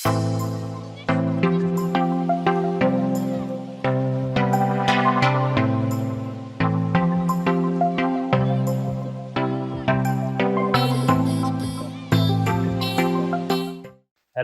Hello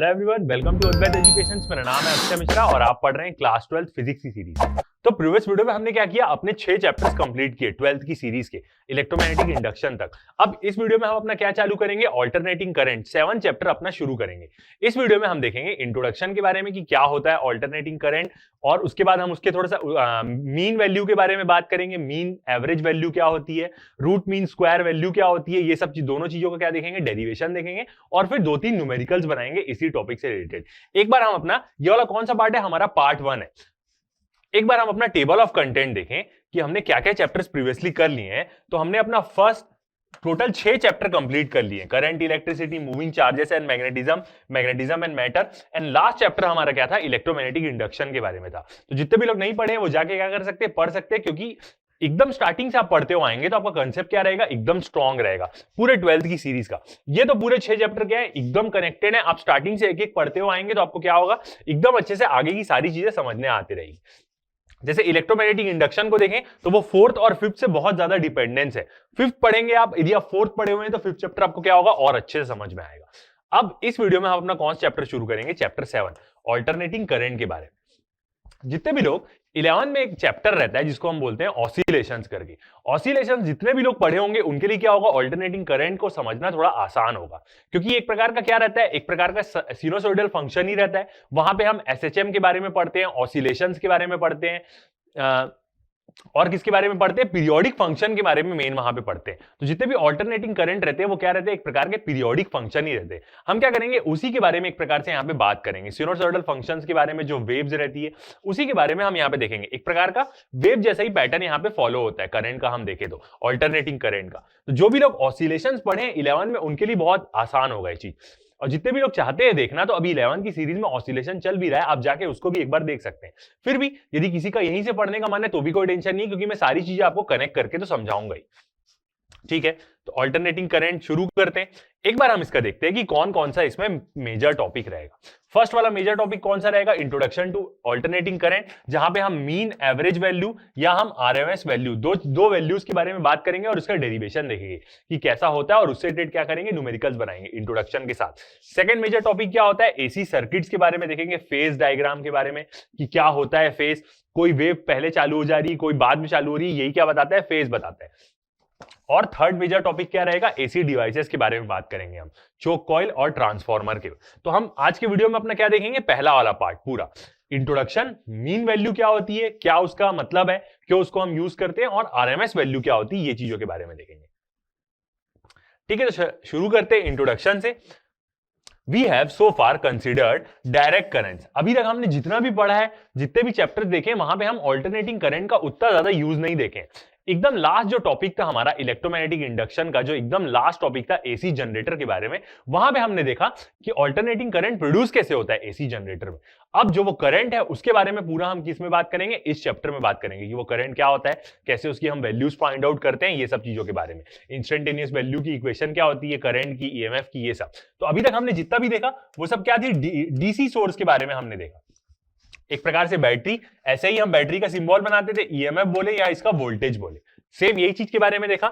everyone, welcome to Advait education. मेरा नाम है अक्षय मिश्रा और आप पढ़ रहे हैं क्लास 12 फिजिक्स की सीरीज। तो प्रीवियस वीडियो में हमने क्या किया, अपने 6 चैप्टर्स कंप्लीट किए 12th की सीरीज के इलेक्ट्रोमैग्नेटिक इंडक्शन तक। अब इस वीडियो में हम अपना क्या चालू करेंगे, अल्टरनेटिंग करंट 7 चैप्टर अपना शुरू करेंगे। इस वीडियो में हम देखेंगे इंट्रोडक्शन के बारे में कि क्या होता है अल्टरनेटिंग करंट, और उसके बाद हम उसके थोड़ा सा मीन वैल्यू के बारे में बात करेंगे। मीन एवरेज वैल्यू क्या होती है, रूट मीन स्क्वायर वैल्यू क्या होती है, ये सब दोनों चीजों का क्या देखेंगे, डेरिवेशन देखेंगे, और फिर 2-3 न्यूमेरिकल्स बनाएंगे इसी टॉपिक से रिलेटेड। एक बार हम अपना ये वाला कौन सा पार्ट है, हमारा पार्ट 1 है। एक बार हम अपना टेबल ऑफ कंटेंट देखें कि हमने क्या क्या चैप्टर्स प्रीवियसली कर लिए हैं। तो हमने अपना फर्स्ट टोटल 6 चैप्टर कंप्लीट कर लिए, current, electricity, moving charges and magnetism and matter. And last chapter हमारा क्या था, इलेक्ट्रोमैग्नेटिक इंडक्शन के बारे में था। तो जितने भी लोग नहीं पढ़े हैं वो जाके क्या कर सकते हैं, पढ़ सकते हैं, क्योंकि एकदम स्टार्टिंग से आप पढ़ते हो आएंगे तो आपका कंसेप्ट क्या रहेगा, एकदम स्ट्रॉन्ग रहेगा पूरे 12th की सीरीज का। ये तो पूरे 6 चैप्टर क्या है, एकदम कनेक्टेड है। आप स्टार्टिंग से एक एक पढ़ते हो आएंगे तो आपको क्या होगा, एकदम अच्छे से आगे की सारी चीजें समझने आती रहेगी। जैसे इलेक्ट्रोमैग्नेटिक इंडक्शन को देखें तो वो 4th और 5th से बहुत ज्यादा डिपेंडेंस है। 5th पढ़ेंगे आप, यदि आप 4th पढ़े हुए हैं तो 5th चैप्टर आपको क्या होगा, और अच्छे से समझ में आएगा। अब इस वीडियो में हम अपना कौन सा चैप्टर शुरू करेंगे, चैप्टर 7 अल्टरनेटिंग करंट के बारे में। जितने भी लोग 11 में एक चैप्टर रहता है जिसको हम बोलते हैं ऑसिलेशंस करके। ऑसिलेशंस जितने भी लोग पढ़े होंगे उनके लिए क्या होगा, अल्टरनेटिंग करंट को समझना थोड़ा आसान होगा, क्योंकि एक प्रकार का क्या रहता है, एक प्रकार का सिनुसॉइडल फंक्शन ही रहता है। वहां पे हम एसएचएम के बारे में पढ़ते हैं, ऑसिलेशंस के बारे में पढ़ते हैं, और किसके बारे में पढ़ते हैं, पीरियोडिक फंक्शन के बारे में मेन वहां पे पढ़ते हैं। तो जितने भी अल्टरनेटिंग करंट रहते हैं वो क्या रहते हैं, एक प्रकार के पीरियोडिक फंक्शन ही रहते हैं। हम क्या करेंगे, उसी के बारे में एक प्रकार से यहाँ पे बात करेंगे, सिनुसॉइडल फंक्शंस के बारे में, जो वेव्स रहती है उसी के बारे में हम यहाँ पे देखेंगे। एक प्रकार का वेव जैसा ही पैटर्न यहाँ पे फॉलो होता है करंट का, हम देखें तो अल्टरनेटिंग करंट का। तो जो भी लोग ऑसिलेशंस पढ़े 11 में उनके लिए बहुत आसान होगा ये चीज। और जितने भी लोग चाहते हैं देखना, तो अभी 11 की सीरीज में ऑसिलेशन चल भी रहा है, आप जाके उसको भी एक बार देख सकते हैं। फिर भी यदि किसी का यहीं से पढ़ने का मन है तो भी कोई टेंशन नहीं, क्योंकि मैं सारी चीजें आपको कनेक्ट करके तो समझाऊंगा ही। ठीक है, तो अल्टरनेटिंग करंट शुरू करते हैं। एक बार हम इसका देखते हैं कि कौन कौन सा इसमें मेजर टॉपिक रहेगा। फर्स्ट वाला मेजर टॉपिक कौन सा रहेगा, इंट्रोडक्शन टू अल्टरनेटिंग करंट, जहां पे हम मीन एवरेज वैल्यू या हम आरएमएस वैल्यू, दो वैल्यूज के बारे में बात करेंगे और उसका डेरिवेशन देखेंगे कि कैसा होता है, और उससे रिलेटेड क्या करेंगे, न्यूमेरिकल्स बनाएंगे इंट्रोडक्शन के साथ। सेकंड मेजर टॉपिक क्या होता है, एसी सर्किट्स के बारे में देखेंगे, फेज डायग्राम के बारे में कि क्या होता है फेज, कोई वेव पहले चालू हो जा रही है, कोई बाद में चालू हो रही है, यही क्या बताता है, फेज बताता है। और थर्ड मेजर टॉपिक क्या रहेगा, एसी डिवाइसेस के बारे में बात करेंगे हम, चोक कॉइल और ट्रांसफार्मर के। तो हम आज के वीडियो में अपना क्या देखेंगे, पहला वाला पार्ट पूरा इंट्रोडक्शन, मीन वैल्यू क्या होती है, क्या उसका मतलब है, क्यों उसको हम यूज करते हैं, और आरएमएस वैल्यू क्या होती है, ये चीजों के बारे में देखेंगे। ठीक है, तो शुरू करते हैं इंट्रोडक्शन से। We have so far considered direct currents। अभी तक हमने जितना भी पढ़ा है, जितने भी चैप्टर देखे, वहां पे हम अल्टरनेटिंग करंट का उतना ज्यादा यूज नहीं देखे। एकदम लास्ट जो टॉपिक था हमारा इलेक्ट्रोमैग्नेटिक इंडक्शन का, जो एकदम लास्ट टॉपिक था एसी जनरेटर के बारे में, वहां पे हमने देखा कि अल्टरनेटिंग करंट प्रोड्यूस कैसे होता है एसी जनरेटर में। अब जो वो करंट है उसके बारे में पूरा हम किस में बात करेंगे, इस चैप्टर में बात करेंगे कि वो करंट क्या होता है, कैसे उसकी हम वैल्यूज फाइंड आउट करते हैं, ये सब चीजों के बारे में। इंस्टेंटेनियस वैल्यू की इक्वेशन क्या होती है, करंट की, ईएमएफ की, ये सब। तो अभी तक हमने जितना भी देखा वो सब क्या थी, डीसी सोर्स के बारे में हमने देखा। एक प्रकार से बैटरी, ऐसे ही हम बैटरी का सिंबल बनाते थे, ईएमएफ बोले या इसका वोल्टेज बोले, सेम यही चीज के बारे में देखा।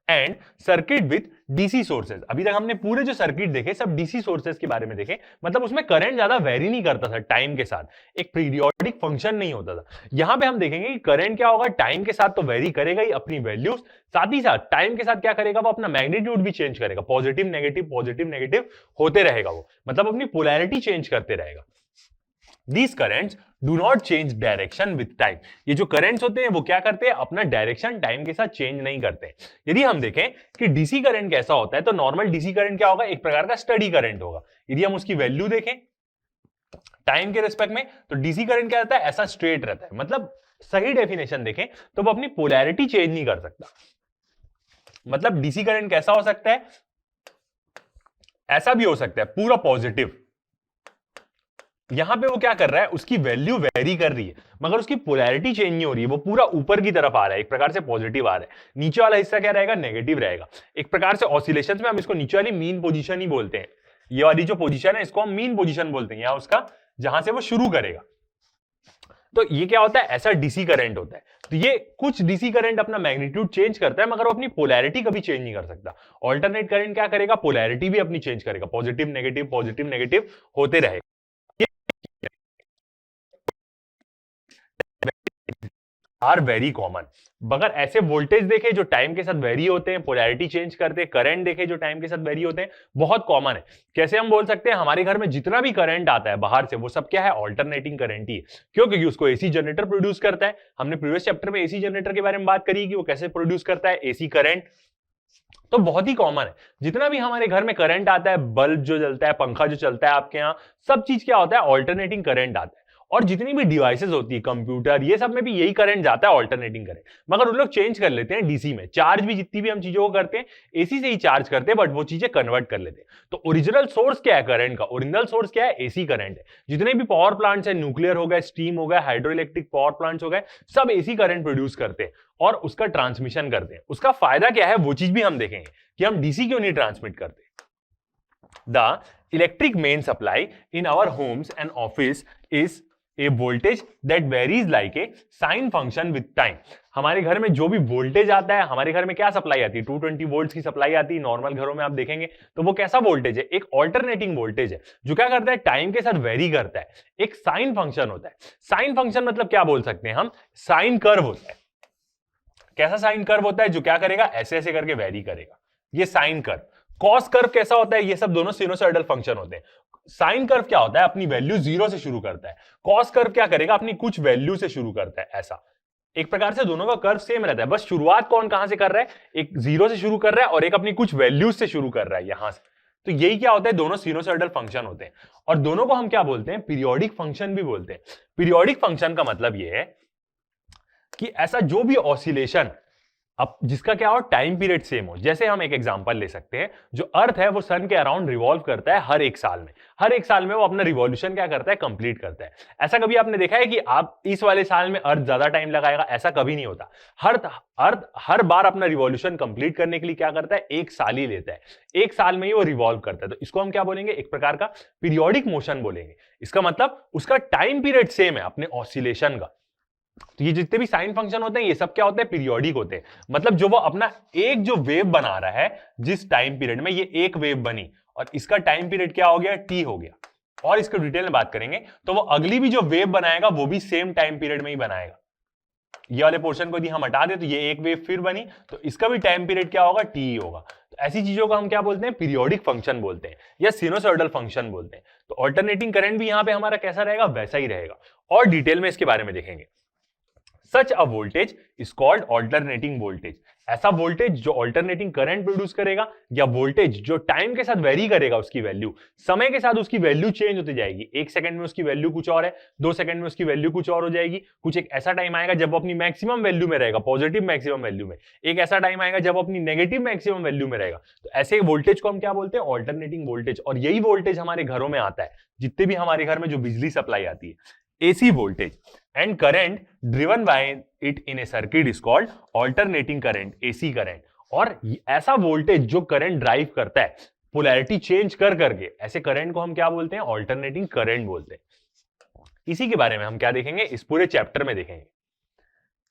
And circuit with DC sources, अभी तक हमने पूरे जो सर्किट देखे सब डीसी सोर्सेज के बारे में देखे। मतलब उसमें करंट ज्यादा वेरी नहीं करता था टाइम के साथ, एक पीरियोडिक फंक्शन नहीं होता था। यहां पे हम देखेंगे कि करंट क्या होगा, टाइम के साथ तो वेरी करेगा ही अपनी वैल्यूज, साथ ही साथ टाइम के साथ क्या करेगा, वो अपना मैग्नीट्यूड भी चेंज करेगा, पॉजिटिव नेगेटिव होते रहेगा वो, मतलब अपनी पोलैरिटी चेंज करते रहेगा। These currents do not change direction with time। ये जो करंट्स होते हैं वो क्या करते हैं, अपना डायरेक्शन टाइम के साथ चेंज नहीं करते। यदि हम देखें कि डीसी करंट कैसा होता है, तो नॉर्मल डीसी करंट क्या होगा, एक प्रकार का स्टडी करंट होगा। यदि हम उसकी वैल्यू देखें टाइम के रिस्पेक्ट में, तो डीसी करंट क्या रहता है, ऐसा स्ट्रेट रहता है। मतलब सही डेफिनेशन देखें तो वो अपनी पोलैरिटी चेंज नहीं कर सकता। मतलब डीसी करंट कैसा हो सकता है, ऐसा भी हो सकता है पूरा पॉजिटिव। यहां पे वो क्या कर रहा है, उसकी वैल्यू वेरी कर रही है मगर उसकी पोलैरिटी चेंज नहीं हो रही है, वो पूरा ऊपर की तरफ आ रहा है, एक प्रकार से पॉजिटिव आ रहा है। नीचे वाला हिस्सा क्या रहेगा, नेगेटिव रहेगा। एक प्रकार से ऑसिलेशंस में हम इसको नीचे वाली मीन पोजीशन ही बोलते हैं। ये वाली जो पोजीशन है इसको हम मीन पोजीशन बोलते हैं, या उसका जहां से वो शुरू करेगा। तो ये क्या होता है, ऐसा डीसी करंट होता है। तो ये कुछ डीसी करंट अपना मैग्नीट्यूड चेंज करता है, मगर वो अपनी पोलैरिटी कभी चेंज नहीं कर सकता। ऑल्टरनेट करंट क्या करेगा, पोलैरिटी भी अपनी चेंज करेगा, पॉजिटिव नेगेटिव होते रहेगा। Are very common. मगर ऐसे वोल्टेज देखे जो टाइम के साथ वेरी होते हैं, पोलैरिटी चेंज करते हैं, करंट देखे जो टाइम के साथ वेरी होते हैं, बहुत कॉमन है। कैसे हम बोल सकते हैं, हमारे घर में जितना भी करंट आता है बाहर से, वो सब क्या है, ऑल्टरनेटिंग करंट ही है। क्यों? क्योंकि उसको एसी जनरेटर प्रोड्यूस करता है। हमने प्रीवियस चैप्टर में एसी जनरेटर के बारे में बात करी कि वो कैसे प्रोड्यूस करता है एसी करंट। तो बहुत ही कॉमन है, जितना भी हमारे घर में करंट आता है, बल्ब जो जलता है, पंखा जो चलता है आपके यहाँ, सब चीज क्या होता है, ऑल्टरनेटिंग करंट आता है। और जितनी भी डिवाइसेस होती है, कंप्यूटर, ये सब में भी यही करंट जाता है, ऑल्टरनेटिंग करंट। मगर उन लोग चेंज कर लेते हैं डीसी में। चार्ज भी जितनी भी हम चीजों को करते हैं एसी से ही चार्ज करते हैं, बट वो चीजें कन्वर्ट कर लेते हैं। तो ओरिजिनल सोर्स क्या है करंट का, ओरिजिनल सोर्स क्या है, एसी करंट है। जितने भी पावर प्लांट्स है, न्यूक्लियर हो गए, स्टीम हो गए, हाइड्रो इलेक्ट्रिक पावर प्लांट्स हो गए, सब एसी करंट प्रोड्यूस करते हैं और उसका ट्रांसमिशन करते हैं। उसका फायदा क्या है वो चीज भी हम देखेंगे कि हम डीसी क्यों नहीं ट्रांसमिट करते। The electric main supply in our homes and office is a voltage that varies like a sine function with time. हमारे घर में जो भी वोल्टेज आता है, हमारे घर में क्या सप्लाई आती है, 220 वोल्ट की सप्लाई आती है। नॉर्मल घरों में आप देखेंगे तो वो कैसा वोल्टेज है, एक ऑल्टरनेटिंग वोल्टेज है, जो क्या करता है, टाइम के साथ वेरी करता है। एक साइन फंक्शन होता है। साइन फंक्शन मतलब क्या बोल सकते हैं हम, साइन कर्व होता है। कैसा साइन कर्व होता है, जो क्या करेगा, ऐसे ऐसे करके वेरी करेगा, ये साइन कर्व। कॉस कर्व कैसा होता है, ये सब दोनों सिनुसॉइडल फंक्शन होते हैं। साइन कर्व क्या होता है, अपनी वैल्यू 0 से शुरू करता है। कॉस कर्व क्या करेगा, अपनी कुछ वैल्यू से शुरू करता है। ऐसा एक प्रकार से दोनों का कर्व सेम रहता है, बस शुरुआत कौन कहां से कर रहा है, एक 0 से शुरू कर रहा है और एक अपनी कुछ वैल्यूज से शुरू कर रहा है यहां से। तो यही क्या होता है, दोनों सिनुसॉइडल फंक्शन होते हैं। और दोनों को हम क्या बोलते हैं, पीरियोडिक फंक्शन भी बोलते हैं। पीरियोडिक फंक्शन का मतलब यह है कि ऐसा जो भी ऑसिलेशन, अब जिसका क्या हो, टाइम पीरियड सेम हो। जैसे हम एक एग्जांपल ले सकते हैं, जो अर्थ है वो सन के अराउंड रिवॉल्व करता है हर एक साल में। हर एक साल में वो अपना रिवॉल्यूशन क्या करता है, कंप्लीट करता है। ऐसा कभी आपने देखा है कि आप इस वाले साल में अर्थ ज्यादा टाइम लगाएगा, ऐसा कभी नहीं होता। अर्थ हर बार अपना रिवॉल्यूशन कंप्लीट करने के लिए क्या करता है, एक साल ही लेता है। एक साल में ही वो रिवॉल्व करता है। तो इसको हम क्या बोलेंगे, एक प्रकार का पीरियोडिक मोशन बोलेंगे। इसका मतलब उसका टाइम पीरियड सेम है अपने ऑसिलेशन का। तो ये जितने भी साइन फंक्शन होते हैं, ये सब क्या होते हैं, पीरियोडिक होते हैं। मतलब जो वो अपना एक जो वेव बना रहा है, जिस टाइम पीरियड में ये एक वेव बनी और इसका टाइम पीरियड क्या हो गया, टी हो गया। और इसको डिटेल में बात करेंगे तो वो अगली भी जो वेव बनाएगा वो भी सेम टाइम पीरियड में ही बनाएगा। ये वाले पोर्शन को यदि हम हटा दे तो ये एक वेव फिर बनी, तो इसका भी टाइम पीरियड क्या होगा, टी होगा। तो ऐसी चीजों को हम क्या बोलते हैं, पीरियोडिक फंक्शन बोलते हैं या सिनुसॉइडल फंक्शन बोलते हैं। तो ऑल्टरनेटिंग करंट भी यहां पे हमारा कैसा रहेगा, वैसा ही रहेगा। और डिटेल में इसके बारे में देखेंगे। Such a voltage is called alternating voltage। ऐसा वोल्टेज जो ऑल्टरनेटिंग करंट प्रोड्यूस करेगा, या वोल्टेज जो टाइम के साथ वेरी करेगा, उसकी वैल्यू समय के साथ उसकी वैल्यू चेंज होती जाएगी। 1 सेकंड में उसकी वैल्यू कुछ और है, 2 सेकंड में उसकी वैल्यू कुछ और हो जाएगी। कुछ एक ऐसा टाइम आएगा जब वो अपनी मैक्सिमम वैल्यू में रहेगा, पॉजिटिव मैक्सिमम वैल्यू में। एक ऐसा टाइम आएगा जब वो अपनी नेगेटिव मैक्सिमम वैल्यू में रहेगा। तो ऐसे वोल्टेज को हम क्या बोलते हैं, ऑल्टरनेटिंग वोल्टेज। और यही वोल्टेज हमारे घरों में आता है, जितने भी हमारे घर में जो बिजली सप्लाई आती है, AC voltage and current driven by it in a circuit is called alternating current, AC current। और ऐसा वोल्टेज जो करंट ड्राइव करता है पोलैरिटी चेंज कर करके, ऐसे करंट को हम क्या बोलते हैं, ऑल्टरनेटिंग करंट बोलते हैं। इसी के बारे में हम क्या देखेंगे, इस पूरे चैप्टर में देखेंगे।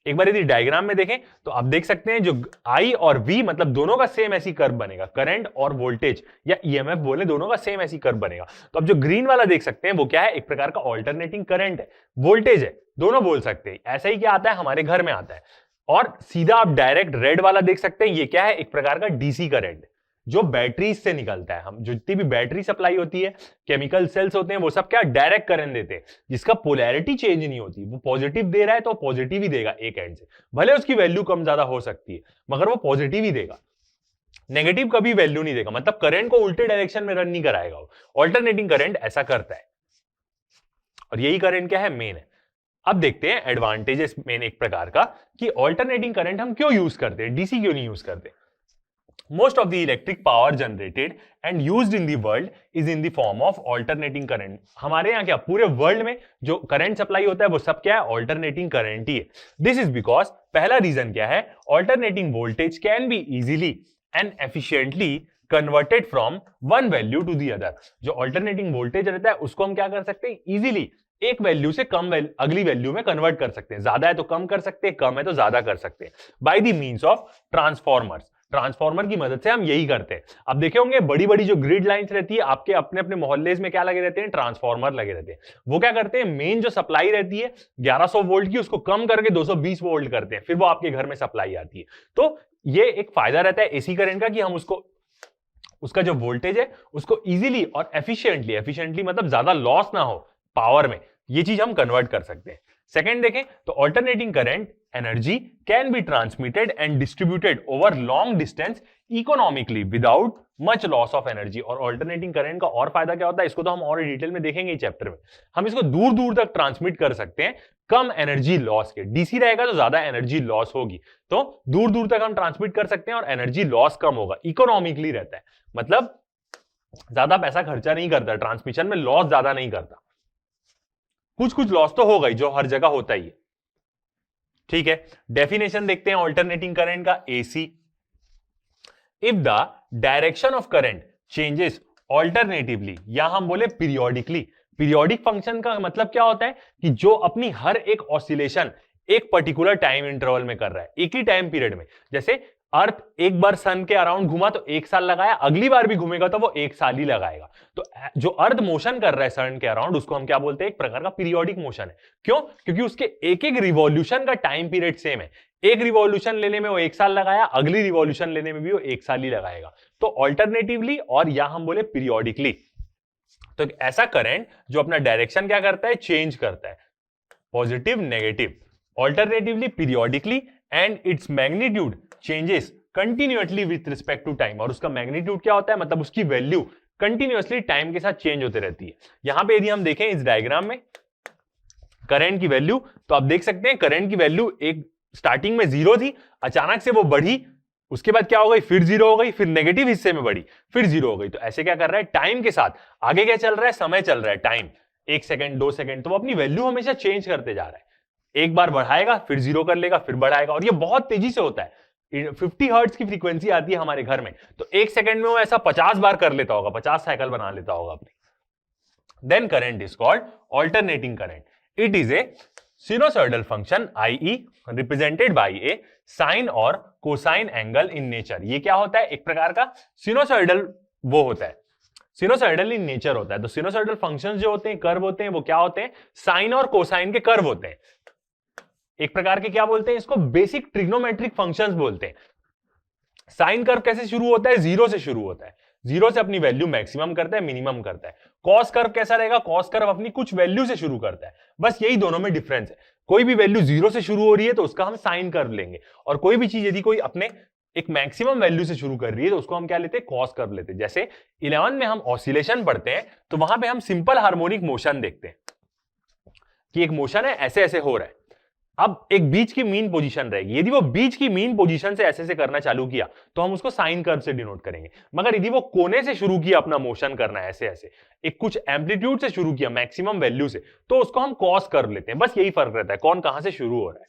एक बार यदि डायग्राम में देखें तो आप देख सकते हैं, जो I और V मतलब दोनों का सेम ऐसी कर्व बनेगा। करंट और वोल्टेज या EMF बोले, दोनों का सेम ऐसी कर्व बनेगा। तो अब जो ग्रीन वाला देख सकते हैं वो क्या है, एक प्रकार का ऑल्टरनेटिंग करंट है, वोल्टेज है, दोनों बोल सकते हैं। ऐसा ही क्या आता है, हमारे घर में आता है। और सीधा आप डायरेक्ट रेड वाला देख सकते हैं, ये क्या है, एक प्रकार का डीसी करंट जो बैटरी से निकलता है। हम जो जितनी भी बैटरी सप्लाई होती है, केमिकल सेल्स होते हैं, वो सब क्या डायरेक्ट करंट देते हैं, जिसका पोलैरिटी चेंज नहीं होती। वो पॉजिटिव दे रहा है तो पॉजिटिव ही देगा एक एंड से, भले उसकी वैल्यू कम ज्यादा हो सकती है, मगर वो पॉजिटिव ही देगा, नेगेटिव कभी वैल्यू नहीं देगा। मतलब करंट को उल्टे डायरेक्शन में रन नहीं कराएगा वो। ऑल्टरनेटिंग करंट ऐसा करता है, और यही करंट क्या है, मेन है। अब देखते हैं एडवांटेजेस मेन एक प्रकार का, कि ऑल्टरनेटिंग करंट हम क्यों यूज करते हैं, डीसी क्यों नहीं यूज करते। Most of the electric power generated and used in the world is in the form of alternating current। हमारे यहाँ क्या, पूरे वर्ल्ड में जो करंट सप्लाई होता है वो सब क्या है, ऑल्टरनेटिंग करंट ही है। दिस इज बिकॉज, पहला रीजन क्या है, alternating voltage can be easily and efficiently converted from one value to the other. जो ऑल्टरनेटिंग वोल्टेज रहता है उसको हम क्या कर सकते हैं, इजीली एक वैल्यू से कम अगली वैल्यू में कन्वर्ट कर सकते हैं। ज्यादा है तो कम कर सकते हैं, कम है तो ज्यादा कर सकते हैं, by the means of transformers. Transformer की मदद से हम यही करते हैं। अब देखे होंगे बड़ी बड़ी जो ग्रिड लाइंस रहती है आपके अपने अपने मोहल्ले में क्या लगे रहते हैं, ट्रांसफॉर्मर लगे रहते हैं। वो क्या करते हैं, मेन जो सप्लाई रहती है 1100 वोल्ट की उसको कम करके 220 वोल्ट करते हैं, फिर वो आपके घर में सप्लाई आती है। तो ये एक फायदा रहता है एसी करंट का कि हम उसका जो वोल्टेज है उसको इजीली और एफिशिएंटली मतलब ज्यादा लॉस ना हो पावर में, ये चीज हम कन्वर्ट कर सकते हैं। सेकंड देखें तो alternating current energy can be transmitted and distributed over long distance economically without much loss of energy. और ऑल्टरनेटिंग करंट का और फायदा क्या होता है, इसको तो हम और डिटेल में देखेंगे इस चैप्टर में। हम इसको दूर दूर तक ट्रांसमिट कर सकते हैं कम एनर्जी लॉस के। डीसी रहेगा तो ज्यादा एनर्जी लॉस होगी, तो दूर दूर तक हम ट्रांसमिट कर सकते हैं और एनर्जी लॉस कम होगा, इकोनॉमिकली रहता है, मतलब ज्यादा पैसा खर्चा नहीं करता, ट्रांसमिशन में लॉस ज्यादा नहीं करता। कुछ कुछ लॉस तो होगा ही, जो हर जगह होता ही है। ठीक है, डेफिनेशन देखते हैं ऑल्टरनेटिंग करंट का। AC, if the direction of current changes alternatively, या हम बोले पीरियोडिकली। पीरियोडिक फंक्शन का मतलब क्या होता है कि जो अपनी हर एक ऑसिलेशन एक पर्टिकुलर टाइम इंटरवल में कर रहा है, एक ही टाइम पीरियड में। जैसे अर्थ एक बार सन के अराउंड घुमा तो 1 साल लगाया, अगली बार भी घूमेगा तो वो 1 साल ही लगाएगा। तो जो अर्थ मोशन कर रहा है सन के अराउंड उसको हम क्या बोलते हैं, एक प्रकार का पीरियोडिक मोशन है। क्यों? क्योंकि उसके एक एक रिवॉल्यूशन का टाइम पीरियड सेम है। एक रिवॉल्यूशन लेने में वो 1 साल लगाया, अगली रिवॉल्यूशन लेने में भी वो 1 साल ही लगाएगा। तो ऑल्टरनेटिवली और या हम बोले पीरियोडिकली। तो ऐसा करंट जो अपना डायरेक्शन क्या करता है, चेंज करता है, positive negative, alternatively periodically, and its magnitude changes continuously with respect to time. और उसका मैग्नीट्यूड क्या होता है, मतलब उसकी वैल्यू कंटिन्यूअसली टाइम के साथ चेंज होते रहती है। यहां पे यदि हम देखें इस डायग्राम में करंट की वैल्यू, तो आप देख सकते हैं करंट की वैल्यू एक स्टार्टिंग में 0 थी, अचानक से वो बढ़ी, उसके बाद क्या हो गई, फिर 0 हो गई, फिर नेगेटिव हिस्से में बढ़ी, फिर 0 हो गई। तो ऐसे क्या कर रहा है, टाइम के साथ आगे क्या चल रहा है, समय चल रहा है, टाइम 1 सेकंड 2 सेकंड, तो वो अपनी वैल्यू हमेशा चेंज करते जा रहा है। एक बार बढ़ाएगा, फिर 0 कर लेगा, फिर बढ़ाएगा, और ये बहुत तेजी से होता है। 50 हर्ट्ज की फ्रीक्वेंसी आती है हमारे घर में, तो 1 सेकंड में वो ऐसा 50 बार कर लेता होगा, 50 साइकिल बना लेता होगा अपनी। Then current is called alternating current. It is a sinusoidal function, i.e. represented by a sine और cosine angle in nature। ये क्या होता है, एक प्रकार का sinusoidal वो होता है, sinusoidal in nature होता है। तो sinusoidal functions जो होते हैं, कर्व होते हैं, वो क्या होते हैं, साइन और कोसाइन के कर्व होते हैं। एक प्रकार के क्या बोलते हैं इसको, बेसिक ट्रिग्नोमेट्रिक फंक्शंस बोलते हैं। साइन कर्व कैसे शुरू होता है, 0 से शुरू होता है, 0 से अपनी वैल्यू मैक्सिमम करता है, मिनिमम करता है। कॉस कर्व कैसा रहेगा, कॉस कर्व अपनी कुछ वैल्यू से शुरू करता है, बस यही दोनों में डिफरेंस है। कोई भी वैल्यू 0 से शुरू हो रही है तो उसका हम साइन कर्व लेंगे, और कोई भी चीज यदि कोई अपने एक मैक्सिमम वैल्यू से शुरू कर रही है तो उसको हम क्या लेते हैं, कॉस कर्व लेते हैं। जैसे 11 में हम ऑसिलेशन पढ़ते हैं तो वहां पे हम सिंपल हार्मोनिक मोशन देखते हैं कि एक मोशन है, ऐसे ऐसे हो रहा है। अब एक बीच की मीन पोजीशन रहेगी, यदि वो बीच की मीन पोजीशन से ऐसे ऐसे करना चालू किया तो हम उसको साइन कर्व से डिनोट करेंगे। मगर यदि वो कोने से शुरू किया अपना मोशन करना ऐसे ऐसे, एक कुछ एम्पलीट्यूड से शुरू किया मैक्सिमम वैल्यू से, तो उसको हम कॉस कर्व लेते हैं। बस यही फर्क रहता है, कौन कहां से शुरू हो रहा है।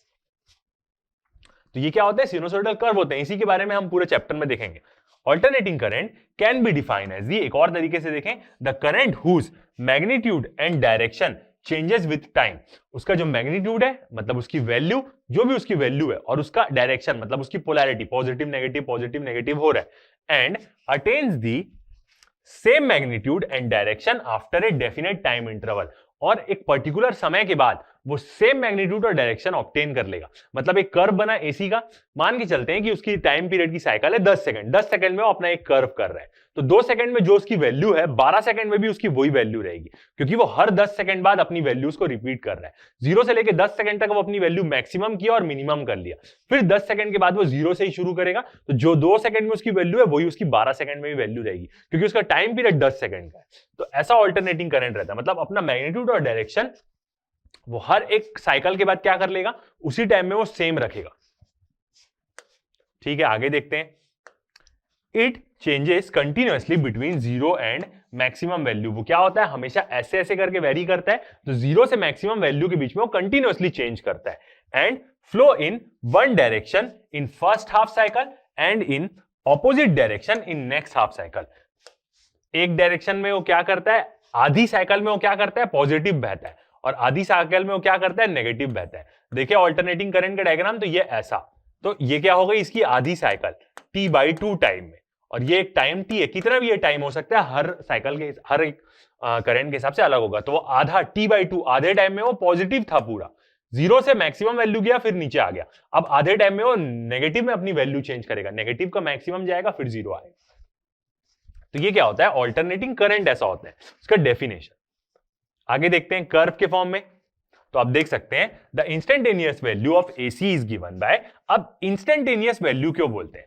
तो ये क्या होता है, सिनुसोइडल कर्व होते हैं। इसी के बारे में हम पूरे चैप्टर में देखेंगे। Alternating current can be defined as, एक और तरीके से देखें, the current whose magnitude and direction changes with time. उसका जो मैग्नीट्यूड है मतलब उसकी वैल्यू, जो भी उसकी वैल्यू है, और उसका डायरेक्शन मतलब उसकी पोलैरिटी, पॉजिटिव नेगेटिव हो रहा है, and attains the same magnitude and direction after a definite time interval. और एक पर्टिकुलर समय के बाद वो सेम मैग्नीट्यूड और डायरेक्शन ऑब्टेन कर लेगा। मतलब एक कर्व बना एसी का, मान के चलते हैं कि उसकी टाइम पीरियड की साइकिल है 10 सेकंड, 10 सेकंड में वो अपना एक कर्व कर रहा है, तो 2 सेकंड में जो उसकी वैल्यू है 12 सेकंड में भी उसकी वही वैल्यू रहेगी, क्योंकि वो हर 10 सेकंड बाद अपनी वैल्यूज को रिपीट कर रहा है। 0 से लेकर 10 सेकंड तक वो अपनी वैल्यू मैक्सिमम किया और मिनिमम कर लिया, फिर 10 सेकंड के बाद वो 0 से ही शुरू करेगा, तो जो 2 सेकंड में उसकी वैल्यू है वही उसकी 12 सेकंड में भी वैल्यू रहेगी, क्योंकि उसका टाइम पीरियड 10 सेकंड का है। तो ऐसा ऑल्टरनेटिंग करंट रहता है, मतलब अपना मैग्नीट्यूड और डायरेक्शन वो हर एक साइकिल के बाद क्या कर लेगा, उसी टाइम में वो सेम रखेगा। ठीक है, आगे देखते हैं। It changes continuously between 0 and maximum value. वो क्या होता है, हमेशा ऐसे ऐसे करके वेरी करता है, तो 0 से मैक्सिमम वैल्यू के बीच में वो कंटिन्यूअसली चेंज करता है। And flow in one direction in first half cycle and in opposite direction in next half cycle. एक डायरेक्शन में वो क्या करता है, आधी साइकिल में वो क्या करता है, पॉजिटिव बहता है, और आधी साइकिल में वो क्या करता है, नेगेटिव बहता है। देखिए ऑल्टरनेटिंग करंट का डायग्राम, तो ये ऐसा, तो ये क्या हो गई, इसकी आधी साइकिल t/2 टाइम में, और ये एक टाइम t है, कितना भी ये टाइम हो सकता है, हर साइकिल के हर एक करंट के हिसाब से अलग होगा। तो वो आधा t/2 आधे टाइम में वो पॉजिटिव था पूरा, 0 से मैक्सिमम वैल्यू गया फिर नीचे आ गया। अब आधे टाइम में वो नेगेटिव में अपनी वैल्यू चेंज करेगा, नेगेटिव का मैक्सिमम जाएगा फिर 0 आएगा। तो ये क्या होता है, ऑल्टरनेटिंग करंट ऐसा होता है, उसका डेफिनेशन आगे देखते हैं कर्व के फॉर्म में। तो आप देख सकते हैं the instantaneous value of AC is given bye. अब इंस्टेंटेनियस वैल्यू क्यों बोलते हैं,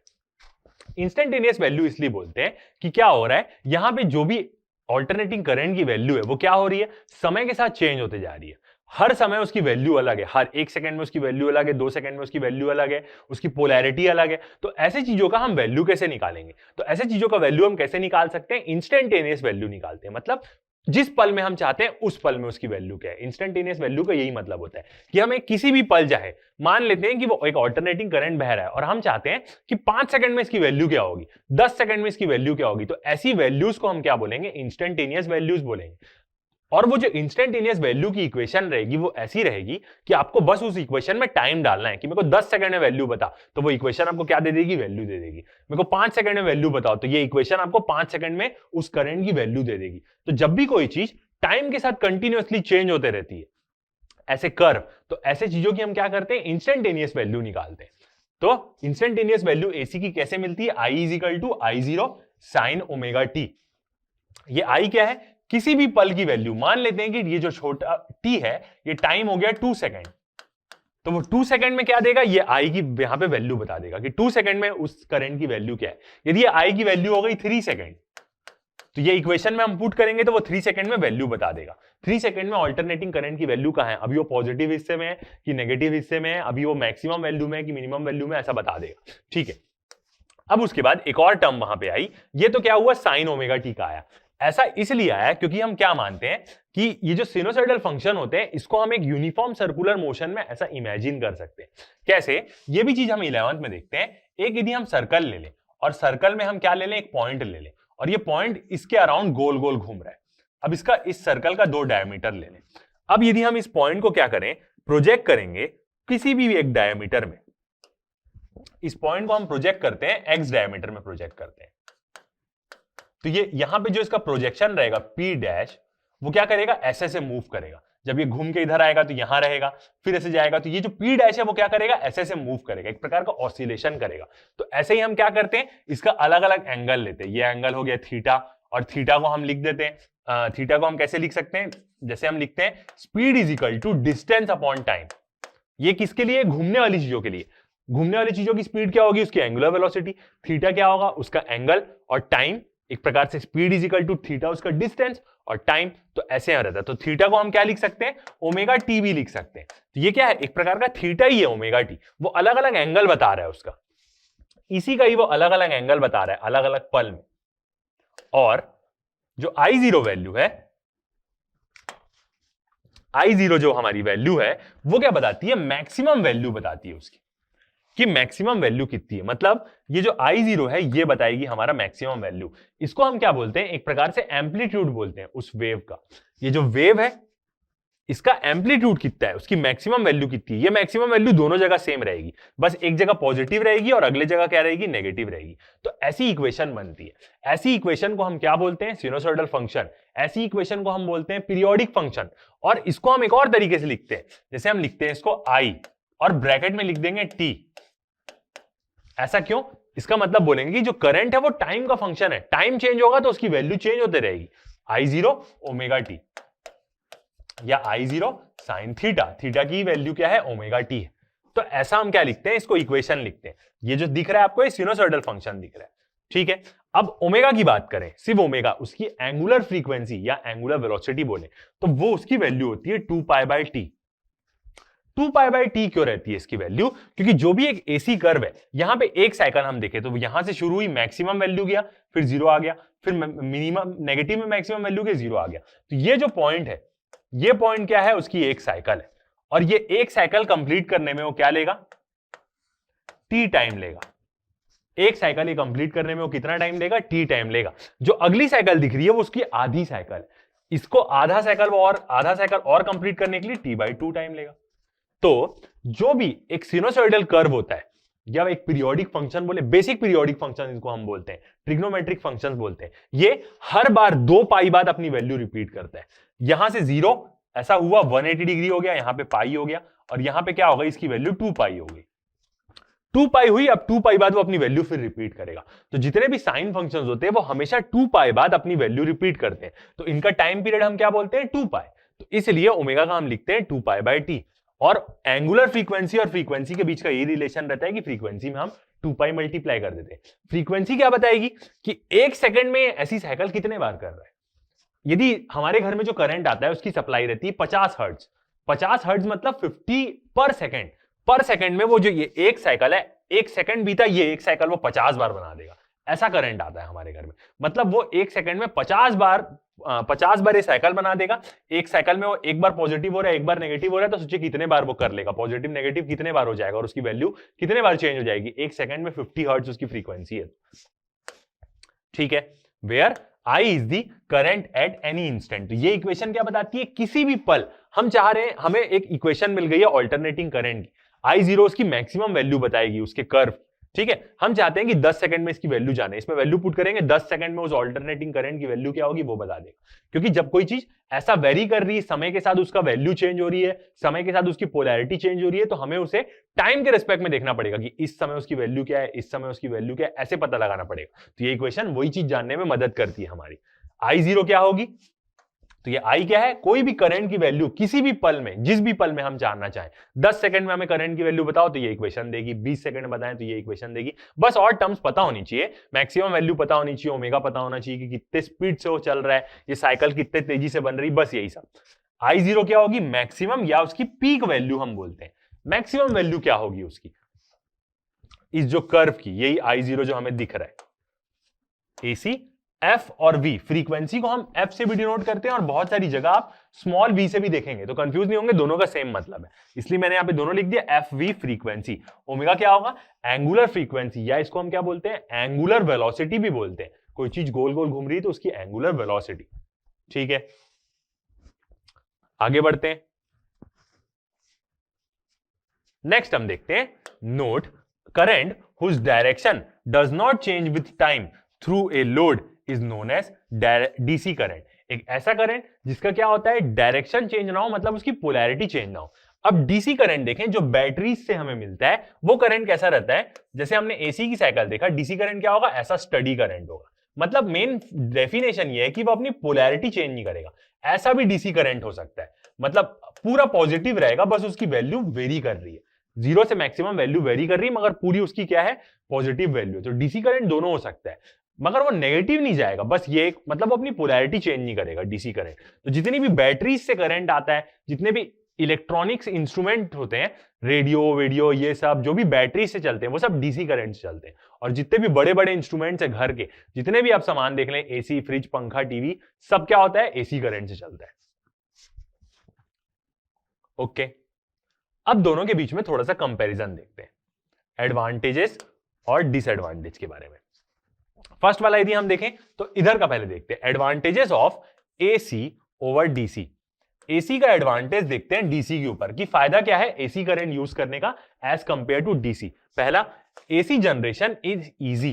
इंस्टेंटेनियस वैल्यू इसलिए बोलते हैं कि क्या हो रहा है, यहां पे जो भी ऑल्टरनेटिंग करंट की वैल्यू है वो क्या हो रही है, समय के साथ चेंज होते जा रही है। हर समय उसकी वैल्यू अलग है, हर 1 सेकंड में उसकी वैल्यू अलग है, 2 सेकंड में उसकी वैल्यू अलग है, उसकी पोलैरिटी अलग है। तो ऐसे चीजों का हम वैल्यू कैसे निकालेंगे, तो ऐसे चीजों का वैल्यू हम कैसे निकाल सकते हैं, इंस्टेंटेनियस वैल्यू निकालते हैं। मतलब जिस पल में हम चाहते हैं उस पल में उसकी वैल्यू क्या है। इंस्टेंटेनियस वैल्यू का यही मतलब होता है कि हमें किसी भी पल चाहे, मान लेते हैं कि वो एक ऑल्टरनेटिंग करंट बह रहा है और हम चाहते हैं कि 5 सेकंड में इसकी वैल्यू क्या होगी, 10 सेकंड में इसकी वैल्यू क्या होगी, तो ऐसी वैल्यूज को हम क्या बोलेंगे, इंस्टेंटेनियस वैल्यूज बोलेंगे। और वो जो इंस्टेंटेनियस वैल्यू की इक्वेशन रहेगी वो ऐसी रहेगी कि आपको बस उस इक्वेशन में टाइम डालना है कि मेरे को 10 सेकंड में वैल्यू बता, तो वो इक्वेशन आपको क्या दे देगी, वैल्यू दे देगी। मेरे को 5 सेकंड में वैल्यू बताओ, तो ये इक्वेशन आपको 5 सेकंड में उस करंट की वैल्यू दे देगी। तो जब भी कोई चीज टाइम के साथ कंटिन्यूअसली चेंज होते रहती है, ऐसे कर्व, तो ऐसे चीजों की हम क्या करते हैं, इंस्टेंटेनियस वैल्यू निकालते हैं। तो इंस्टेंटेनियस वैल्यू एसी की कैसे मिलती है, I = I0 sin ωt। ये I क्या है, किसी भी पल की वैल्यू, मान लेते हैं कि ये जो छोटा t है ये टाइम हो गया 2 सेकंड, तो वो 2 सेकंड में क्या देगा, ये I की यहां पे वैल्यू बता देगा कि 2 सेकंड में उस करंट की वैल्यू क्या है। यदि ये I की वैल्यू हो गई 3 सेकंड, तो ये इक्वेशन में हम पुट करेंगे तो वो 3 सेकंड में वैल्यू बता देगा। 3 सेकंड में ऑल्टरनेटिंग करंट की वैल्यू कहां है, अभी वो पॉजिटिव हिस्से में है कि नेगेटिव हिस्से में है, अभी वो मैक्सिमम वैल्यू में है कि मिनिमम वैल्यू में, ऐसा बता देगा। ठीक है, अब उसके बाद एक और टर्म वहां पे आई, ये तो क्या हुआ, साइन ωt का आया। ऐसा इसलिए आया क्योंकि हम क्या मानते हैं कि ये जो सिनुसॉइडल फंक्शन होते हैं इसको हम एक यूनिफॉर्म सर्कुलर मोशन में ऐसा इमेजिन कर सकते हैं। कैसे, ये भी चीज हम 11th में देखते हैं। एक यदि हम सर्कल ले लें और सर्कल में हम क्या ले लें, एक पॉइंट ले लें, और ये पॉइंट इसके अराउंड गोल गोल घूम रहा है। अब इसका इस सर्कल का 2 डायमीटर ले लें। अब यदि हम इस पॉइंट को क्या करें, प्रोजेक्ट करेंगे किसी भी एक डायमीटर में, इस पॉइंट को हम प्रोजेक्ट करते हैं x डायमीटर में प्रोजेक्ट करते हैं, तो ये यहां पे जो इसका प्रोजेक्शन रहेगा P' वो क्या करेगा, ऐसे से मूव करेगा। जब ये घूम के इधर आएगा तो यहां रहेगा, फिर ऐसे जाएगा, तो ये जो P' है वो क्या करेगा, ऐसे से मूव करेगा, एक प्रकार का ऑसिलेशन करेगा। तो ऐसे ही हम क्या करते हैं, इसका अलग अलग एंगल लेते हैं। ये एंगल हो गया थीटा, और थीटा को हम लिख देते हैं, थीटा को हम कैसे लिख सकते हैं, जैसे हम लिखते हैं स्पीड = डिस्टेंस अपॉन टाइम। ये किसके लिए, घूमने वाली चीजों के लिए। घूमने वाली चीजों की स्पीड क्या होगी, उसकी एंगुलर वेलोसिटी, थीटा क्या होगा, उसका एंगल, और टाइम एक प्रकार से स्पीड = थीटा उसका डिस्टेंस और टाइम, तो ऐसे यहाँ रहता है। तो थीटा को हम क्या लिख सकते हैं, ωt भी लिख सकते हैं। तो ये क्या है, एक प्रकार का थीटा ही है ωt, वो अलग अलग एंगल बता रहा है उसका, इसी का ही वो अलग अलग एंगल बता रहा है अलग अलग पल में। और जो I0 वैल्यू है, I0 जो हमारी वैल्यू है वो क्या बताती है, मैक्सिमम वैल्यू बताती है उसकी, कि मैक्सिमम वैल्यू कितनी है। मतलब ये जो I0 है ये बताएगी हमारा मैक्सिमम वैल्यू। इसको हम क्या बोलते हैं, एक प्रकार से एम्पलीट्यूड बोलते हैं उस वेव का। ये जो वेव है इसका एम्पलीट्यूड कितना है, उसकी मैक्सिमम वैल्यू कितनी है। ये मैक्सिमम वैल्यू दोनों जगह सेम रहेगी, बस एक जगह पॉजिटिव रहेगी और अगले जगह क्या रहेगी, नेगेटिव रहेगी। तो ऐसी इक्वेशन बनती है। ऐसी इक्वेशन को हम क्या बोलते हैं, सिनुसॉइडल फंक्शन। ऐसी इक्वेशन को हम बोलते हैं पीरियोडिक फंक्शन। और इसको हम एक और तरीके से लिखते हैं, जैसे हम लिखते हैं इसको I और ब्रैकेट में लिख देंगे T। ऐसा क्यों, इसका मतलब बोलेंगे कि जो करंट है वो टाइम का फंक्शन है, टाइम चेंज होगा तो उसकी वैल्यू चेंज होते रहेगी। I0 ωt या I0 sin थीटा, थीटा की वैल्यू क्या है, ωt है। तो ऐसा हम क्या लिखते हैं, इसको इक्वेशन लिखते हैं। ये जो दिख रहा है आपको, ये सिनुसॉइडल फंक्शन दिख रहा है। ठीक है, अब ओमेगा की बात करें, सिर्फ ओमेगा, उसकी एंगुलर फ्रीक्वेंसी या एंगुलर वेलोसिटी बोले तो वो उसकी वैल्यू होती है 2π/t। 2π/t क्यों रहती है इसकी वैल्यू, क्योंकि जो भी एक एसी कर्व है, यहां पे एक साइकिल हम देखें तो यहां से शुरू हुई, मैक्सिमम वैल्यू गया, फिर 0 आ गया, फिर मिनिमम नेगेटिव में मैक्सिमम वैल्यू के 0 आ गया। तो ये जो पॉइंट है, ये पॉइंट क्या है, उसकी एक साइकिल है, और ये एक साइकिल कंप्लीट करने में वो क्या लेगा, t टाइम लेगा। एक साइकिल ये कंप्लीट करने में वो कितना टाइम लेगा, टी टाइम लेगा। जो अगली साइकिल दिख रही है वो उसकी आधी साइकिल है, इसको आधा साइकिल और कंप्लीट करने के लिए t/2 टाइम लेगा। तो जो भी एक सिनुसॉइडल कर्व होता है या एक पीरियोडिक फंक्शन बोले, बेसिक पीरियोडिक फंक्शन इनको हम बोलते हैं, ट्रिग्नोमेट्रिक फंक्शंस बोलते हैं, ये हर बार 2 पाई बाद अपनी वैल्यू रिपीट करता है। यहां से 0 ऐसा हुआ 180 डिग्री हो गया, यहां पे पाई हो गया, और यहां पे क्या होगा, इसकी वैल्यू 2 पाई होगी। 2 पाई हुई, अब 2 पाई बाद वो अपनी वैल्यू फिर रिपीट करेगा। तो जितने भी साइन फंक्शंस होते हैं वो हमेशा 2 पाई बाद अपनी वैल्यू रिपीट करते हैं, तो इनका टाइम पीरियड हम क्या बोलते हैं, 2 पाई। तो इसलिए ओमेगा का हम लिखते हैं 2 पाई/t। और एंगुलर फ्रीक्वेंसी और फ्रीक्वेंसी के बीच का ये रिलेशन रहता है कि फ्रीक्वेंसी में हम 2 पाई मल्टीप्लाई कर देते हैं। फ्रीक्वेंसी क्या बताएगी कि एक सेकंड में ऐसी साइकिल कितने बार कर रहा है। यदि हमारे घर में जो करंट आता है उसकी सप्लाई रहती है 50 हर्ट्ज, 50 हर्ट्ज मतलब 50 पर सेकंड में वो जो ये एक साइकिल है, एक सेकंड बीता, ये एक साइकिल वो 50 बार बना देगा, ऐसा करंट आता है हमारे घर में। मतलब वो एक सेकंड में 50 बार ये साइकिल बना देगा। एक साइकिल में वो एक बार पॉजिटिव हो रहा है, एक बार नेगेटिव हो रहा है, तो सोचिए कितने बार वो कर लेगा, पॉजिटिव नेगेटिव कितने बार हो जाएगा और उसकी वैल्यू कितने बार चेंज हो जाएगी। एक सेकंड में 50 हर्ट्ज उसकी फ्रीक्वेंसी है। ठीक है, where I is the current at any instant. ये इक्वेशन क्या बताती है, किसी भी पल हम चाह रहे हैं, हमें एक इक्वेशन मिल गई है ऑल्टरनेटिंग करंट की, I0 उसकी मैक्सिमम वैल्यू बताएगी उसके कर्व। ठीक है, हम चाहते हैं कि 10 सेकंड में इसकी वैल्यू जाने, इसमें वैल्यू पुट करेंगे, 10 सेकंड में उस ऑल्टरनेटिंग करंट की वैल्यू क्या होगी वो बता देगा। क्योंकि जब कोई चीज ऐसा वेरी कर रही है, समय के साथ उसका वैल्यू चेंज हो रही है, समय के साथ उसकी पोलैरिटी चेंज हो रही है, तो हमें उसे टाइम के रिस्पेक्ट में देखना पड़ेगा कि इस समय उसकी वैल्यू क्या है, इस समय उसकी वैल्यू क्या है, ऐसे पता लगाना पड़ेगा। तो ये इक्वेशन वही चीज जानने में मदद करती है हमारी। I0 क्या होगी, तो ये I क्या है, कोई भी करंट की वैल्यू किसी भी पल में, जिस भी पल में हम जानना चाहें। 10 सेकंड में हमें करंट की वैल्यू बताओ तो ये इक्वेशन देगी, 20 सेकंड में बताएं तो ये इक्वेशन देगी। बस और टर्म्स पता होनी चाहिए, मैक्सिमम वैल्यू पता होनी चाहिए, ओमेगा पता होना चाहिए कि कितने स्पीड से वो चल रहा है, ये साइकिल कितने तेजी से बन रही, बस यही सब। I0 क्या होगी, मैक्सिमम या उसकी पीक वैल्यू हम बोलते हैं। मैक्सिमम वैल्यू क्या होगी उसकी, इस जो कर्व की, यही I0 जो हमें दिख रहा है। AC F और V, फ्रीक्वेंसी को हम F से भी डिनोट करते हैं और बहुत सारी जगह आप स्मॉल v से भी देखेंगे, तो कंफ्यूज नहीं होंगे, दोनों का सेम मतलब है, इसलिए मैंने यहां पे दोनों लिख दिया। FV फ्रीक्वेंसी, ओमेगा क्या होगा, एंगुलर फ्रीक्वेंसी, या इसको हम क्या बोलते हैं, एंगुलर वेलोसिटी भी बोलते हैं। कोई चीज गोल गोल घूम रही है तो उसकी एंगुलर वेलोसिटी। ठीक है, आगे बढ़ते हैं। नेक्स्ट हम देखते हैं, note current whose direction does not change with time through a load is known as DC current. एक ऐसा करंट जिसका क्या होता है, डायरेक्शन चेंज ना हो, मतलब उसकी पोलैरिटी चेंज ना हो। अब डीसी करंट देखें जो बैटरी से हमें मिलता है, वो करंट कैसा रहता है, जैसे हमने एसी की साइकिल देखा, डीसी करंट क्या होगा, ऐसा स्टडी करंट होगा। मतलब मेन डेफिनेशन ये है कि वो अपनी पोलैरिटी चेंज नहीं करेगा। ऐसा भी डीसी करंट हो सकता है, मतलब पूरा पॉजिटिव रहेगा, बस उसकी वैल्यू वेरी कर रही है, 0 से मैक्सिमम वैल्यू वेरी कर रही है, मगर पूरी उसकी क्या है, पॉजिटिव वैल्यू। तो डीसी करंट दोनों हो सकता है, मगर वो नेगेटिव नहीं जाएगा, बस ये मतलब वो अपनी पोलैरिटी चेंज नहीं करेगा डीसी करंट। तो जितनी भी बैटरी से करंट आता है, जितने भी इलेक्ट्रॉनिक्स इंस्ट्रूमेंट होते हैं, रेडियो वीडियो ये सब जो भी बैटरी से चलते हैं, वो सब डीसी करंट से चलते हैं। और जितने भी बड़े बड़े इंस्ट्रूमेंट्स है घर के, जितने भी आप सामान देख लें, एसी, फ्रिज, पंखा, टीवी, सब क्या होता है, एसी करंट से चलता है। ओके, अब दोनों के बीच में थोड़ा सा कंपैरिजन देखते हैं, एडवांटेजेस और डिसएडवांटेज के बारे में। फर्स्ट वाला यदि हम देखें तो इधर का पहले देखते हैं, advantages of AC over DC. AC का एडवांटेज देखते हैं डीसी के ऊपर, कि फायदा क्या है एसी करंट यूज करने का एज कंपेयर टू डीसी। पहला, AC generation is easy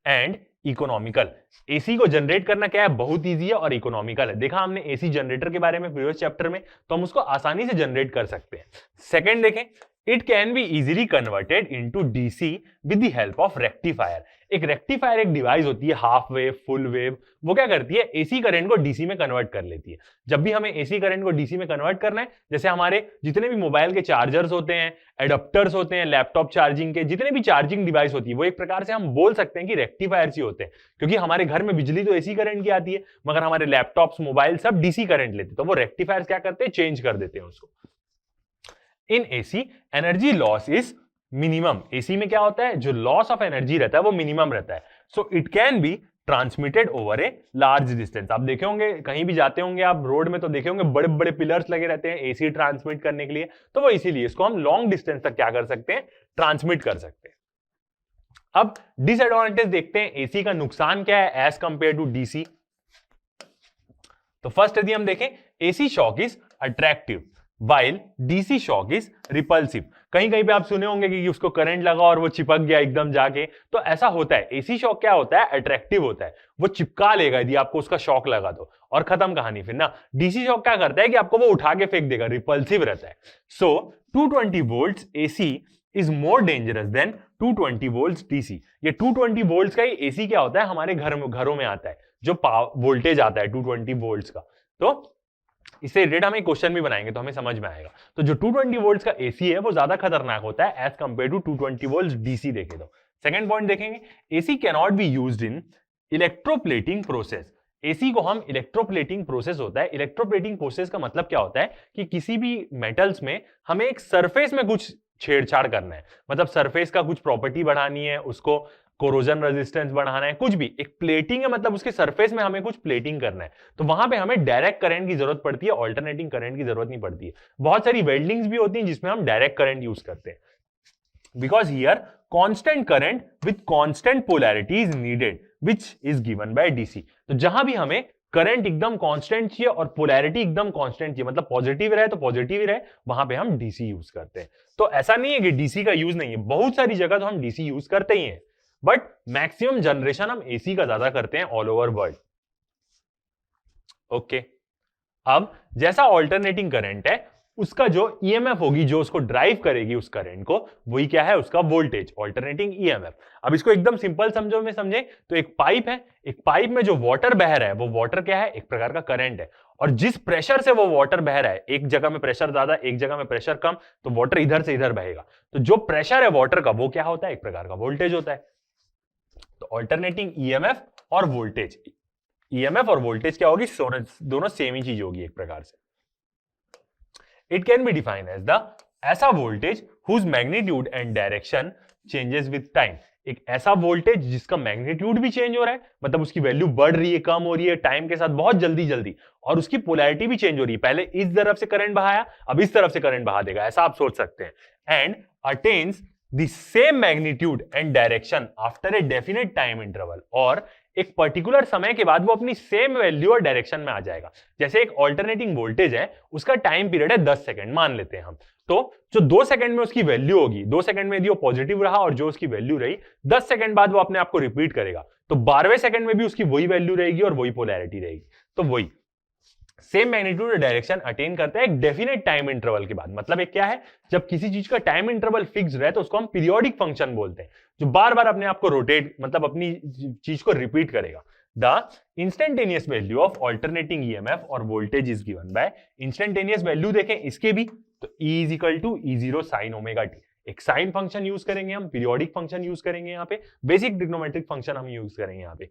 and economical. AC को जनरेट करना क्या है, बहुत इजी है और इकोनॉमिकल है। देखा हमने एसी जनरेटर के बारे में प्रीवियस चैप्टर में, तो हम उसको आसानी से जनरेट कर सकते हैं। सेकंड देखें, it can be easily converted into DC with the help of rectifier. एक रेक्टिफायर एक डिवाइस होती है, हाफ वेव, फुल वेव, वो क्या करती है, एसी करंट को डीसी में कन्वर्ट कर लेती है। जब भी हमें एसी करंट को डीसी में कन्वर्ट करना है, जैसे हमारे जितने भी मोबाइल के चार्जर्स होते हैं, एडाप्टर्स होते हैं, लैपटॉप चार्जिंग के जितने भी चार्जिंग डिवाइस होती है, वो एक प्रकार से हम बोल सकते हैं कि रेक्टिफायर्स ही होते हैं। क्योंकि हमारे घर में बिजली तो एसी करंट की आती है, मगर हमारे लैपटॉप्स, मोबाइल सब डीसी करंट लेते हैं, तो वो रेक्टिफायर्स क्या करते हैं, चेंज कर देते हैं उसको। In AC energy loss is minimum. AC में क्या होता है, जो लॉस ऑफ एनर्जी रहता है वो मिनिमम रहता है। So it can be transmitted over a large distance. आप देखे होंगे, कहीं भी जाते होंगे आप रोड में, तो देखे होंगे बड़े बड़े पिलर्स लगे रहते हैं एसी ट्रांसमिट करने के लिए, तो वो इसीलिए इसको हम लॉन्ग डिस्टेंस तक क्या कर सकते हैं, ट्रांसमिट कर सकते हैं। अब डिसएडवांटेज देखते हैं, एसी का नुकसान क्या है एज कंपेयर टू डीसी। तो फर्स्ट यदि हम देखें, AC shock is attractive while DC shock is repulsive. कहीं कहीं पे आप सुने होंगे कि उसको करंट लगा और वो चिपक गया एकदम जाके, तो ऐसा होता है। एसी शॉक क्या होता है, अट्रैक्टिव होता है, वो चिपका लेगा यदि आपको उसका शॉक लगा तो, और खत्म कहानी फिर ना। डीसी शॉक क्या करता है कि आपको वो उठा के फेंक देगा, रिपल्सिव रहता है। सो 220 volts AC is more dangerous than 220 volts DC. ये 220 वोल्ट्स का ही एसी क्या होता है, हमारे घरों में आता है, जो वोल्टेज आता है 220 वोल्ट्स का। तो इससे रिलेटेड हम एक क्वेश्चन भी बनाएंगे तो हमें समझ में आएगा। तो जो 220 वोल्ट्स का एसी है वो ज्यादा खतरनाक होता है as compare to 220 volts DC देखे तो। सेकंड पॉइंट देखेंगे, AC can not be used in electroplating process. AC को हम इलेक्ट्रोप्लेटिंग प्रोसेस होता है, इलेक्ट्रोप्लेटिंग प्रोसेस का मतलब क्या होता है कि किसी भी मेटल्स में हमें एक सरफेस में कुछ छेड़छाड़ करना है, मतलब सरफेस का कुछ प्रॉपर्टी बढ़ानी है, उसको कोरोजन रेजिस्टेंस बढ़ाना है, कुछ भी एक प्लेटिंग है, मतलब उसके सरफेस में हमें कुछ प्लेटिंग करना है, तो वहां पे हमें डायरेक्ट करंट की जरूरत पड़ती है, ऑल्टरनेटिंग करंट की जरूरत नहीं पड़ती है। बहुत सारी वेल्डिंग्स भी होती हैं जिसमें हम डायरेक्ट करंट यूज करते हैं, because here constant current with constant polarity is needed which is given by DC. तो जहां भी हमें करंट एकदम कांस्टेंट चाहिए और पोलैरिटी एकदम कांस्टेंट चाहिए, मतलब पॉजिटिव रहे तो पॉजिटिव ही रहे, वहां पे हम डीसी यूज करते हैं। तो ऐसा नहीं है कि डीसी का यूज नहीं है, बहुत सारी जगह तो हम डीसी यूज करते ही हैं, बट मैक्सिमम जनरेशन हम एसी का ज्यादा करते हैं ऑल ओवर वर्ल्ड। ओके, अब जैसा ऑल्टरनेटिंग करंट है उसका जो ईएमएफ होगी, जो उसको ड्राइव करेगी उस करंट को, वही क्या है, उसका वोल्टेज, ऑल्टरनेटिंग ईएमएफ। अब इसको एकदम सिंपल समझो में समझे तो एक पाइप है, एक पाइप में जो वाटर बह रहा है वो वाटर क्या है, एक प्रकार का करंट है, और जिस प्रेशर से वो वाटर बह रहा है, एक जगह में प्रेशर ज्यादा एक जगह में प्रेशर कम, तो वाटर इधर से इधर बहेगा, तो जो प्रेशर है वाटर का वो क्या होता है, एक प्रकार का वोल्टेज होता है। तो ऑल्टरनेटिंग ईएमएफ और वोल्टेज, ईएमएफ और वोल्टेज क्या होगी, दोनों सेम ही चीज होगी एक प्रकार से। It can be defined as the ऐसा voltage whose magnitude and direction changes with time. एक ऐसा वोल्टेज जिसका मैग्नीट्यूड भी चेंज हो रहा है, मतलब उसकी वैल्यू बढ़ रही है, कम हो रही है टाइम के साथ बहुत जल्दी जल्दी, और उसकी पोलैरिटी भी चेंज हो रही है, पहले इस तरफ से करंट बहाया अब इस तरफ से करंट बहा देगा, ऐसा आप सोच सकते हैं। And attains the same magnitude and direction after a definite time interval, और एक पर्टिकुलर समय के बाद वो अपनी सेम वैल्यू और डायरेक्शन में आ जाएगा। जैसे एक ऑल्टरनेटिंग वोल्टेज है, उसका टाइम पीरियड है 10 सेकंड मान लेते हैं हम, तो जो 2 सेकंड में उसकी वैल्यू होगी, 2 सेकंड में यदि वो पॉजिटिव रहा और जो उसकी वैल्यू रही, 10 सेकंड बाद वो अपने आप को रिपीट करेगा, तो 12वें सेकंड में भी उसकी वही वैल्यू रहेगी और वही पोलैरिटी रहेगी। तो वही सेम मैग्नीट्यूड और डायरेक्शन अटेन करता है एक डेफिनेट टाइम इंटरवल के बाद। मतलब एक क्या है, जब किसी चीज का टाइम इंटरवल फिक्स रहे तो उसको हम पीरियोडिक फंक्शन बोलते हैं, जो बार बार अपने आप को रोटेट, मतलब अपनी चीज को रिपीट करेगा। The instantaneous value of alternating EMF और voltage is given by, instantaneous value देखें इसके भी, तो E is equal to E0 sine omega t. एक साइन फंक्शन यूज करेंगे हम, पीरियोडिक फंक्शन यूज करेंगे यहाँ पे, बेसिक ट्रिग्नोमेट्रिक फंक्शन हम यूज करेंगे यहाँ पे।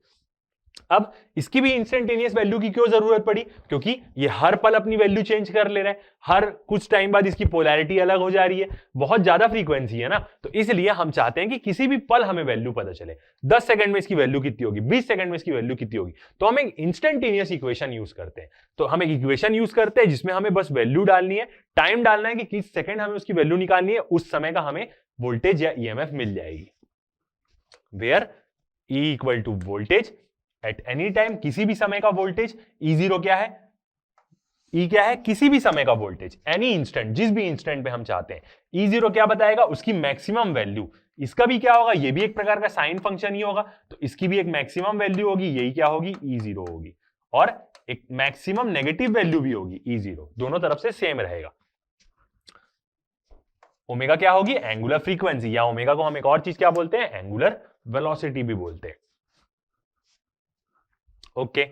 अब इसकी भी इंस्टेंटेनियस वैल्यू की क्यों जरूरत पड़ी, क्योंकि ये हर पल अपनी वैल्यू चेंज कर ले रहा है, हर कुछ टाइम बाद इसकी पोलैरिटी अलग हो जा रही है, बहुत ज्यादा फ्रीक्वेंसी है ना, तो इसलिए हम चाहते हैं कि किसी भी पल हमें वैल्यू पता चले। 10 सेकंड में इसकी वैल्यू कितनी होगी, 20 सेकंड में इसकी वैल्यू कितनी होगी, तो हम एक इंस्टेंटेनियस इक्वेशन यूज करते हैं। तो हम एक इक्वेशन यूज करते हैं जिसमें हमें बस वैल्यू डालनी है, टाइम डालना है कि किस सेकंड हमें उसकी वैल्यू निकालनी है, उस समय का हमें वोल्टेज या ईएमएफ मिल जाएगी। Where E equal to voltage at any time, किसी भी समय का वोल्टेज, E0 क्या है, E क्या है, किसी भी समय का वोल्टेज, एनी इंस्टेंट, जिस भी इंस्टेंट पे हम चाहते हैं। E0 क्या बताएगा, उसकी मैक्सिमम वैल्यू। इसका भी क्या होगा, ये भी एक प्रकार का साइन फंक्शन ही होगा, तो इसकी भी एक मैक्सिमम वैल्यू होगी, यही क्या होगी, E0 होगी, और एक मैक्सिमम नेगेटिव वैल्यू भी होगी E0, दोनों तरफ से सेम रहेगा। ओमेगा क्या होगी, एंगुलर फ्रीक्वेंसी, या ओमेगा को हम एक और चीज क्या बोलते हैं, एंगुलर वेलोसिटी भी बोलते हैं। ओके,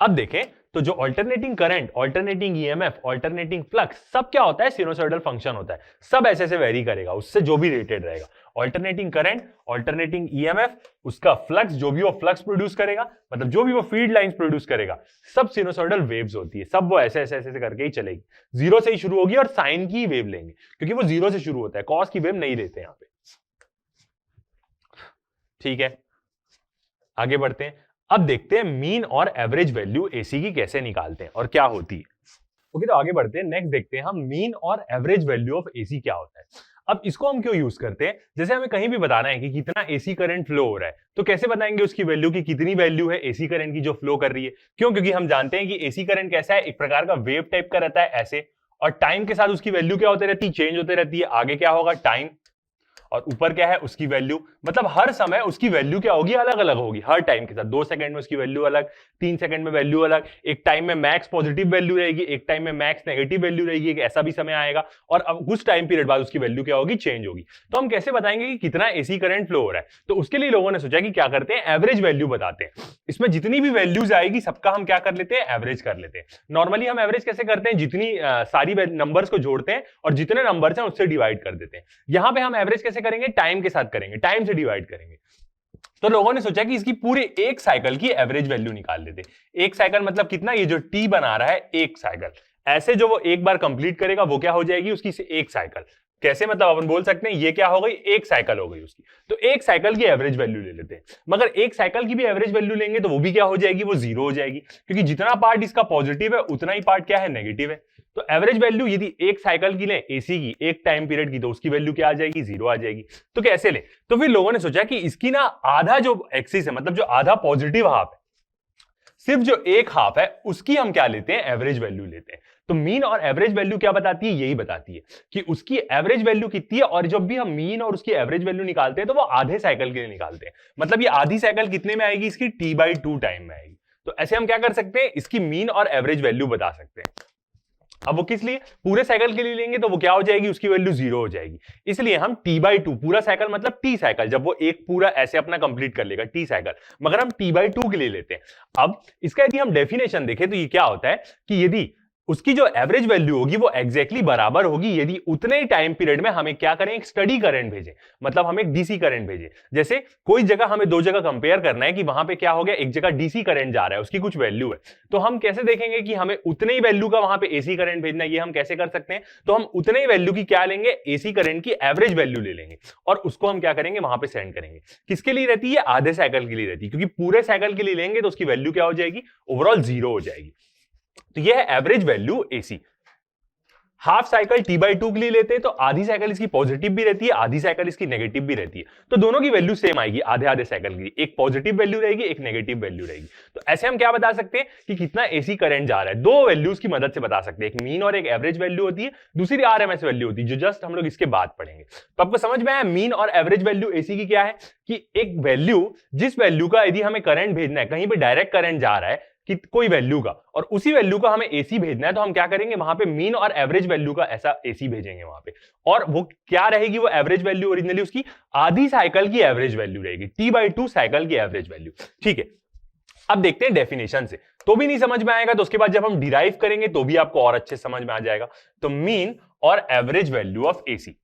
अब देखें तो जो alternating current, alternating EMF, alternating flux, सब क्या होता है, सिनुसॉइडल फंक्शन होता है, सब ऐसे से वेरी करेगा, उससे जो भी रिलेटेड रहेगा। ऑल्टरनेटिंग करंट, ऑल्टरनेटिंग ईएमएफ, उसका फ्लक्स, जो भी वो फ्लक्स प्रोड्यूस करेगा, मतलब जो भी वो फील्ड लाइंस प्रोड्यूस करेगा, सब सिनुसॉइडल वेव्स होती है, सब वो ऐसे ऐसे ऐसे करके ही चलेगी, जीरो से ही शुरू होगी और साइन की वेव लेंगे, क्योंकि वो जीरो से शुरू होता है, कॉस की वेव नहीं लेते यहां पे। ठीक है, आगे बढ़ते हैं। अब देखते हैं मीन और एवरेज वैल्यू एसी की कैसे निकालते हैं और क्या होती है। ओके, तो आगे बढ़ते हैं, नेक्स्ट देखते हैं हम मीन और एवरेज वैल्यू ऑफ एसी क्या होता है। अब इसको हम क्यों यूज करते हैं, जैसे हमें कहीं भी बताना है कि कितना एसी करंट फ्लो हो रहा है, तो कैसे बताएंगे उसकी वैल्यू की कितनी वैल्यू है एसी करंट की जो फ्लो कर रही है। क्यों? क्योंकि हम जानते हैं कि एसी करंट कैसा है, एक प्रकार का वेव टाइप का रहता है ऐसे, और टाइम के साथ उसकी वैल्यू क्या होती रहती है, चेंज होते रहती है। आगे क्या होगा, टाइम, और ऊपर क्या है, उसकी वैल्यू। मतलब हर समय उसकी वैल्यू क्या होगी, अलग अलग होगी हर टाइम के साथ। 2 सेकंड में उसकी वैल्यू अलग, 3 सेकंड में वैल्यू अलग, एक टाइम में मैक्स पॉजिटिव वैल्यू रहेगी, एक टाइम में मैक्स नेगेटिव वैल्यू रहेगी, एक ऐसा भी समय आएगा, और अब कुछ टाइम पीरियड बाद उसकी वैल्यू क्या होगी, चेंज होगी। तो हम कैसे बताएंगे कि कितना एसी करंट फ्लो हो रहा है? तो उसके लिए लोगों ने सोचा कि क्या करते हैं, एवरेज वैल्यू बताते हैं। इसमें जितनी भी वैल्यूज आएगी सबका हम क्या कर लेते हैं, एवरेज कर लेते हैं। नॉर्मली हम एवरेज कैसे करते हैं, जितनी सारी नंबर्स को जोड़ते हैं और जितने नंबर्स हैं उससे डिवाइड कर देते हैं। यहां पे हम एवरेज कैसे करेंगे, टाइम के साथ करेंगे, टाइम से डिवाइड करेंगे। तो लोगों ने सोचा कि इसकी पूरे एक साइकिल की एवरेज वैल्यू निकाल लेते। एक साइकिल मतलब कितना, ये जो टी बना रहा है एक साइकिल, ऐसे जो वो एक बार कंप्लीट करेगा वो क्या हो जाएगी उसकी एक साइकिल। कैसे, मतलब अपन बोल सकते हैं ये क्या हो गई, एक साइकिल हो गई उसकी। तो एक साइकिल की एवरेज वैल्यू ले लेते हैं, मगर एक साइकिल की भी एवरेज वैल्यू लेंगे तो वो भी क्या हो जाएगी, वो जीरो हो जाएगी, क्योंकि जितना पार्ट इसका पॉजिटिव है उतना ही पार्ट क्या है, नेगेटिव है। तो एवरेज वैल्यू यदि एक साइकिल की ले, एसी की एक टाइम पीरियड की, तो उसकी वैल्यू क्या आ जाएगी, जीरो आ जाएगी। तो कैसे ले, तो फिर लोगों ने सोचा कि इसकी ना आधा जो एक्सिस है, मतलब जो आधा पॉजिटिव हाफ है, सिर्फ जो एक हाफ है उसकी हम क्या लेते हैं, एवरेज वैल्यू लेते हैं। तो मीन और एवरेज वैल्यू क्या बताती है, यही बताती है कि उसकी एवरेज वैल्यू कितनी है। और जब भी हम मीन और उसकी एवरेज वैल्यू निकालते हैं तो वो आधे साइकिल के लिए निकालते हैं। मतलब ये आधी साइकिल कितने में आएगी, इसकी t/2 टाइम में आएगी। तो ऐसे हम क्या कर सकते हैं, इसकी मीन और एवरेज वैल्यू बता सकते हैं। अब वो किस लिए, पूरे साइकिल के लिए लेंगे तो वो क्या हो जाएगी, उसकी वैल्यू जीरो हो जाएगी। इसलिए हम t/2, पूरा साइकिल मतलब टी साइकिल, जब वो एक पूरा ऐसे अपना कंप्लीट कर लेगा टी साइकिल, मगर हम t/2 के लिए लेते हैं। अब इसका यदि हम डेफिनेशन देखें तो ये क्या होता है कि यदि उसकी जो एवरेज वैल्यू होगी वो एग्जैक्टली बराबर होगी यदि उतने ही टाइम पीरियड में हमें क्या करें, एक स्टडी करंट भेजें, मतलब हम एक डीसी करंट भेजें। जैसे कोई जगह हमें दो जगह कंपेयर करना है कि वहां पे क्या हो गया, एक जगह डीसी करंट जा रहा है, उसकी कुछ वैल्यू है, तो हम कैसे देखेंगे कि हमें उतने ही वैल्यू का वहां पे एसी करंट भेजना है, ये हम कैसे कर सकते हैं। तो हम उतने ही वैल्यू की क्या लेंगे, एसी करंट की एवरेज वैल्यू ले लेंगे और उसको हम क्या करेंगे, वहां पे सेंड करेंगे। किसके लिए रहती है, आधे साइकिल के लिए रहती है, क्योंकि पूरे साइकिल के लिए लेंगे तो उसकी वैल्यू क्या हो जाएगी, ओवरऑल जीरो हो जाएगी। तो यह है average value AC. Half cycle t/2 के लिए लेते हैं तो आधी साइकिल इसकी पॉजिटिव भी रहती है, आधी साइकिल इसकी नेगेटिव भी रहती है, तो दोनों की वैल्यू सेम आएगी आधे आधे साइकिल की, एक पॉजिटिव वैल्यू रहेगी, एक नेगेटिव वैल्यू रहेगी। तो ऐसे हम क्या बता सकते हैं कि कितना एसी करंट जा रहा है, दो वैल्यूज की मदद से बता सकते हैं, एक मीन और एक एवरेज वैल्यू होती है, दूसरी आरएमएस वैल्यू होती है, जो जस्ट हम लोग इसके बाद पढ़ेंगे। तो आपको समझ में आया मीन और एवरेज वैल्यू एसी की क्या है, कि एक वैल्यू, जिस वैल्यू का यदि हमें करंट भेजना है, कहीं पे डायरेक्ट करंट जा रहा है कि कोई वैल्यू का, और उसी वैल्यू का हमें एसी भेजना है, तो हम क्या करेंगे, वहां पे मीन और एवरेज वैल्यू का ऐसा एसी भेजेंगे वहां पे। और वो क्या रहेगी, वो एवरेज वैल्यू ओरिजिनली उसकी आधी साइकिल की एवरेज वैल्यू रहेगी, t/2 साइकिल की एवरेज वैल्यू। ठीक है, अब देखते हैं डेफिनेशन से, तो भी नहीं समझ में आएगा तो उसके बाद जब हम डिराइव करेंगे तो भी आपको और अच्छे समझ में आ जाएगा। तो मीन और एवरेज वैल्यू ऑफ एसी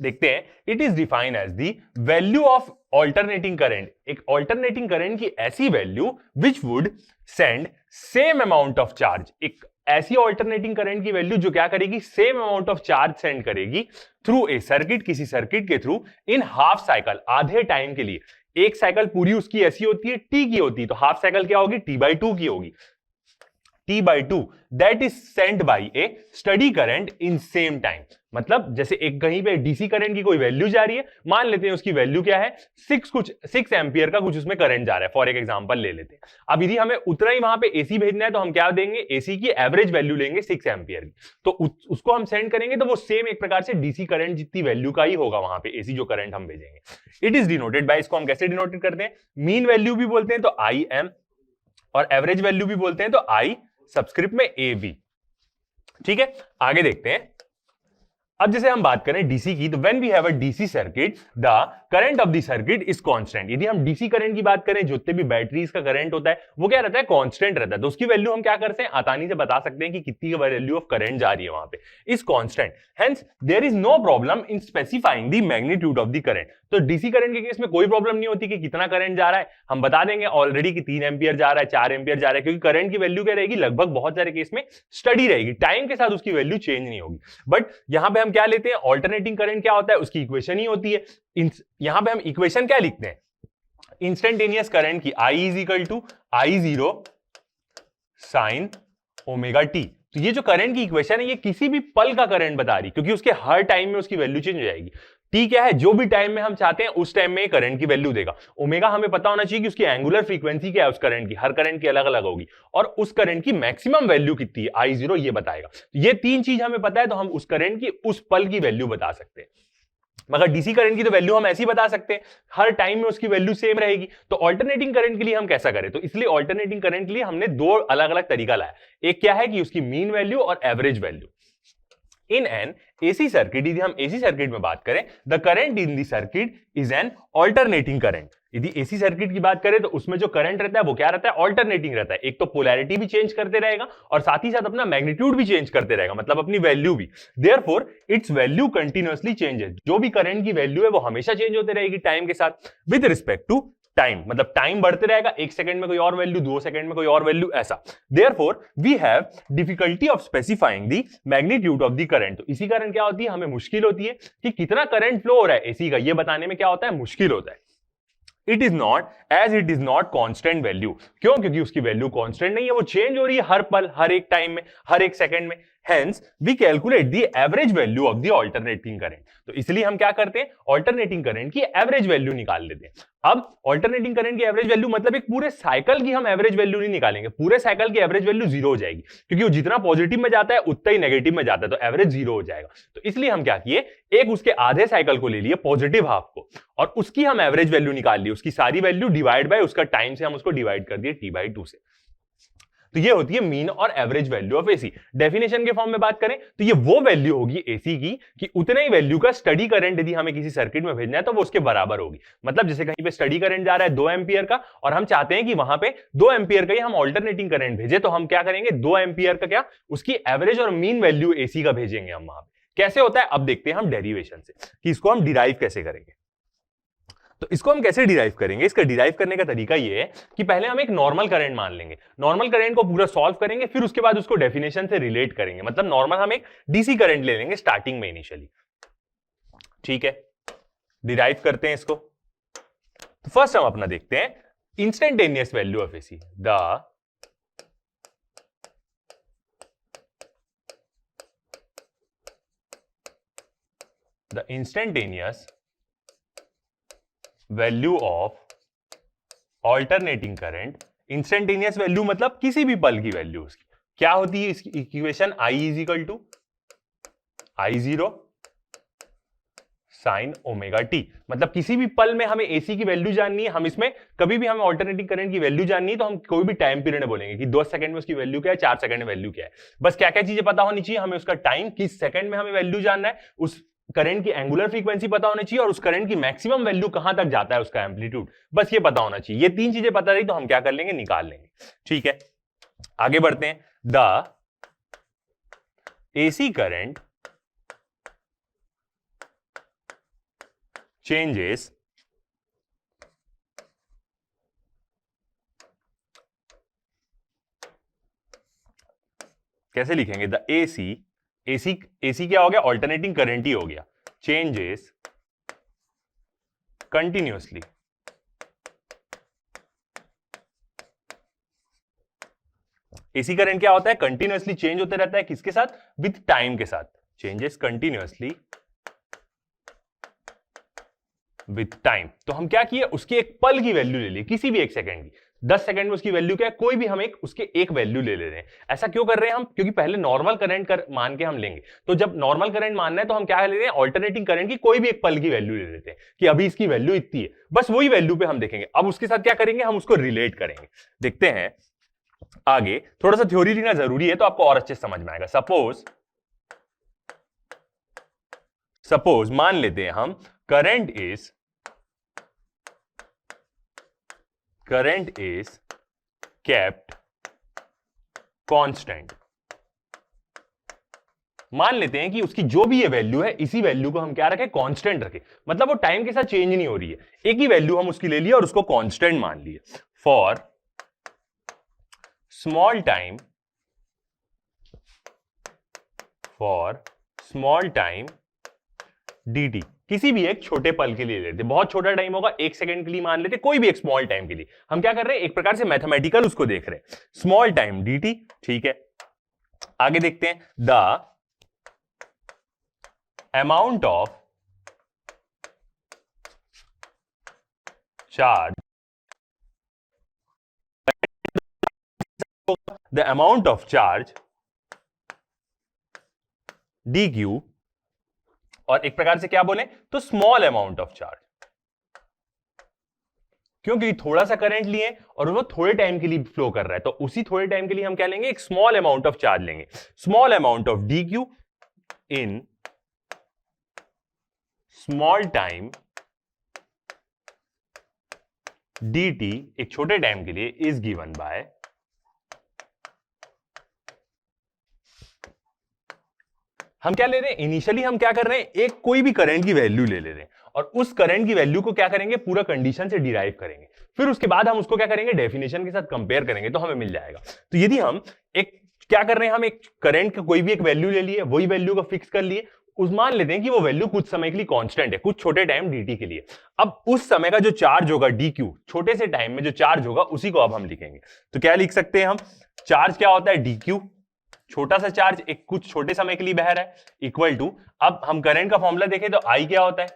देखते हैं। It is defined as the value of alternating current, एक ऑल्टरनेटिंग करंट की ऐसी value which would send same amount of charge, एक ऐसी ऑल्टरनेटिंग करंट की वैल्यू जो क्या करेगी, same amount of charge send करेगी थ्रू ए सर्किट, किसी सर्किट के थ्रू, इन हाफ साइकिल, आधे टाइम के लिए। एक साइकिल पूरी उसकी ऐसी होती है, टी की होती है, तो हाफ साइकिल क्या होगी, t/2 की होगी, t/2 that is sent by A study current in same time. मतलब जैसे एक कहीं पे डीसी करंट की कोई वैल्यू जा रही है, मान लेते हैं उसकी वैल्यू क्या है, 6 एम्पियर का कुछ उसमें करंट जा रहा है, फॉर एक एग्जांपल ले लेते हैं। अब यदि हमें उतना ही वहां पे एसी भेजना है तो हम क्या देंगे, एसी की एवरेज वैल्यू लेंगे 6 एम्पियर की, तो उसको हम सेंड करेंगे तो वो सेम एक प्रकार से डीसी करंट जितनी वैल्यू का ही होगा वहां पे एसी जो करंट हम भेजेंगे। इट इज डिनोटेड बाय, इसको हम कैसे डिनोटेड करते हैं, मीन वैल्यू भी बोलते हैं तो आई एम, और एवरेज वैल्यू भी बोलते हैं तो आई सबस्क्रिप्ट में ए बी। ठीक है, आगे देखते हैं। अब जैसे हम बात करें डीसी की, तो when we have a DC circuit the current of the circuit is constant. यदि हम डीसी करंट की बात करें, जितने भी बैटरीज का करंट होता है वो क्या रहता है, कांस्टेंट रहता है, तो उसकी वैल्यू हम क्या करते हैं, आसानी से बता सकते हैं कि कितनी वैल्यू ऑफ करंट जा रही है वहां पे, is constant, hence there is no problem in specifying the magnitude of the current. तो डीसी करंट के केस में कोई प्रॉब्लम नहीं होती कि कितना करंट जा रहा है, हम बता देंगे ऑलरेडी कि 3 एम्पियर जा रहा है, 4 एम्पियर जा रहा है, क्योंकि करंट की वैल्यू क्या रहेगी, लगभग बहुत सारे केस में स्टडी रहेगी, टाइम के साथ उसकी वैल्यू चेंज नहीं होगी। बट यहां पे हम क्या लेते हैं, ऑल्टरनेटिंग करंट क्या होता है, उसकी इक्वेशन ही होती है। यहां पे हम इक्वेशन क्या लिखते हैं, इंस्टेंटेनियस करंट की I is equal to I0 sine omega T. तो ये जो करंट की इक्वेशन है ये किसी भी पल का करंट बता रही, क्योंकि उसके हर टाइम में उसकी वैल्यू चेंज हो जाएगी। टी क्या है, जो भी टाइम में हम चाहते हैं उस टाइम में करंट की वैल्यू देगा। ओमेगा हमें पता होना चाहिए कि उसकी एंगुलर फ्रीक्वेंसी क्या है उस करंट की, हर करंट की अलग अलग होगी, और उस करंट की मैक्सिमम वैल्यू कितनी है I0 ये बताएगा। ये तीन चीज हमें पता है तो हम उस करंट की उस पल की वैल्यू बता सकते हैं। मगर डीसी करंट की तो वैल्यू हम ऐसे ही बता सकते हैं, हर टाइम में उसकी वैल्यू सेम रहेगी। तो अल्टरनेटिंग करंट के लिए हम कैसा करें, तो इसलिए अल्टरनेटिंग करंट के लिए हमने दो अलग अलग तरीका लाया। एक क्या है कि उसकी मीन वैल्यू और average value. In an AC circuit, यदि हम एसी सर्किट में बात करें, the current in the circuit is an alternating current. यदि एसी सर्किट की बात करें तो उसमें जो करंट रहता है वो क्या रहता है, अल्टरनेटिंग रहता है। एक तो पोलैरिटी भी चेंज करते रहेगा और साथ ही साथ अपना मैग्नीट्यूड भी चेंज करते रहेगा, मतलब अपनी वैल्यू भी। Therefore it's value continuously changes, जो भी करंट की वैल्यू है वो हमेशा चेंज होते रहेगी टाइम के साथ विद रिस्पेक्ट टू टाइम, मतलब टाइम बढ़ते रहेगा, 1 सेकंड में कोई और वैल्यू, 2 सेकंड में कोई और वैल्यू, ऐसा। Therefore we have difficulty of specifying the magnitude of the current. तो इसी कारण क्या होती है, हमें मुश्किल होती है कि कितना करंट फ्लो हो रहा है एसी का, ये बताने में क्या होता है, मुश्किल होता है। It is not, as it is not constant value. क्यों, क्योंकि उसकी वैल्यू कॉन्स्टेंट नहीं है, वो चेंज हो रही है हर पल, हर एक टाइम में, हर एक सेकंड में। Hence, we calculate the average value of the alternating current. तो इसलिए हम क्या करते हैं, अल्टरनेटिंग करंट की एवरेज वैल्यू निकाल लेते हैं। अब अल्टरनेटिंग करंट की एवरेज वैल्यू मतलब एक पूरे साइकिल की हम एवरेज वैल्यू नहीं निकालेंगे, पूरे साइकिल की एवरेज वैल्यू 0 हो जाएगी, क्योंकि वो जितना पॉजिटिव में जाता है उतना ही नेगेटिव में जाता है, तो एवरेज 0 हो जाएगा। तो इसलिए हम क्या किए, एक उसके आधे साइकिल को ले लिए, पॉजिटिव हाफ को, और उसकी हम एवरेज वैल्यू निकाल ली, उसकी सारी वैल्यू डिवाइड बाय उसका टाइम से हम उसको डिवाइड कर दिए T/2 से। तो ये होती है मीन और average value of AC. Definition के फॉर्म में बात करें तो ये वो वैल्यू होगी एसी की कि उतने ही वैल्यू का स्टडी करंट यदि हमें किसी सर्किट में भेजना है तो वो उसके बराबर होगी। मतलब जैसे कहीं पे स्टडी करंट जा रहा है 2 एम्पियर का और हम चाहते हैं कि वहां पे 2 एम्पियर का ही हम अल्टरनेटिंग करंट भेजे, तो हम क्या करेंगे, 2 एम्पियर का क्या उसकी एवरेज और मीन वैल्यू एसी का भेजेंगे हम वहां पे। कैसे होता है अब देखते हैं हम डेरिवेशन से कि इसको हम डिराइव कैसे करेंगे। तो इसको हम कैसे डिराइव करेंगे, इसका डिराइव करने का तरीका ये है कि पहले हम एक नॉर्मल करंट मान लेंगे, नॉर्मल करंट को पूरा सॉल्व करेंगे, फिर उसके बाद उसको डेफिनेशन से रिलेट करेंगे। मतलब नॉर्मल हम एक डीसी करंट ले लेंगे स्टार्टिंग में इनिशियली, ठीक है। डिराइव करते हैं इसको। तो फर्स्ट हम अपना देखते हैं instantaneous value of AC. The instantaneous value of alternating current. Instantaneous value मतलब किसी भी पल की वैल्यू उसकी क्या होती है, इसकी equation I is equal to I0 sine omega T. मतलब किसी भी पल में हमें एसी की वैल्यू जाननी है, हम इसमें कभी भी हमें अल्टरनेटिंग करंट की वैल्यू जाननी है तो हम कोई भी टाइम पीरियड में बोलेंगे कि 2 सेकंड में उसकी वैल्यू क्या है, 4 सेकंड में वैल्यू क्या है। बस क्या क्या चीजें पता होनी चाहिए, हमें उसका टाइम, किस सेकंड में हमें वैल्यू जानना है, उस करंट की एंगुलर फ्रीक्वेंसी पता होनी चाहिए और उस करंट की मैक्सिमम वैल्यू कहां तक जाता है, उसका एम्पलीट्यूड, बस ये पता होना चाहिए। ये 3 चीजें पता रही तो हम क्या कर लेंगे, निकाल लेंगे, ठीक है। आगे बढ़ते हैं। द एसी करंट चेंजेस कैसे लिखेंगे, द एसी क्या हो गया, अल्टरनेटिंग करंट ही हो गया, चेंजेस कंटिन्यूअसली एसी करंट क्या होता है, कंटिन्यूअसली चेंज होते रहता है, किसके साथ, विद टाइम के साथ, चेंजेस कंटिन्यूअसली विद टाइम। तो हम क्या किए, उसके एक पल की वैल्यू ले ली, किसी भी एक सेकंड की, 10 सेकंड में उसकी वैल्यू क्या है, कोई भी हम एक उसके एक वैल्यू ले रहे हैं। ऐसा क्यों कर रहे हैं हम, क्योंकि पहले नॉर्मल करंट मान के हम लेंगे, तो जब नॉर्मल करंट मानना है तो हम क्या ले रहे हैं, अल्टरनेटिंग करंट की कोई भी एक पल की वैल्यू ले लेते हैं कि अभी इसकी वैल्यू इतनी है, बस वही वैल्यू पे हम देखेंगे। अब उसके साथ क्या करेंगे, हम उसको रिलेट करेंगे। देखते हैं आगे, थोड़ा सा थ्योरी लेना जरूरी है तो आपको और अच्छे समझ में आएगा। सपोज मान लेते हैं हम करंट इज केप्ट कांस्टेंट। मान लेते हैं कि उसकी जो भी ये वैल्यू है, इसी वैल्यू को हम क्या रखें, कांस्टेंट रखें, मतलब वो टाइम के साथ चेंज नहीं हो रही है, एक ही वैल्यू हम उसकी ले लिए और उसको कांस्टेंट मान लिए। फॉर स्मॉल टाइम dt, किसी भी एक छोटे पल के लिए लेते, बहुत छोटा टाइम होगा, 1 सेकंड के लिए मान लेते, कोई भी एक स्मॉल टाइम के लिए हम क्या कर रहे हैं, एक प्रकार से मैथमेटिकल उसको देख रहे हैं, स्मॉल टाइम dt, ठीक है। आगे देखते हैं, the amount of charge, the amount of charge D Q, और एक प्रकार से क्या बोले तो स्मॉल अमाउंट ऑफ चार्ज, क्योंकि थोड़ा सा करंट लिए और वो थोड़े टाइम के लिए फ्लो कर रहा है, तो उसी थोड़े टाइम के लिए हम क्या लेंगे, एक स्मॉल अमाउंट ऑफ चार्ज लेंगे, small amount of D Q in small time D T, एक छोटे टाइम के लिए, इज गिवन बाय हम क्या ले रहे हैं, इनिशियली हम क्या कर रहे हैं, एक कोई भी करंट की वैल्यू ले रहे हैं और उस करंट की वैल्यू को क्या करेंगे, पूरा कंडीशन से डिराइव करेंगे, फिर उसके बाद हम उसको क्या करेंगे, डेफिनेशन के साथ कंपेयर करेंगे तो हमें मिल जाएगा। तो यदि हम एक क्या कर रहे हैं, हम एक करंट का कोई भी एक वैल्यू ले लिए, वही वैल्यू को फिक्स कर लिए, उस मान लेते हैं कि वो वैल्यू कुछ समय के लिए कांस्टेंट है, कुछ छोटे टाइम dt के लिए। अब उस समय का जो चार्ज होगा dq, छोटे से टाइम में जो चार्ज होगा उसी को अब हम लिखेंगे। तो क्या लिख सकते हैं हम, चार्ज क्या होता है dq, छोटा सा चार्ज एक कुछ छोटे समय के लिए बह रहा है, इक्वल टू, अब हम करंट का फॉर्मूला देखें तो I क्या होता है,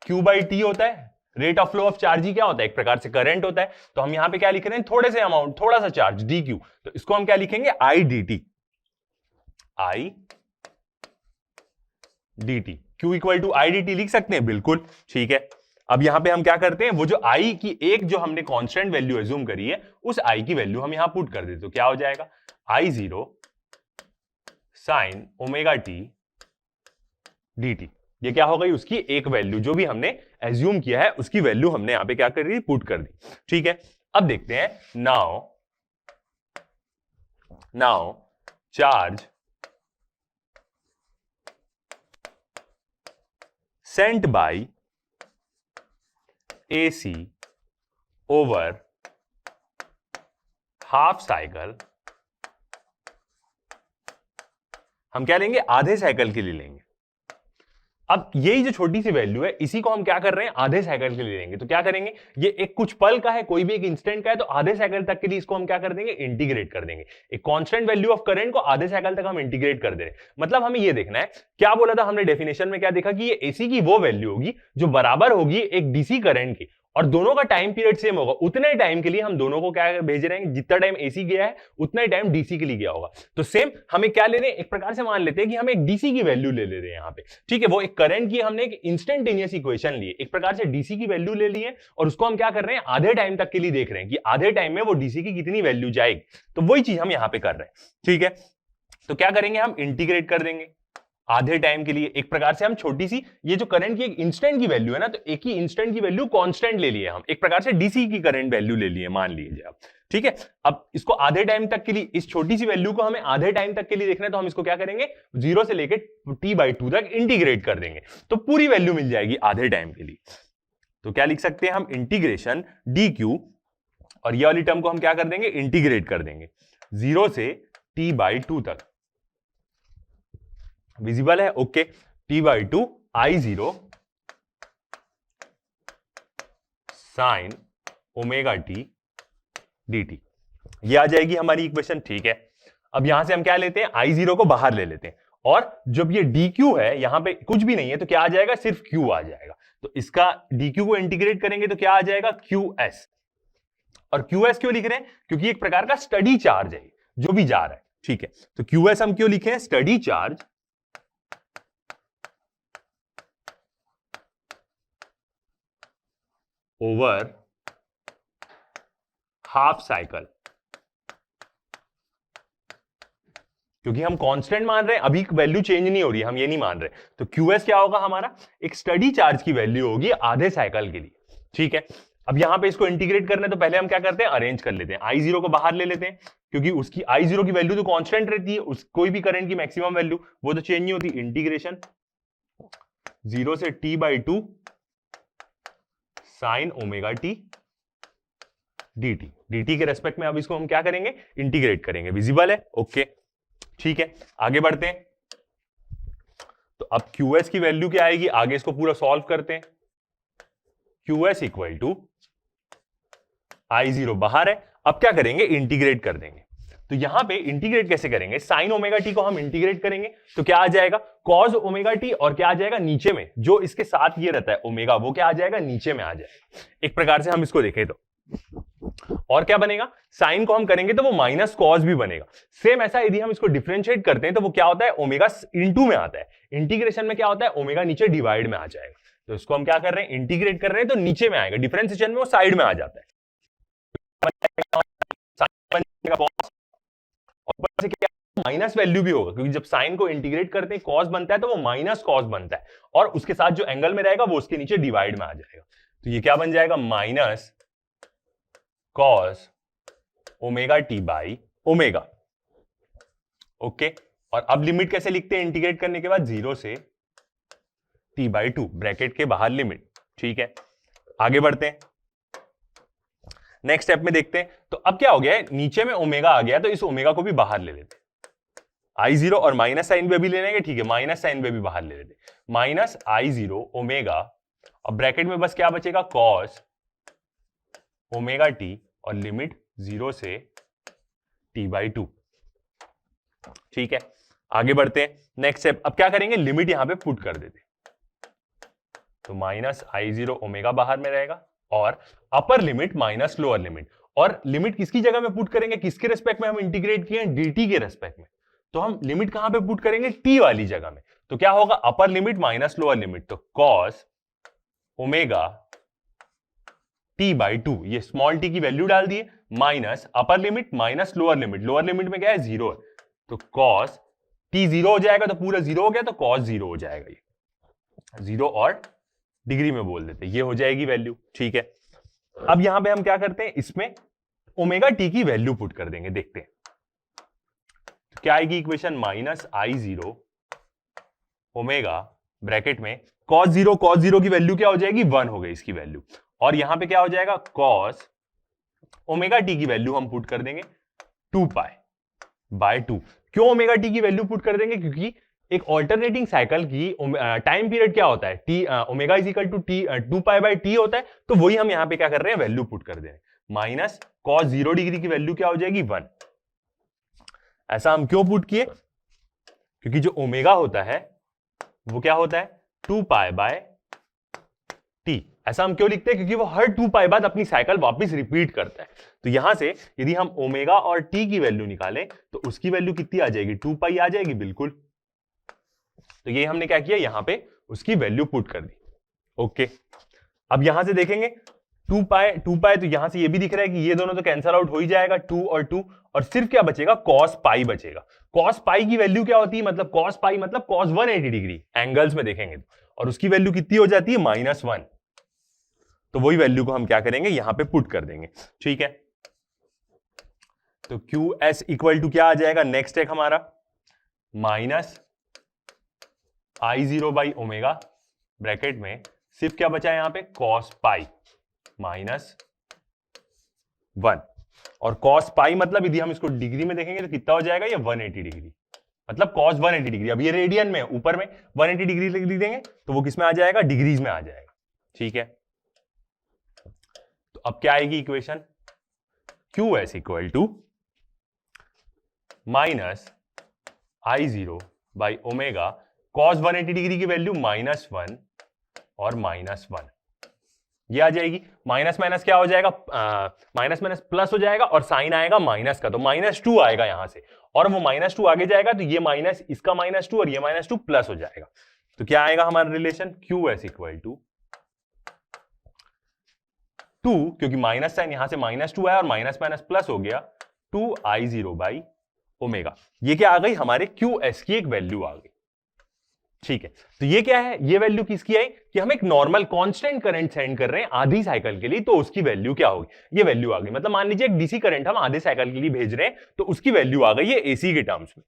Q/T होता है, rate of flow of charge ही क्या होता है, एक प्रकार से करंट होता है। तो हम यहां पे क्या लिख रहे हैं, थोड़े से अमाउंट, थोड़ा सा चार्ज dq, तो इसको हम क्या लिखेंगे, I dt, Q equal to I dt लिख सकते हैं, बिल्कुल ठीक है। अब यहां पे हम क्या करते हैं, वो जो I की एक जो हमने कांस्टेंट वैल्यू एज्यूम करी है, उस I की वैल्यू हम यहां पुट कर देते, तो क्या हो जाएगा, I0 sin omega t dt, ये क्या हो गई, उसकी एक वैल्यू जो भी हमने एज्यूम किया है उसकी वैल्यू हमने यहां पे क्या कर दी, पुट कर दी, ठीक है। अब देखते हैं, now charge sent by AC over half cycle, हम क्या लेंगे, आधे साइकिल के लिए लेंगे। अब यही जो छोटी सी वैल्यू है, इसी को हम क्या कर रहे हैं, आधे साइकिल के लिए लेंगे। तो क्या करेंगे, ये एक कुछ पल का है, कोई भी एक इंस्टेंट का है, तो आधे साइकिल तक के लिए इसको हम क्या कर देंगे, इंटीग्रेट कर देंगे। एक कांस्टेंट वैल्यू ऑफ करंट को आधे साइकिल तक हम इंटीग्रेट कर दे रहे हैं। मतलब हमें ये देखना है, क्या बोला था हमने डेफिनेशन में, क्या देखा कि ये एसी की वो वैल्यू होगी जो बराबर होगी एक डीसी करंट की, और दोनों का टाइम पीरियड सेम होगा। उतने टाइम के लिए हम दोनों को क्या भेज रहे हैं, जितना टाइम एसी गया है उतना ही टाइम डीसी के लिए गया होगा। तो सेम हमें क्या ले रहे हैं, एक प्रकार से मान लेते हैं कि हम एक डीसी की वैल्यू ले रहे हैं यहाँ पे, ठीक है। वो एक करंट की हमने एक इंस्टेंटेनियस इक्वेशन ली है, एक प्रकार से डीसी की वैल्यू ले ली है, और उसको हम क्या कर रहे हैं, आधे टाइम तक के लिए देख रहे हैं कि आधे टाइम में वो डीसी की कितनी वैल्यू जाएगी। तो वही चीज हम यहाँ पे कर रहे हैं, ठीक है। तो क्या करेंगे, हम इंटीग्रेट कर देंगे आधे टाइम के लिए। एक प्रकार से हम छोटी सी, ये जो करंट की एक इंस्टेंट की वैल्यू है ना, तो एक ही इंस्टेंट की वैल्यू कांस्टेंट ले लिए हम, एक प्रकार से डीसी की करंट वैल्यू ले लिए, मान लीजिए आप, ठीक है। अब इसको आधे टाइम तक के लिए, इस छोटी सी वैल्यू को हमें आधे टाइम तक के लिए देखना है, तो हम इसको क्या करेंगे, 0 से लेकर t/2 तक इंटीग्रेट कर देंगे, तो पूरी वैल्यू मिल जाएगी आधे टाइम के लिए। तो क्या लिख सकते हैं हम, इंटीग्रेशन dq, और ये वाली टर्म को हम क्या कर देंगे, इंटीग्रेट कर देंगे 0 से t/2 तक। विजिबल है, okay. t/2 I0 sin omega t dt, ये आ जाएगी हमारी इक्वेशन, ठीक है। अब यहां से हम क्या लेते हैं, I0 को बाहर ले लेते हैं, और जब ये dq है, यहां पे कुछ भी नहीं है, तो क्या आ जाएगा, सिर्फ q आ जाएगा। तो इसका dq को इंटीग्रेट करेंगे तो क्या आ जाएगा, qs। और qs क्यों लिख रहे हैं, क्योंकि एक प्रकार का स्टडी चार्ज है जो भी जा रहा है, ठीक है। तो qs हम क्यों लिखे हैं, study charge over half cycle, क्योंकि हम कांस्टेंट मान रहे हैं, अभी वैल्यू चेंज नहीं हो रही है, हम ये नहीं मान रहे। तो QS क्या होगा हमारा, एक स्टडी चार्ज की वैल्यू होगी आधे साइकिल के लिए, ठीक है। अब यहां पे इसको इंटीग्रेट करना है, तो पहले हम क्या करते हैं, अरेंज कर लेते हैं। I0 को बाहर ले लेते हैं, क्योंकि उसकी I0 की वैल्यू तो कांस्टेंट रहती है, उस कोई भी करंट की मैक्सिमम वैल्यू वो तो चेंज नहीं होती। इंटीग्रेशन 0 से t/2 sin omega t dt के रेस्पेक्ट में अब इसको हम क्या करेंगे, इंटीग्रेट करेंगे। विजिबल है, ओके, ठीक है। आगे बढ़ते हैं, तो अब QS की वैल्यू क्या आएगी, आगे इसको पूरा सॉल्व करते हैं। QS इक्वल टू I0 बाहर है, अब क्या करेंगे, इंटीग्रेट कर देंगे। तो यहां पे इंटीग्रेट कैसे करेंगे, साइन ओमेगा टी को हम इंटीग्रेट करेंगे तो क्या आ जाएगा, कॉस ओमेगा टी, और क्या आ जाएगा नीचे में जो इसके साथ ये रहता है ओमेगा, वो क्या आ जाएगा, नीचे में आ जाएगा। एक प्रकार से हम इसको देखें तो, और क्या बनेगा, साइन को हम करेंगे तो वो माइनस कॉस भी बनेगा। सेम ऐसा यदि हम इसको डिफरेंशिएट करते हैं तो वो क्या होता है, ओमेगा इनटू में आता है। इंटीग्रेशन में क्या होता है, ओमेगा नीचे डिवाइड में आ जाएगा। तो इसको हम क्या कर रहे हैं, इंटीग्रेट कर रहे हैं तो नीचे में आएगा, डिफरेंशिएशन में वो साइड में आ जाता है। माइनस वैल्यू भी होगा क्योंकि जब साइन को इंटीग्रेट करते हैं कॉस बनता है तो वो माइनस कॉस बनता है, और उसके साथ जो एंगल में रहेगा वो उसके नीचे डिवाइड में आ जाएगा। तो ये क्या बन जाएगा, minus cos omega T by omega. Okay, और अब लिमिट कैसे लिखते हैं, इंटीग्रेट करने के बाद 0 से t बाई 2 ब्रैकेट के बाहर लिमिट। ठीक है, आगे बढ़ते हैं, नेक्स्ट स्टेप में देखते हैं। तो अब क्या हो गया है, नीचे में ओमेगा आ गया तो इस ओमेगा को भी बाहर ले लेते हैं, I0 और माइनस साइन पे भी ले लेंगे। ठीक है, माइनस साइन पे भी बाहर ले लेते हैं, माइनस I0 ओमेगा, और ब्रैकेट में बस क्या बचेगा, कॉस ओमेगा टी, और लिमिट 0 से t बाई 2। ठीक है, आगे बढ़ते हैं, नेक्स्ट स्टेप। अब क्या करेंगे, लिमिट यहां पे पुट कर देते, तो माइनस I0 ओमेगा बाहर में रहेगा, और upper limit minus lower limit. और लिमिट किसकी जगह में पुट करेंगे, किसके रेस्पेक्ट में हम इंटीग्रेट किए हैं, dt के रेस्पेक्ट में। तो हम लिमिट कहां पे पुट करेंगे, t वाली जगह में। तो क्या होगा, upper limit minus lower limit, तो कॉस ओमेगा t बाई 2, ये स्मॉल t की वैल्यू डाल दिए, minus upper limit minus lower limit, lower limit में क्या है, 0 है, तो कॉस t 0 हो जाएगा, तो पूरा 0 हो गया, तो कॉस 0 हो जाएगा, ये 0 और डिग्री में बोल देते, ये हो जाएगी वैल्यू। ठीक है, अब यहां पे हम क्या करते हैं, इसमें ओमेगा टी की वैल्यू पुट कर देंगे, देखते हैं तो क्या आएगी equation, minus I0 omega bracket में cos 0 की वैल्यू क्या हो जाएगी, 1 हो गई इसकी वैल्यू, और यहां पे क्या हो जाएगा, cos ओमेगा टी की वैल्यू हम पुट कर देंगे 2 पाई बाय 2। क्यों ओमेगा टी की वैल्यू पुट कर देंगे, क्योंकि एक ऑल्टरनेटिंग साइकिल की टाइम पीरियड क्या होता है, T omega is equal to T 2 pi by T होता है। तो वही हम यहां पे क्या कर रहे हैं, वैल्यू पुट कर दे रहे हैं, माइनस कॉस 0 डिग्री की वैल्यू क्या हो जाएगी, 1। ऐसा हम क्यों पुट किए, क्योंकि जो ओमेगा होता है वो क्या होता है, 2 पाई बाय टी। ऐसा हम क्यों लिखते हैं, क्योंकि वो हर 2 पाई बाद अपनी साइकिल वापस रिपीट करता है। तो यहां से यदि हम ओमेगा और टी की वैल्यू निकालें तो उसकी वैल्यू कितनी आ जाएगी, 2 पाई आ जाएगी, बिल्कुल। तो ये हमने क्या किया, यहां पे उसकी वैल्यू पुट कर दी। ओके, अब यहां से देखेंगे 2 पाई, तो यहां से ये भी दिख रहा है कि ये दोनों तो कैंसल आउट हो ही जाएगा, 2 और 2, और सिर्फ क्या बचेगा, कॉस पाई बचेगा। कॉस पाई की वैल्यू क्या होती है, मतलब कॉस पाई मतलब कॉस 180 डिग्री एंगल्स में देखेंगे तो, और उसकी वैल्यू कितनी हो जाती है, -1। तो वही वैल्यू को हम क्या करेंगे, यहां पे पुट कर देंगे। ठीक है, तो QS इक्वल टू क्या आ जाएगा, नेक्स्ट एक हमारा minus I0 by omega bracket में सिर्फ क्या बचा है यहां पे, कॉस पाई -1, और कॉस पाई मतलब यदि हम इसको डिग्री में देखेंगे तो कितना हो जाएगा, ये 180 डिग्री, मतलब कॉस 180 डिग्री। अब ये रेडियन में, ऊपर में 180 डिग्री लिख देंगे तो वो किस में आ जाएगा, डिग्रीज में आ जाएगा। ठीक है, तो अब क्या आएगी equation, QS equal to minus I0 by omega, cos 180 degree की वैल्यू -1 और -1, ये आ जाएगी। माइनस माइनस क्या हो जाएगा, माइनस माइनस प्लस हो जाएगा, और साइन आएगा माइनस का, तो -2 आएगा यहां से, और वो -2 आगे जाएगा तो ये माइनस, इसका -2 और ये -2 प्लस हो जाएगा। तो क्या आएगा हमारा रिलेशन, QS इक्वल टू 2, क्योंकि माइनस साइन यहां से -2 आया और माइनस माइनस प्लस हो गया, 2I0 बाई ओमेगा। ये क्या आ गई, हमारे QS की एक वैल्यू आ गई। ठीक है, तो ये क्या है, ये वैल्यू किसकी आई, कि हम एक नॉर्मल कांस्टेंट करंट सेंड कर रहे हैं आधी साइकिल के लिए, तो उसकी वैल्यू क्या होगी, ये वैल्यू आ गई। मतलब मान लीजिए एक डीसी करंट हम आधे साइकिल के लिए भेज रहे हैं, तो उसकी वैल्यू आ गई है एसी के टर्म्स में,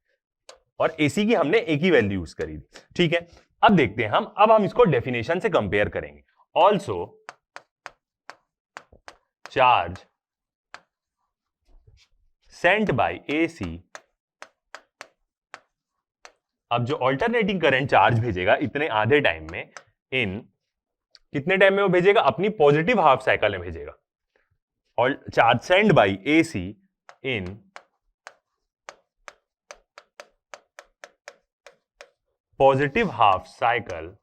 और एसी की हमने एक ही वैल्यू यूज करी थी। ठीक है, अब देखते हैं अब हम इसको डेफिनेशन से कंपेयर करेंगे। Also charge sent by AC, अब जो अल्टरनेटिंग करंट चार्ज भेजेगा इतने आधे टाइम में, इन कितने टाइम में वो भेजेगा, अपनी पॉजिटिव हाफ साइकिल में भेजेगा। और charge send by AC in positive half cycle,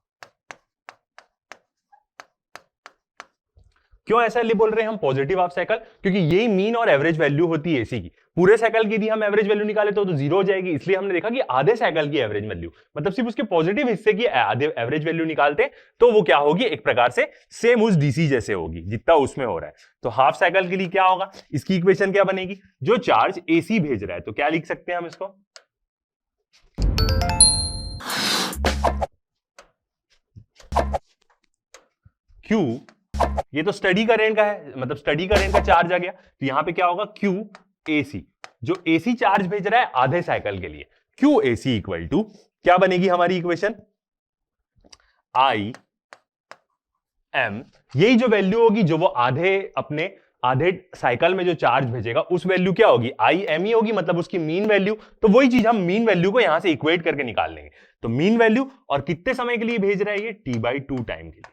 क्यों ऐसा बोल रहे हैं हम पॉजिटिव हाफ साइकिल? क्योंकि यही मीन और एवरेज वैल्यू होती है एसी की। पूरे साइकिल की यदि हम एवरेज वैल्यू निकाले तो जीरो हो जाएगी, इसलिए हमने देखा कि आधे साइकिल की एवरेज वैल्यू, मतलब सिर्फ उसके पॉजिटिव हिस्से की आधे एवरेज वैल्यू निकालते हैं तो वो क्या होगी, एक प्रकार से सेम उस डीसी जैसे होगी जितना उसमें हो रहा है। तो हाफ साइकिल के लिए क्या होगा, इसकी इक्वेशन क्या बनेगी, जो चार्ज एसी भेज रहा है तो क्या लिख सकते हैं हम इसको, क्यू, ये तो स्टडी करंट का है, मतलब स्टडी करंट का चार्ज आ गया, तो यहां पे क्या होगा, क्यू एसी, जो एसी चार्ज भेज रहा है आधे साइकिल के लिए, क्यू एसी इक्वल टू क्या बनेगी हमारी इक्वेशन, आई एम, यही जो वैल्यू होगी जो वो आधे साइकिल में जो चार्ज भेजेगा उस वैल्यू क्या होगी, आई एम ही होगी, मतलब उसकी मीन वैल्यू। तो वही चीज हम मीन वैल्यू को यहां से इक्वेट करके निकाल लेंगे। तो मीन वैल्यू और कितने समय के लिए भेज रहा है ये, t/2 टाइम के लिए।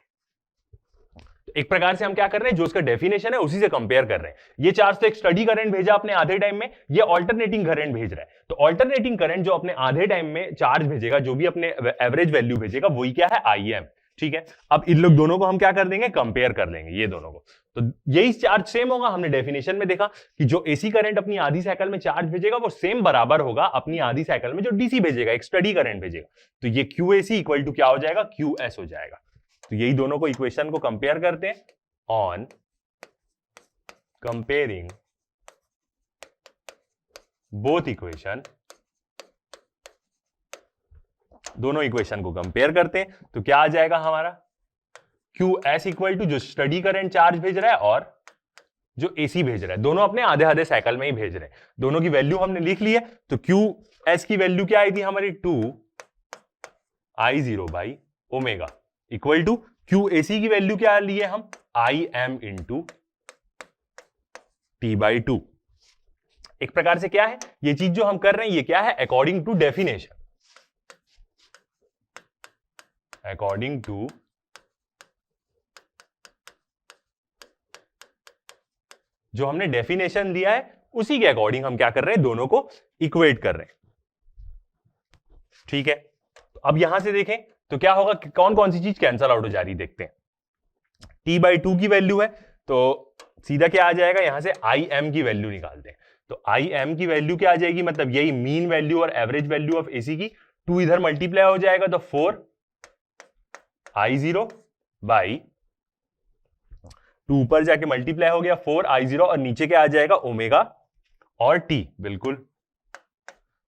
एक प्रकार से हम क्या कर रहे हैं, जो उसका डेफिनेशन है उसी से कंपेयर कर रहे हैं। ये चार्ज तो एक स्टडी करंट भेजा अपने आधे टाइम में, ये ऑल्टरनेटिंग करंट भेज रहा है। तो ऑल्टरनेटिंग करंट जो अपने आधे टाइम में चार्ज भेजेगा, जो भी अपने एवरेज वैल्यू भेजेगा, वही क्या है, आई एम। ठीक है, अब इन लोग दोनों को हम क्या कर देंगे, कंपेयर कर लेंगे ये दोनों को। तो यही चार्ज सेम होगा, हमने डेफिनेशन में देखा कि जो एसी करंट अपनी आधी साइकिल में चार्ज भेजेगा वो सेम बराबर होगा अपनी आधी साइकिल में जो डीसी भेजेगा, एक स्टडी करंट भेजेगा। तो ये क्यू एसी इक्वल टू क्या हो जाएगा, क्यू एस हो जाएगा। तो यही दोनों को इक्वेशन को कंपेयर करते हैं। On comparing both equation, दोनों इक्वेशन को कंपेयर करते हैं तो क्या आ जाएगा हमारा, क्यू एस इक्वल टू जो स्टडी करंट चार्ज भेज रहा है और जो एसी भेज रहा है, दोनों अपने आधे आधे साइकिल में ही भेज रहे हैं। दोनों की वैल्यू हमने लिख ली है। तो क्यू एस की वैल्यू क्या आई थी हमारी, 2I0/ओमेगा इक्वल टू क्यू एसी की वैल्यू क्या ली है हम, आई एम इंटू t/2। एक प्रकार से क्या है ये चीज जो हम कर रहे हैं, ये क्या है, according to definition, according to जो हमने डेफिनेशन दिया है उसी के अकॉर्डिंग हम क्या कर रहे हैं, दोनों को इक्वेट कर रहे हैं। ठीक है, तो अब यहां से देखें तो क्या होगा, कौन कौन सी चीज कैंसल आउट हो जा रही, देखते हैं। t/2 की वैल्यू है तो सीधा क्या आ जाएगा, यहां से आई एम की वैल्यू निकालते हैं। तो आई एम की वैल्यू क्या आ जाएगी, मतलब यही मीन वैल्यू और एवरेज वैल्यू ऑफ एसी की, 2 इधर मल्टीप्लाई हो जाएगा तो 4I0/2 ऊपर जाके मल्टीप्लाई हो गया 4I0 और नीचे क्या आ जाएगा, ओमेगा और टी, बिल्कुल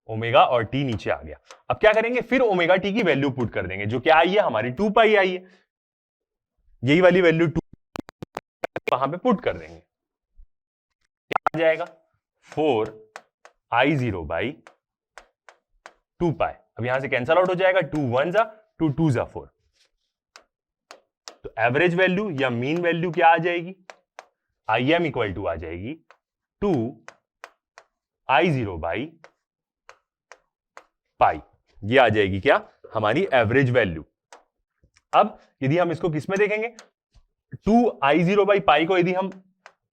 ओमेगा और टी नीचे आ गया। अब क्या करेंगे, फिर ओमेगा टी की वैल्यू पुट कर देंगे, जो क्या आई है हमारी 2π आई है, यही वाली वैल्यू 2 वहां पे पुट कर देंगे, क्या आ जाएगा 4I0/2π। अब यहां से कैंसल आउट हो जाएगा, 2 1 जा 2 2 जा 4। तो एवरेज वैल्यू या मीन वैल्यू क्या आ जाएगी, आई एम इक्वल टू आ जाएगी 2I0/π, ये आ जाएगी क्या हमारी एवरेज वैल्यू। अब यदि हम इसको किस में देखेंगे, 2I0/π को यदि हम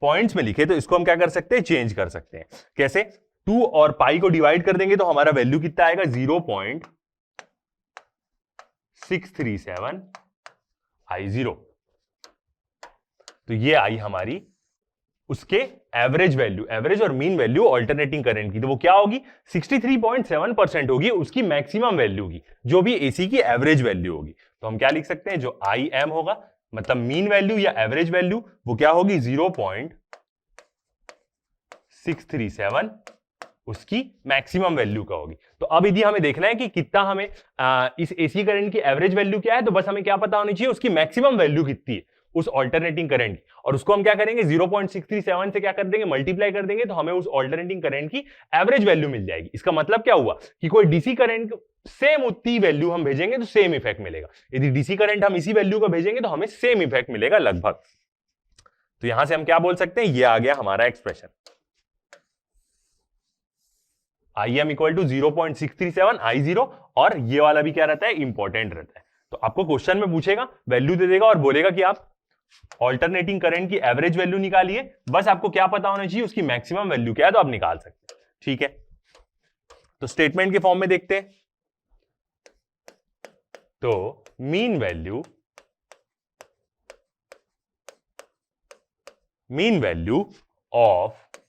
पॉइंट्स में लिखे तो इसको हम क्या कर सकते हैं, चेंज कर सकते हैं। कैसे, 2 और पाई को डिवाइड कर देंगे तो हमारा वैल्यू कितना आएगा, 0.637I0। तो ये आई हमारी उसके एवरेज वैल्यू, एवरेज और मीन वैल्यू ऑल्टरनेटिंग करंट की। तो वो क्या होगी, 63.7% होगी उसकी मैक्सिमम वैल्यू की, जो भी एसी की एवरेज वैल्यू होगी। तो हम क्या लिख सकते हैं, जो आई एम होगा मतलब मीन वैल्यू या एवरेज वैल्यू, वो क्या होगी 0.637 उसकी मैक्सिमम वैल्यू का होगी। तो अब यदि हमें देखना है कि कितना हमें इस एसी करंट की एवरेज वैल्यू क्या है, तो बस हमें क्या पता होनी चाहिए, उसकी मैक्सिमम वैल्यू कितनी है उस ऑल्टरनेटिंग करंट की, और उसको हम क्या करेंगे 0.637 से क्या कर देंगे, मल्टीप्लाई कर देंगे, तो हमें उस ऑल्टरनेटिंग करंट की एवरेज वैल्यू मिल जाएगी। इसका मतलब क्या हुआ कि कोई डीसी करंट सेम उतनी वैल्यू हम भेजेंगे तो सेम इफेक्ट मिलेगा, यदि डीसी करंट हम इसी वैल्यू को भेजेंगे तो हमें सेम इफेक्ट मिलेगा लगभग। तो यहां से हम क्या बोल सकते हैं, ये आ गया हमारा expression, I M equal to 0.637I0, और ये वाला भी क्या रहता है, इंपॉर्टेंट रहता है। तो आपको क्वेश्चन में पूछेगा, वैल्यू दे देगा और बोलेगा कि आप ऑल्टरनेटिंग करंट की एवरेज वैल्यू निकालिए, बस आपको क्या पता होना चाहिए, उसकी मैक्सिमम वैल्यू क्या है, तो आप निकाल सकते हैं। ठीक है, तो स्टेटमेंट के फॉर्म में देखते हैं, तो mean value of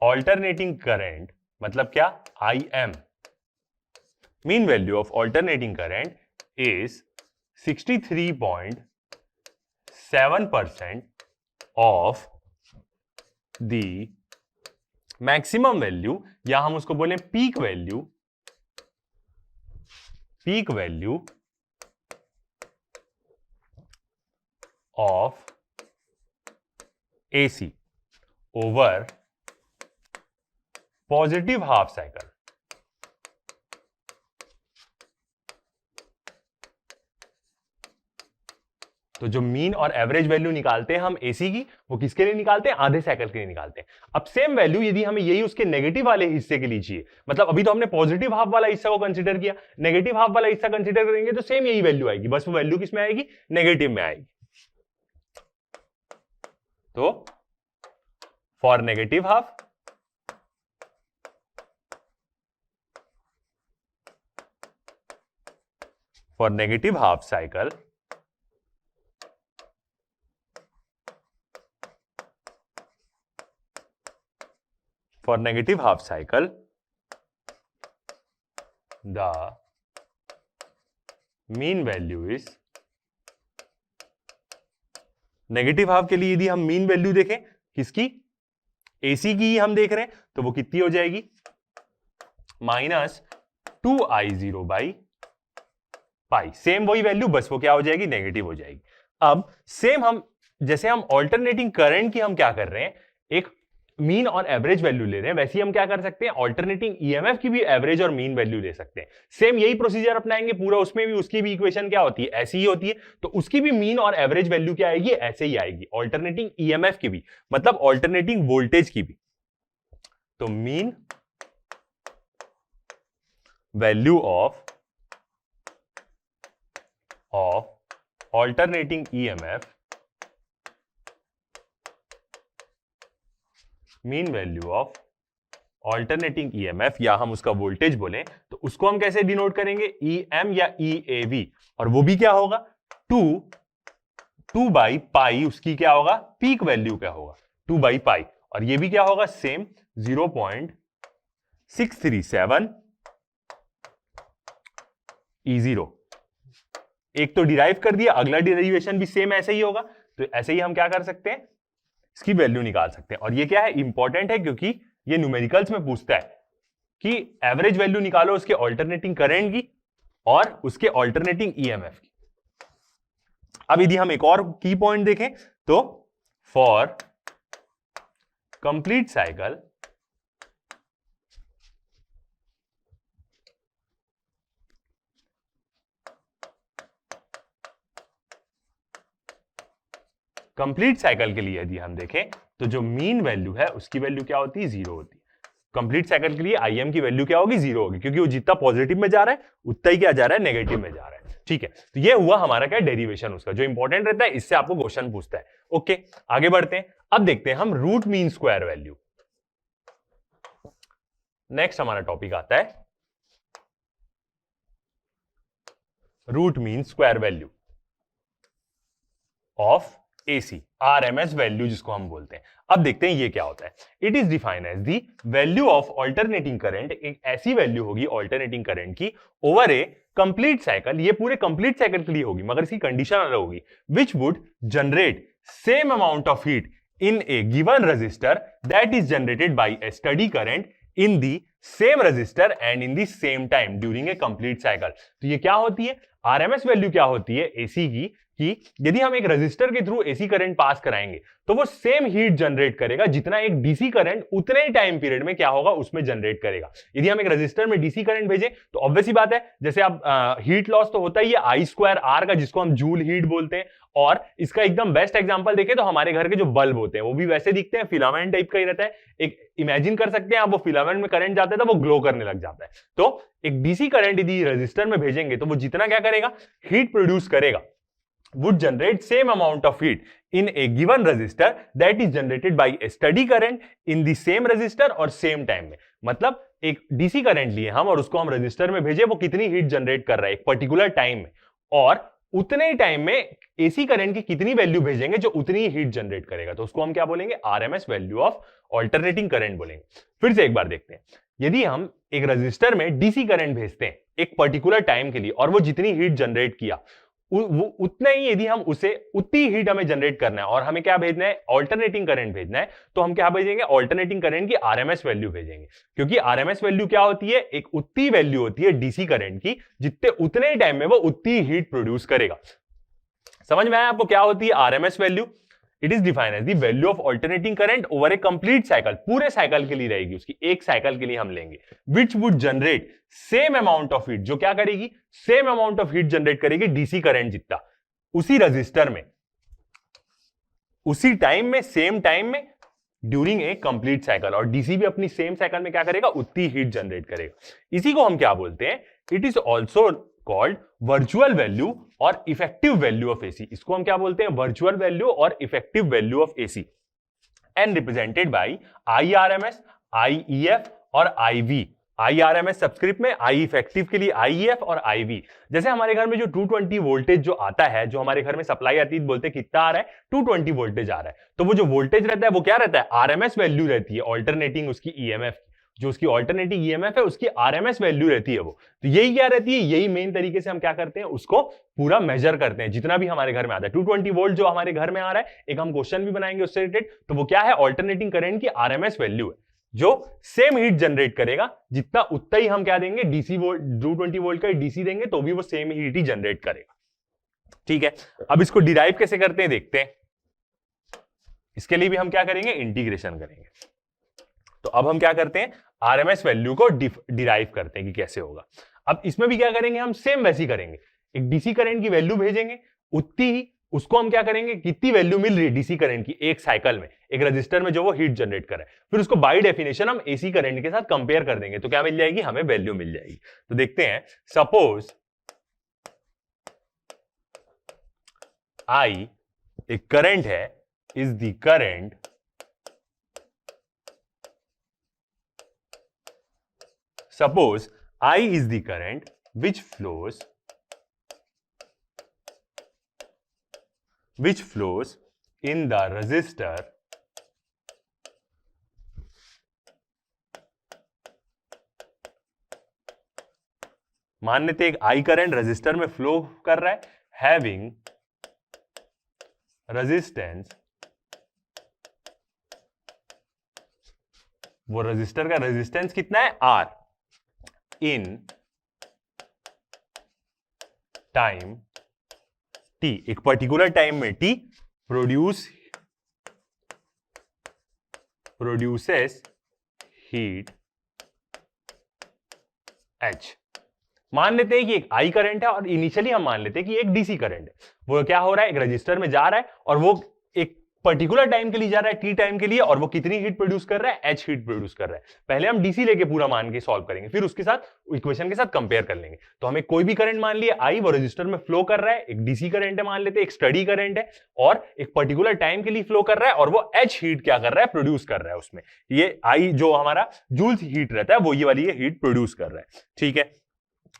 alternating current मतलब क्या, IM, mean value of alternating current is 63.7% of the maximum value, या हम उसको बोलें peak value of AC over positive half cycle. तो जो मीन और एवरेज वैल्यू निकालते हैं हम एसी की, वो किसके लिए निकालते हैं, आधे साइकिल के लिए निकालते हैं। अब सेम वैल्यू यदि हमें यही उसके नेगेटिव वाले हिस्से के लिए चाहिए, मतलब अभी तो हमने पॉजिटिव हाफ वाला हिस्सा को कंसीडर किया, नेगेटिव हाफ वाला हिस्सा कंसीडर करेंगे तो सेम यही वैल्यू आएगी, बस वो वैल्यू किस में आएगी, नेगेटिव में आएगी। तो for negative half cycle for negative half cycle the mean value is, negative half के लिए यदि हम मीन वैल्यू देखें किसकी, एसी की ही हम देख रहे हैं, तो वो कितनी हो जाएगी, -2I0 बाई पाई। सेम वही वैल्यू, बस वो क्या हो जाएगी, नेगेटिव हो जाएगी। अब सेम हम जैसे हम ऑल्टरनेटिंग करंट की हम क्या कर रहे हैं, एक मीन और एवरेज वैल्यू ले रहे हैं, वैसे ही हम क्या कर सकते हैं, ऑल्टरनेटिंग ईएमएफ की भी एवरेज और मीन वैल्यू ले सकते हैं। सेम यही प्रोसीजर अपनाएंगे पूरा, उसमें भी उसकी भी इक्वेशन क्या होती है, ऐसी ही होती है, तो उसकी भी मीन और एवरेज वैल्यू क्या आएगी, ऐसे ही आएगी, ऑल्टरनेटिंग ईएमएफ की भी, मतलब ऑल्टरनेटिंग वोल्टेज की भी। तो mean value of alternating EMF, mean value of alternating EMF, या हम उसका वोल्टेज बोलें तो उसको हम कैसे डिनोट करेंगे, EM या EAV, और वो भी क्या होगा, 2 बाई पाई, उसकी क्या होगा, पीक वैल्यू क्या होगा, 2 बाई पाई, और ये भी क्या होगा, सेम 0.637 E0। एक तो डिराइव कर दिया, अगला डेरिवेशन भी सेम ऐसे ही होगा, तो ऐसे ही हम क्या कर सकते हैं, इसकी वैल्यू निकाल सकते हैं। और ये क्या है, इंपॉर्टेंट है, क्योंकि ये न्यूमेरिकल्स में पूछता है कि एवरेज वैल्यू निकालो उसके ऑल्टरनेटिंग करंट की और उसके ऑल्टरनेटिंग ईएमएफ की। अब यदि हम एक और की पॉइंट देखें तो फॉर कंप्लीट साइकिल के लिए यदि हम देखें तो जो मीन वैल्यू है उसकी वैल्यू क्या होती है, 0 होती है। कंप्लीट साइकिल के लिए IM की वैल्यू क्या होगी, 0 होगी, क्योंकि वो जितना पॉजिटिव में जा रहा है उतना ही क्या जा रहा है, नेगेटिव में जा रहा है। ठीक है, तो ये हुआ हमारा क्या, डेरिवेशन उसका जो इंपॉर्टेंट रहता है, इससे आपको क्वेश्चन पूछता है। ओके, आगे बढ़ते हैं। अब देखते हैं हम root mean square value. Next हमारा टॉपिक आता है root mean square value of AC, RMS value जिसको हम बोलते हैं। अब देखते हैं ये क्या होता है। It is defined as the value of alternating current, एक ऐसी वैल्यू होगी ऑल्टरनेटिंग करंट की ओवर ए कंप्लीट साइकिल, ये पूरे कंप्लीट साइकिल के लिए होगी, मगर इसकी कंडीशन अलग होगी, which would generate same amount of heat in a given resistor that is generated by a steady current in the same resistor and in the same time during a complete cycle। तो ये क्या होती है, RMS value क्या होती है AC की, कि यदि हम एक रेजिस्टर के थ्रू एसी करंट पास कराएंगे तो वो सेम हीट जनरेट करेगा जितना एक डीसी करंट उतने ही टाइम पीरियड में क्या होगा, उसमें जनरेट करेगा। यदि हम एक रेजिस्टर में डीसी करंट भेजें तो ऑब्वियस ही बात है, जैसे आप हीट लॉस तो होता ही है I²R का, जिसको हम जूल हीट बोलते हैं। और इसका एकदम बेस्ट एग्जांपल देखें तो हमारे घर के जो बल्ब होते हैं वो भी वैसे दिखते हैं, फिलामेंट टाइप का ही रहता है। एक इमेजिन कर सकते हैं आप, वो फिलामेंट में करंट जाता है तो वो ग्लो करने लग जाता है। तो एक डीसी करंट यदि रेजिस्टर में भेजेंगे तो वो जितना क्या करेगा, हीट प्रोड्यूस करेगा, would generate same amount of heat in a given resistor that is generated by a steady current in the same resistor और same time में। मतलब एक डीसी करंट लिए हम और उसको हम रजिस्टर में भेजे, वो कितनी हीट जनरेट कर रहा है एक पर्टिकुलर टाइम में, और उतने ही टाइम में एसी करंट की कितनी वैल्यू भेजेंगे जो उतनी ही हीट जनरेट करेगा, तो उसको हम क्या बोलेंगे, RMS value of alternating current बोलेंगे। फिर से एक बार देखते हैं, यदि हम एक रजिस्टर में डीसी करंट भेजते हैं एक पर्टिकुलर टाइम के लिए और वो जितनी हीट जनरेट किया वो उतना ही, यदि हम उसे उतनी हीट हमें जनरेट करना है और हमें क्या भेजना है, ऑल्टरनेटिंग करंट भेजना है, तो हम क्या भेजेंगे, ऑल्टरनेटिंग करंट की आरएमएस वैल्यू भेजेंगे। क्योंकि आरएमएस वैल्यू क्या होती है, एक उतनी वैल्यू होती है डीसी करंट की जितने उतने टाइम में वो उतनी हीट प्रोड्यूस करेगा। समझ में आया आपको क्या होती है RMS value? It is defined as the value of alternating current over a complete cycle, पूरे साइकिल के लिए रहेगी, उसकी एक साइकिल के लिए हम लेंगे, which would generate same amount of heat, जो क्या करेगी, same amount of heat generate करेगी डीसी करंट जितना, उसी रजिस्टर में, उसी टाइम में, सेम टाइम में, ड्यूरिंग ए कंप्लीट साइकिल। और डीसी भी अपनी सेम साइकिल में क्या करेगा, उतनी हीट जनरेट करेगा। इसी को हम क्या बोलते हैं, it is also called virtual value और इफेक्टिव वैल्यू ऑफ एसी। इसको हम क्या बोलते हैं, वर्चुअल वैल्यू और effective value of AC, and represented by IRMS, IEF और आईवी। आईआरएमएस सबस्क्रिप्ट में, आई इफेक्टिव के लिए आईईएफ और आईवी। जैसे हमारे घर में जो 220 वोल्टेज जो आता है, जो हमारे घर में सप्लाई आती है, बोलते हैं कितना आ रहा है, 220 वोल्टेज आ रहा है, तो वो जो वोल्टेज रहता है वो क्या रहता है, आरएमएस वैल्यू रहती है, ऑल्टरनेटिंग उसकी ईएमएफ, जो उसकी ऑल्टरनेटिंग ईएमएफ है उसकी आरएमएस वैल्यू रहती है वो। तो यही क्या रहती है, यही मेन तरीके से हम क्या करते हैं, उसको पूरा मेजर करते हैं, जितना भी हमारे घर में आता है। 220 वोल्ट जो हमारे घर में आ रहा है, एक हम क्वेश्चन भी बनाएंगे उससे रिलेटेड, तो वो क्या है, ऑल्टरनेटिंग करंट की आरएमएस वैल्यू है, जो सेम हीट जनरेट करेगा जितना, उतना ही हम क्या देंगे, डीसी वोल्ट, 220 वोल्ट का डीसी देंगे तो भी वो सेम हीट ही जनरेट करेगा। ठीक है, अब इसको डिराइव कैसे करते हैं देखते हैं। इसके लिए भी हम क्या करेंगे, इंटीग्रेशन करेंगे। तो अब हम क्या करते हैं, आरएमएस वैल्यू को डिराइव करते हैं कि कैसे होगा। अब इसमें भी क्या करेंगे, हम सेम वैसी करेंगे, एक डीसी करंट की वैल्यू भेजेंगे, उतनी ही उसको हम क्या करेंगे, कितनी वैल्यू मिल रही है डीसी करंट की एक साइकिल में, एक रजिस्टर में जो वो हीट जनरेट कर रहा है, फिर उसको बाय डेफिनेशन हम एसी करंट के साथ कंपेयर कर देंगे, तो क्या मिल जाएगी, हमें वैल्यू मिल जाएगी। तो देखते हैं, सपोज आई एक करंट है, is the current suppose I is the current which flows in the resistor मान लेते एक I करंट रजिस्टर में फ्लो कर रहा है, having resistance, वो रजिस्टर का रेजिस्टेंस कितना है, R, in टाइम t, एक पर्टिकुलर टाइम में t प्रोड्यूसेस हीट h। मान लेते हैं कि एक I करंट है और इनिशियली हम मान लेते हैं कि एक डीसी करंट है, वो क्या हो रहा है, एक रजिस्टर में जा रहा है और वो एक पर्टिकुलर टाइम के लिए जा रहा है, टी टाइम के लिए, और वो कितनी हीट प्रोड्यूस कर रहा है, एच हीट प्रोड्यूस कर रहा है। पहले हम डीसी लेके पूरा मान के सॉल्व करेंगे, फिर उसके साथ इक्वेशन के साथ कंपेयर कर लेंगे। तो हमें कोई भी करंट मान लिया आई, वो रजिस्टर में फ्लो कर रहा है, एक डीसी करंट है मान लेते, एक स्टडी करंट है और एक पर्टिकुलर टाइम के लिए फ्लो कर रहा है, और वो एच हीट क्या कर रहा है, प्रोड्यूस कर रहा है उसमें। ये आई जो हमारा जूल्स हीट रहता है, वो ये वाली हीट प्रोड्यूस कर रहा है। ठीक है,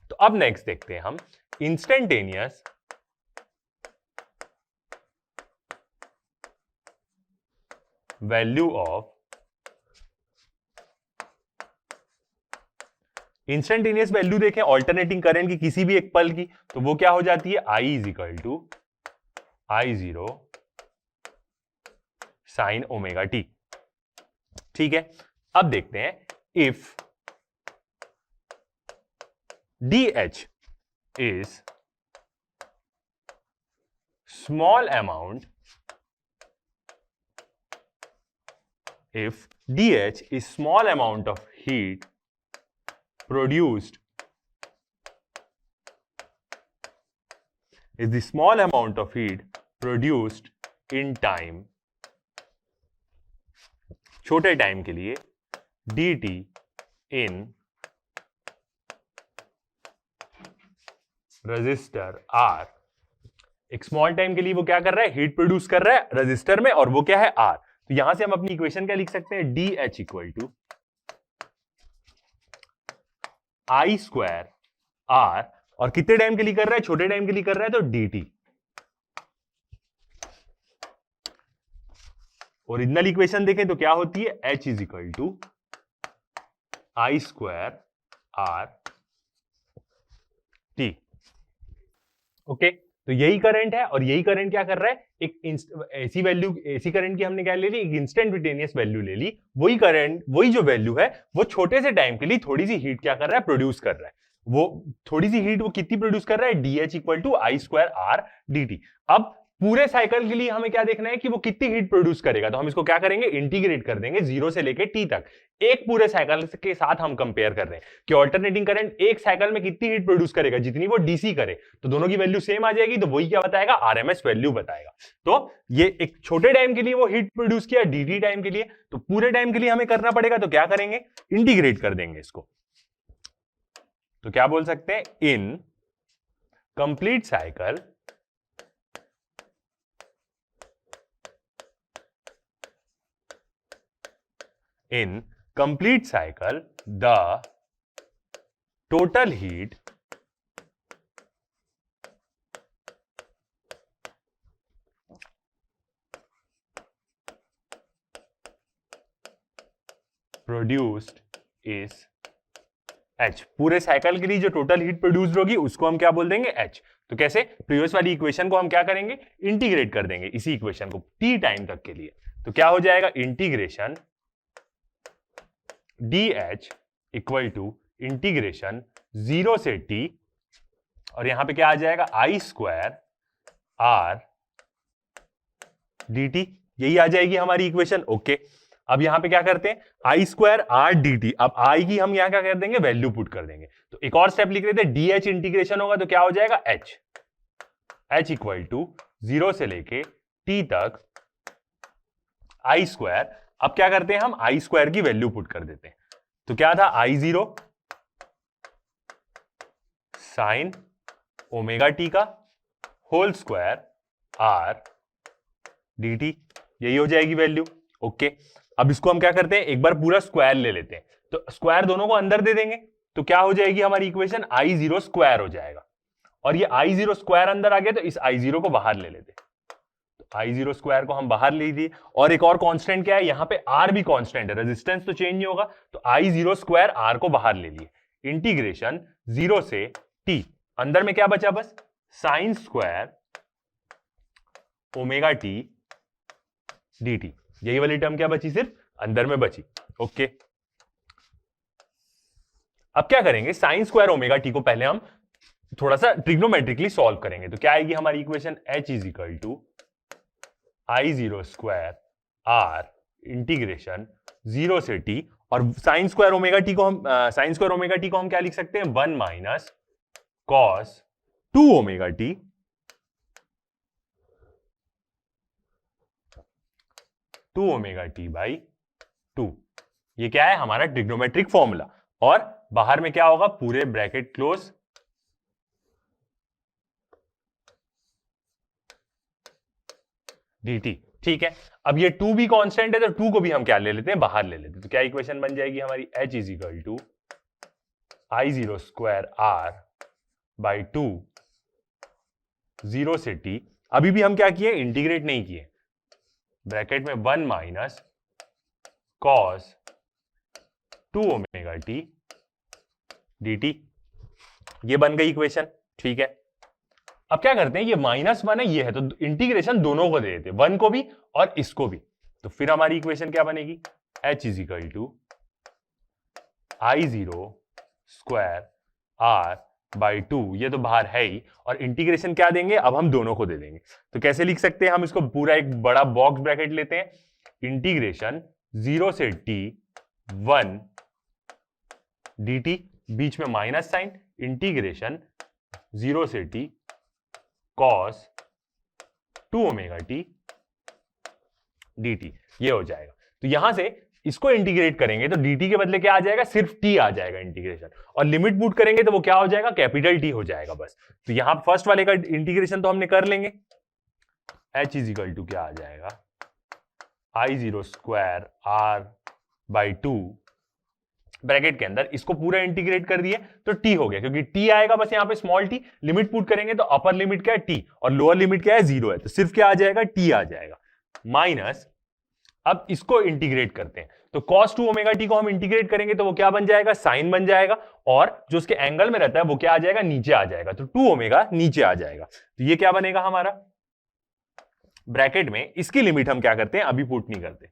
तो अब नेक्स्ट देखते हैं हम instantaneous value of, instantaneous value देखें ऑल्टरनेटिंग करंट की किसी भी एक पल की, तो वो क्या हो जाती है, I is equal to I0 sine omega T. ठीक है, अब देखते हैं, if DH is small amount, if DH is small amount of heat produced, is the small amount of heat produced in time, छोटे टाइम के लिए dt in register R, एक small time के लिए वो क्या कर रहा है, हीट प्रोड्यूस कर रहा है रजिस्टर में, और वो क्या है R। तो यहां से हम अपनी इक्वेशन क्या लिख सकते हैं, DH equal to I square R, और कितने टाइम के लिए कर रहा है, छोटे टाइम के लिए कर रहा है तो dt। ओरिजिनल इक्वेशन देखें तो क्या होती है, h is equal to I square R T. Okay, तो यही करंट है, और यही करंट क्या कर रहा है, एक ऐसी वैल्यू, ऐसी करंट की हमने क्या ले ली, एक इंस्टेंटेनियस वैल्यू ले ली। वही करंट, वही जो वैल्यू है, वो छोटे से टाइम के लिए थोड़ी सी हीट क्या कर रहा है, प्रोड्यूस कर रहा है। वो थोड़ी सी हीट वो कितनी प्रोड्यूस कर रहा है, D H equal to I square R D T. अब पूरे साइकिल के लिए हमें क्या देखना है कि वो कितनी हीट प्रोड्यूस करेगा, तो हम इसको क्या करेंगे, इंटीग्रेट कर देंगे 0 से लेके t तक। एक पूरे साइकिल के साथ हम कंपेयर कर रहे हैं कि ऑल्टरनेटिंग करंट एक साइकिल में कितनी हीट प्रोड्यूस करेगा, जितनी वो डीसी करे, तो दोनों की वैल्यू सेम आ जाएगी, तो वही क्या बताएगा, आरएमएस वैल्यू बताएगा। तो ये एक छोटे टाइम के लिए वो हीट प्रोड्यूस किया dt टाइम के लिए, तो पूरे टाइम के लिए हमें करना पड़ेगा, तो क्या करेंगे, इंटीग्रेट कर देंगे इसको। तो क्या बोल सकते हैं, in complete cycle in complete cycle the total heat produced is H। पूरे साइकिल के लिए जो टोटल हीट प्रोड्यूस होगी उसको हम क्या बोल देंगे, H। तो कैसे, प्रीवियस वाली इक्वेशन को हम क्या करेंगे, इंटीग्रेट कर देंगे इसी इक्वेशन को t टाइम तक के लिए। तो क्या हो जाएगा, integration dH equal to integration 0 से t, और यहां पे क्या आ जाएगा, आई स्क्वायर आर dt। यही आ जाएगी हमारी इक्वेशन। ओके, अब यहां पे क्या करते हैं, आई स्क्वायर आर dt। अब आई की हम यहां क्या कर देंगे, वैल्यू पुट कर देंगे। तो एक और स्टेप लिख रहे थे, dH इंटीग्रेशन होगा तो क्या हो जाएगा, h इक्वल टू 0 से लेके t तक आई स्क्वायर। अब क्या करते हैं, हम आई स्क्वायर की वैल्यू पुट कर देते हैं। तो क्या था, I zero sine omega T का whole square R D T, यही हो जाएगी वैल्यू। ओके, अब इसको हम क्या करते हैं, एक बार पूरा स्क्वायर ले लेते हैं। तो स्क्वायर दोनों को अंदर दे देंगे, तो क्या हो जाएगी हमारी इक्वेशन, आई जीरो स्क्वायर हो जाएगा। और ये आई जीरो स्क्वायर अंदर आ गया, तो इस आई जीरो को बाहर ले लेते हैं। आई जीरो स्क्वायर को हम बाहर ले दिए, और एक और कांस्टेंट क्या है, यहां पे आर भी कांस्टेंट है, रेजिस्टेंस तो चेंज नहीं होगा, तो आई जीरो स्क्वायर आर को बाहर ले लिए। इंटीग्रेशन 0 से टी, अंदर में क्या बचा, बस sine square omega T D T. यही वाली टर्म क्या बची, सिर्फ अंदर में बची। ओके, अब क्या करेंगे, साइन स्क्वायर ओमेगा टी को पहले हम थोड़ा सा ट्रिग्नोमेट्रिकली सॉल्व करेंगे। तो क्या आएगी हमारी equation, H is equal to I zero square R integration 0 से टी, और साइन स्क्वायर ओमेगा टी को हम क्या लिख सकते हैं, 1 minus cos 2 omega T 2 omega T by 2। ये क्या है, हमारा ट्रिग्नोमेट्रिक फॉर्मूला। और बाहर में क्या होगा, पूरे ब्रैकेट क्लोज, dt। ठीक है, अब ये 2 भी कांस्टेंट है, तो 2 को भी हम क्या ले लेते हैं, बाहर ले लेते हैं। तो क्या इक्वेशन बन जाएगी हमारी, h is equal to I zero square R by 2 0 से t। अभी भी हम क्या किए, इंटीग्रेट नहीं किए, ब्रैकेट में 1 minus cos 2 omega T dt। ये बन गई इक्वेशन। ठीक है, अब क्या करते हैं, ये -1 है, ये है, तो इंटीग्रेशन दोनों को दे देते हैं, 1 को भी और इसको भी। तो फिर हमारी इक्वेशन क्या बनेगी, h is equal to I zero square R by 2, ये तो बाहर है ही, और इंटीग्रेशन क्या देंगे, अब हम दोनों को दे देंगे। तो कैसे लिख सकते हैं, हम इसको पूरा एक बड़ा बॉक्स ब्रैकेट लेते हैं, इंटीग्रेशन 0 से t 1 dt, बीच में माइनस साइन, इंटीग्रेशन 0 से t cos 2 omega T dt, ये हो जाएगा। तो यहां से इसको इंटीग्रेट करेंगे तो dt के बदले क्या आ जाएगा, सिर्फ t आ जाएगा इंटीग्रेशन, और लिमिट पुट करेंगे तो वो क्या हो जाएगा, कैपिटल T हो जाएगा बस। तो यहां फर्स्ट वाले का इंटीग्रेशन तो हमने कर लेंगे, h इज इक्वल टू क्या आ जाएगा, I zero square R by 2 bracket के अंदर इसको पूरा इंटीग्रेट कर दिए तो टी हो गया, क्योंकि टी आएगा बस यहाँ पे स्मॉल टी, लिमिट पुट करेंगे तो अपर लिमिट क्या है टी और लोअर लिमिट क्या है 0 है, तो सिर्फ क्या आ जाएगा टी आ जाएगा माइनस। अब इसको इंटीग्रेट करते हैं तो cos 2 ओमेगा टी को हम इंटीग्रेट करेंगे तो वो क्या बन जाएगा, साइन बन जाएगा, और जो उसके एंगल में रहता है वो क्या आ जाएगा, नीचे आ जाएगा, तो 2 ओमेगा नीचे आ जाएगा। तो ये क्या बनेगा हमारा, ब्रैकेट में इसकी लिमिट हम क्या करते हैं, अभी पुट नहीं करते,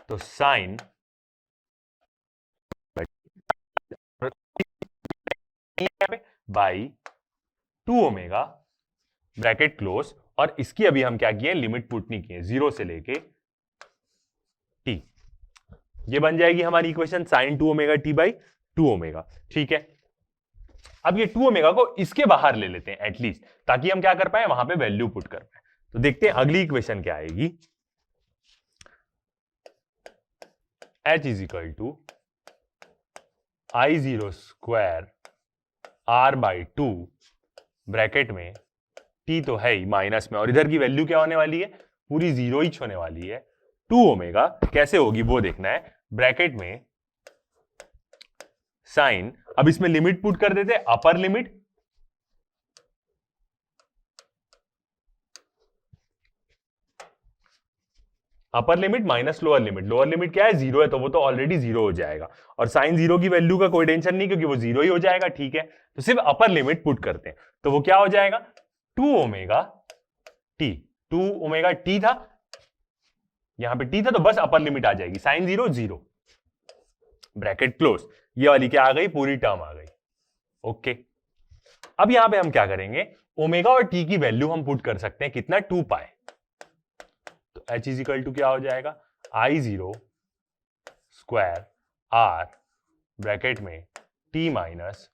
तो sine by 2 omega bracket close, और इसकी अभी हम क्या किए, लिमिट पुट नहीं किए, 0 से लेके टी। ये बन जाएगी हमारी equation sine 2 omega T by 2 omega. ठीक है, अब ये 2 ओमेगा को इसके बाहर ले लेते हैं एटलीस्ट, ताकि हम क्या कर पाए, वहां पे वैल्यू पुट कर पाए। तो देखते हैं अगली इक्वेशन क्या आएगी, h is equal to I0 square r by 2 bracket में t तो है ही माइनस में, और इधर की वैल्यू क्या होने वाली है, पूरी 0 ही होने वाली है। 2 ओमेगा कैसे होगी वो देखना है, ब्रैकेट में साइन, अब इसमें लिमिट पुट कर देते, upper limit minus lower limit, lower limit क्या है 0 है, तो वो तो ऑलरेडी 0 हो जाएगा, और साइन 0 की वैल्यू का कोई टेंशन नहीं क्योंकि वो 0 ही हो जाएगा। ठीक है, तो सिर्फ अपर लिमिट पुट करते हैं तो वो क्या हो जाएगा, 2 ओमेगा टी, 2 ओमेगा टी था, यहां पे टी था तो बस अपर लिमिट आ जाएगी, साइन 0 0 ब्रैकेट क्लोज, ये वाली क्या आ गई, पूरी टर्म आ गई। ओके, अब यहां पे हम क्या करेंगे, ओमेगा और टी की वैल्यू हम पुट कर सकते हैं, कितना, 2 पाई, तो h इज इक्वल टू क्या हो जाएगा, I0 स्क्वायर r ब्रैकेट में t माइनस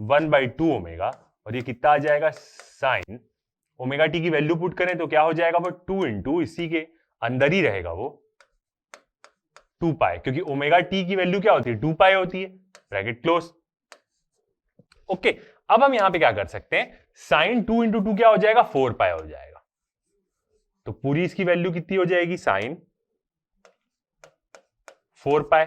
1/2 ओमेगा, और ये कितना आ जाएगा, साइन ओमेगा टी की वैल्यू पुट करें तो क्या हो जाएगा, वो 2 इंटू इसी के अंदर ही रहेगा वो 2 पाई, क्योंकि ओमेगा टी की वैल्यू क्या होती है, 2 पाई होती है, ब्रैकेट क्लोज। ओके, अब हम यहां पे क्या कर सकते हैं, साइन 2 इंटू 2 क्या हो जाएगा, 4 पाई हो जाएगा, तो पूरी इसकी वैल्यू कितनी हो जाएगी, साइन 4 पाई,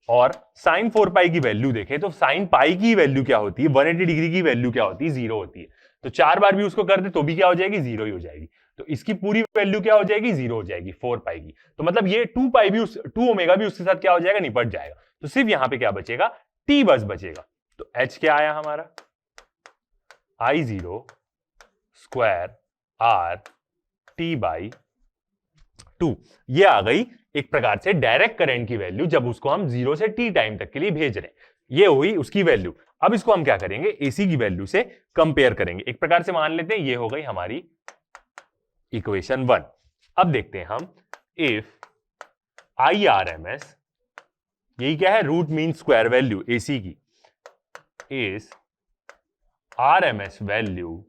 और साइन 4 पाई की वैल्यू देखें तो साइन पाई की वैल्यू क्या होती है, 180 डिग्री की वैल्यू क्या होती है, 0 होती है, तो 4 बार भी उसको कर दे तो भी क्या हो जाएगी, 0 ही हो जाएगी, तो इसकी पूरी वैल्यू क्या हो जाएगी, 0 हो जाएगी 4 पाई की, तो मतलब ये 2 पाई भी 2 ओमेगा भी उसके साथ क्या हो जाएगा, निपट जाएगा, तो सिर्फ यहां पे क्या बचेगा, टी बस बचेगा, तो h क्या आया हमारा, I0 square r t by 2, ये आ गई एक प्रकार से डायरेक्ट करंट की वैल्यू, जब उसको हम 0 से t टाइम तक के लिए भेज रहे हैं, ये हुई उसकी वैल्यू। अब इसको हम क्या करेंगे, एसी की वैल्यू से कंपेयर करेंगे, एक प्रकार से मान लेते हैं ये हो गई हमारी इक्वेशन 1। अब देखते हैं हम, इफ IRMS, यही क्या है, root mean square value AC की, is RMS value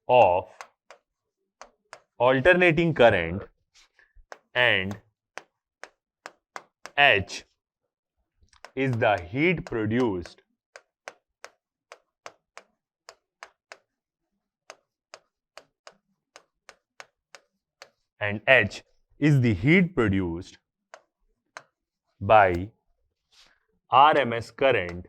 of alternating current and H is the heat produced by RMS current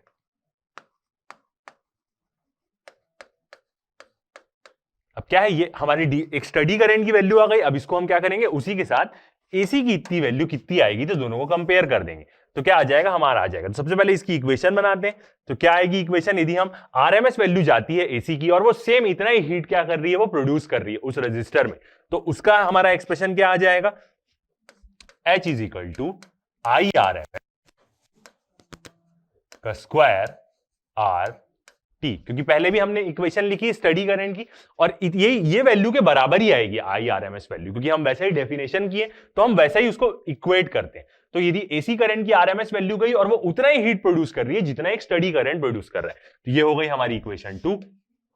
अब क्या है, ये हमारी एक स्टडी करंट की वैल्यू आ गई। अब इसको हम क्या करेंगे, उसी के साथ एसी की इतनी वैल्यू कितनी आएगी तो दोनों को कंपेयर कर देंगे, तो क्या आ जाएगा, हमारा आ जाएगा। तो सबसे पहले इसकी इक्वेशन बनाते हैं, तो क्या आएगी इक्वेशन, यदि हम आरएमएस वैल्यू जाती है एसी की और वो सेम इतना ही हीट क्या कर रही है, वो प्रोड्यूस कर रही है उस रजिस्टर में, तो उसका हमारा एक्सप्रेशन क्या आ जाएगा, H is equal to I R M का स्क्वायर आर टी, क्योंकि पहले भी हमने इक्वेशन लिखी स्टडी करंट की और ये वैल्यू के बराबर ही आएगी आईआरएमएस वैल्यू, क्योंकि हम वैसे ही डेफिनेशन किए तो हम वैसा ही उसको इक्वेट करते हैं। तो यदि एसी करंट की आरएमएस वैल्यू गई और वो उतना ही हीट प्रोड्यूस कर रही है जितना एक स्टडी करंट प्रोड्यूस कर रहा है, तो ये हो गई हमारी इक्वेशन 2।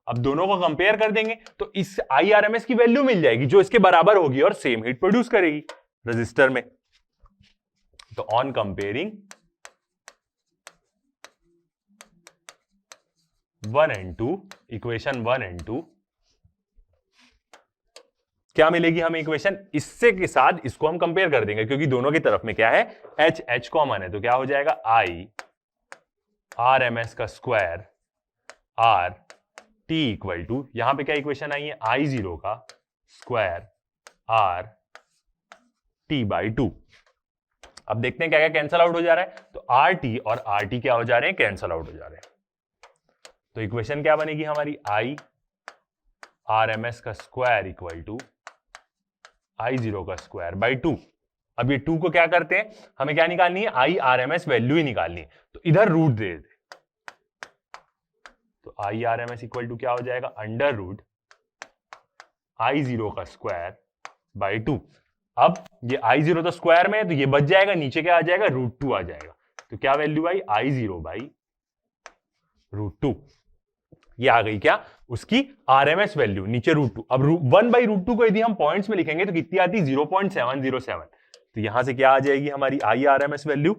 अब दोनों को कंपेयर कर देंगे तो इस आईआरएमएस की वैल्यू मिल जाएगी जो इसके बराबर होगी और सेम हीट प्रोड्यूस करेगी रजिस्टर में। तो on comparing 1 and 2, equation 1 and 2, क्या मिलेगी हमें इक्वेशन, इससे के साथ इसको हम कंपेयर कर देंगे क्योंकि दोनों की तरफ में क्या है, एच कॉमन है, तो क्या हो जाएगा आई आर एम एस का square R T equal to, यहां पे क्या इक्वेशन आई है, आई जीरो का square R T by two. अब देखते हैं क्या क्या कैंसल आउट हो जा रहा है, तो आर टी और आर टी क्या हो जा रहे हैं, कैंसल आउट हो जा रहे हैं। तो इक्वेशन क्या बनेगी हमारी, आई आर एम एस का square equal to I zero का स्क्वायर बाई टू। अब ये टू को क्या करते हैं, हमें क्या निकालनी है, I R M S value ही निकालनी है, तो इधर रूट दे देते, तो I R M S equal to क्या हो जाएगा, अंडर रूट आई जीरो का स्क्वायर बाई टू। अब ये आई जीरो तो स्क्वायर में है, तो ये बच जाएगा, नीचे क्या आ जाएगा, रूट टू आ जाएगा, तो क्या वैल्यू आई, I zero by root two. ये आ गई क्या, उसकी आरएमएस वैल्यू, नीचे रूट टू। अब 1/√2 को यदि हम पॉइंट्स में लिखेंगे तो कितनी आती है, 0.707। तो यहां से क्या आ जाएगी हमारी I RMS value,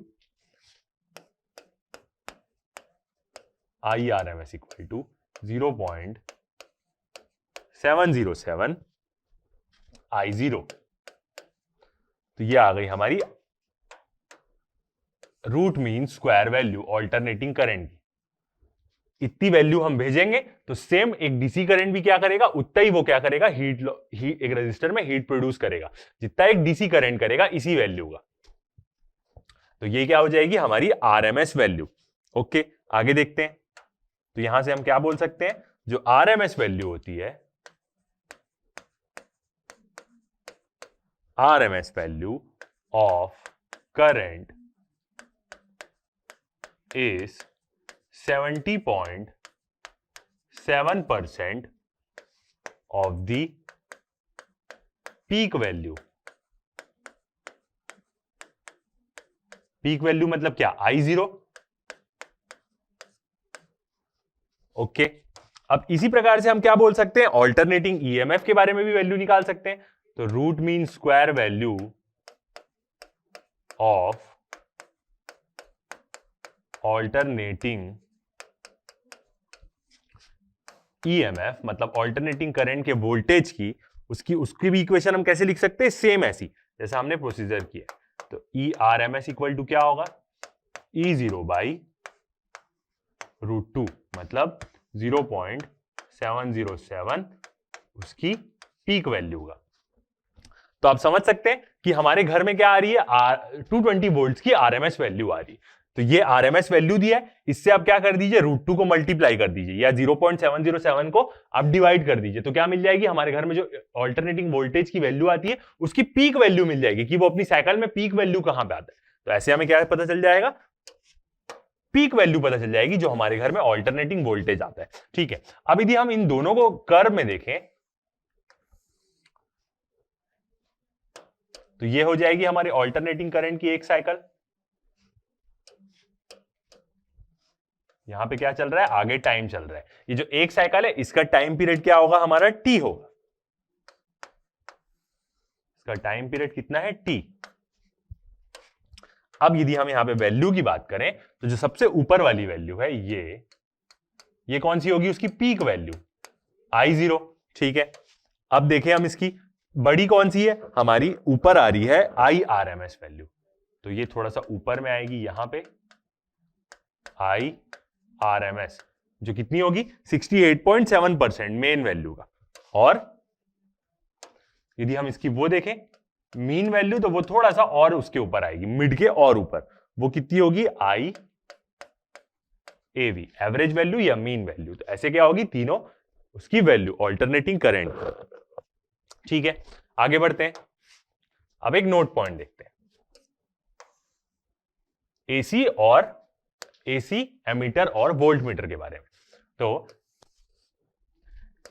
I RMS equal to 0.707 I zero. तो ये आ गई हमारी root mean square value alternating current की। इतनी वैल्यू हम भेजेंगे तो सेम एक डीसी करंट भी क्या करेगा, उतना ही वो क्या करेगा, हीट एक रेजिस्टर में हीट प्रोड्यूस करेगा, जितना एक डीसी करंट करेगा इसी वैल्यू का। तो ये क्या हो जाएगी हमारी आरएमएस वैल्यू। ओके, आगे देखते हैं। तो यहां से हम क्या बोल सकते हैं, जो आरएमएस वैल्यू होती है, RMS value of current is 70.7% of the peak value। Peak value मतलब क्या, आई जीरो। ओके, अब इसी प्रकार से हम क्या बोल सकते हैं, ऑल्टरनेटिंग ईएमएफ के बारे में भी वैल्यू निकाल सकते हैं। तो root mean square value of alternating EMF मतलब ऑल्टरनेटिंग करंट के वोल्टेज की, उसकी भी इक्वेशन हम कैसे लिख सकते हैं, सेम ऐसी जैसा हमने प्रोसीजर किया। तो E R M S equal to क्या होगा, E zero by root two, मतलब 0.707 उसकी पीक वैल्यू का। तो आप समझ सकते हैं कि हमारे घर में क्या आ रही है, 220 वोल्ट की आरएमएस वैल्यू आ रही है। तो ये आरएमएस वैल्यू दिया है, इससे आप क्या कर दीजिए, रूट टू को मल्टीप्लाई कर दीजिए या 0.707 को आप डिवाइड कर दीजिए। तो क्या मिल जाएगी हमारे घर में जो ऑल्टरनेटिंग वोल्टेज की वैल्यू आती है उसकी पीक वैल्यू मिल जाएगी, कि वो अपनी साइकिल में पीक वैल्यू कहां पे आता है। तो ऐसे हमें क्या पता चल जाएगा, पीक वैल्यू पता चल जाएगी जो हमारे घर में ऑल्टरनेटिंग वोल्टेज आता है। ठीक है, अब यदि हम इन दोनों को कर्व में देखें तो ये हो जाएगी हमारे ऑल्टरनेटिंग करंट की एक साइकिल। यहां पे क्या चल रहा है, आगे टाइम चल रहा है। ये जो एक साइकिल है इसका टाइम पीरियड क्या होगा हमारा, टी होगा। इसका टाइम पीरियड कितना है, टी। अब यदि हम यहां पे वैल्यू की बात करें तो जो सबसे ऊपर वाली वैल्यू है ये कौन सी होगी, उसकी पीक वैल्यू आई जीरो। ठीक है, अब देखें हम इसकी बड़ी कौन सी है, हमारी ऊपर आ रही है I R M S value. तो ये थोड़ा सा ऊपर में आएगी, यहां पे आई आर एम एस जो कितनी होगी, 68.7% मेन वैल्यू का। और यदि हम इसकी वो देखें मीन वैल्यू, तो वो थोड़ा सा और उसके ऊपर आएगी, मिड के और ऊपर, वो कितनी होगी, आई एवी, एवरेज वैल्यू या मीन वैल्यू। तो ऐसे क्या होगी, तीनों उसकी वैल्यू ऑल्टरनेटिंग करंट। ठीक है, आगे बढ़ते हैं। अब एक नोट पॉइंट देखते हैं, एसी एमीटर और वोल्ट मीटर के बारे में। तो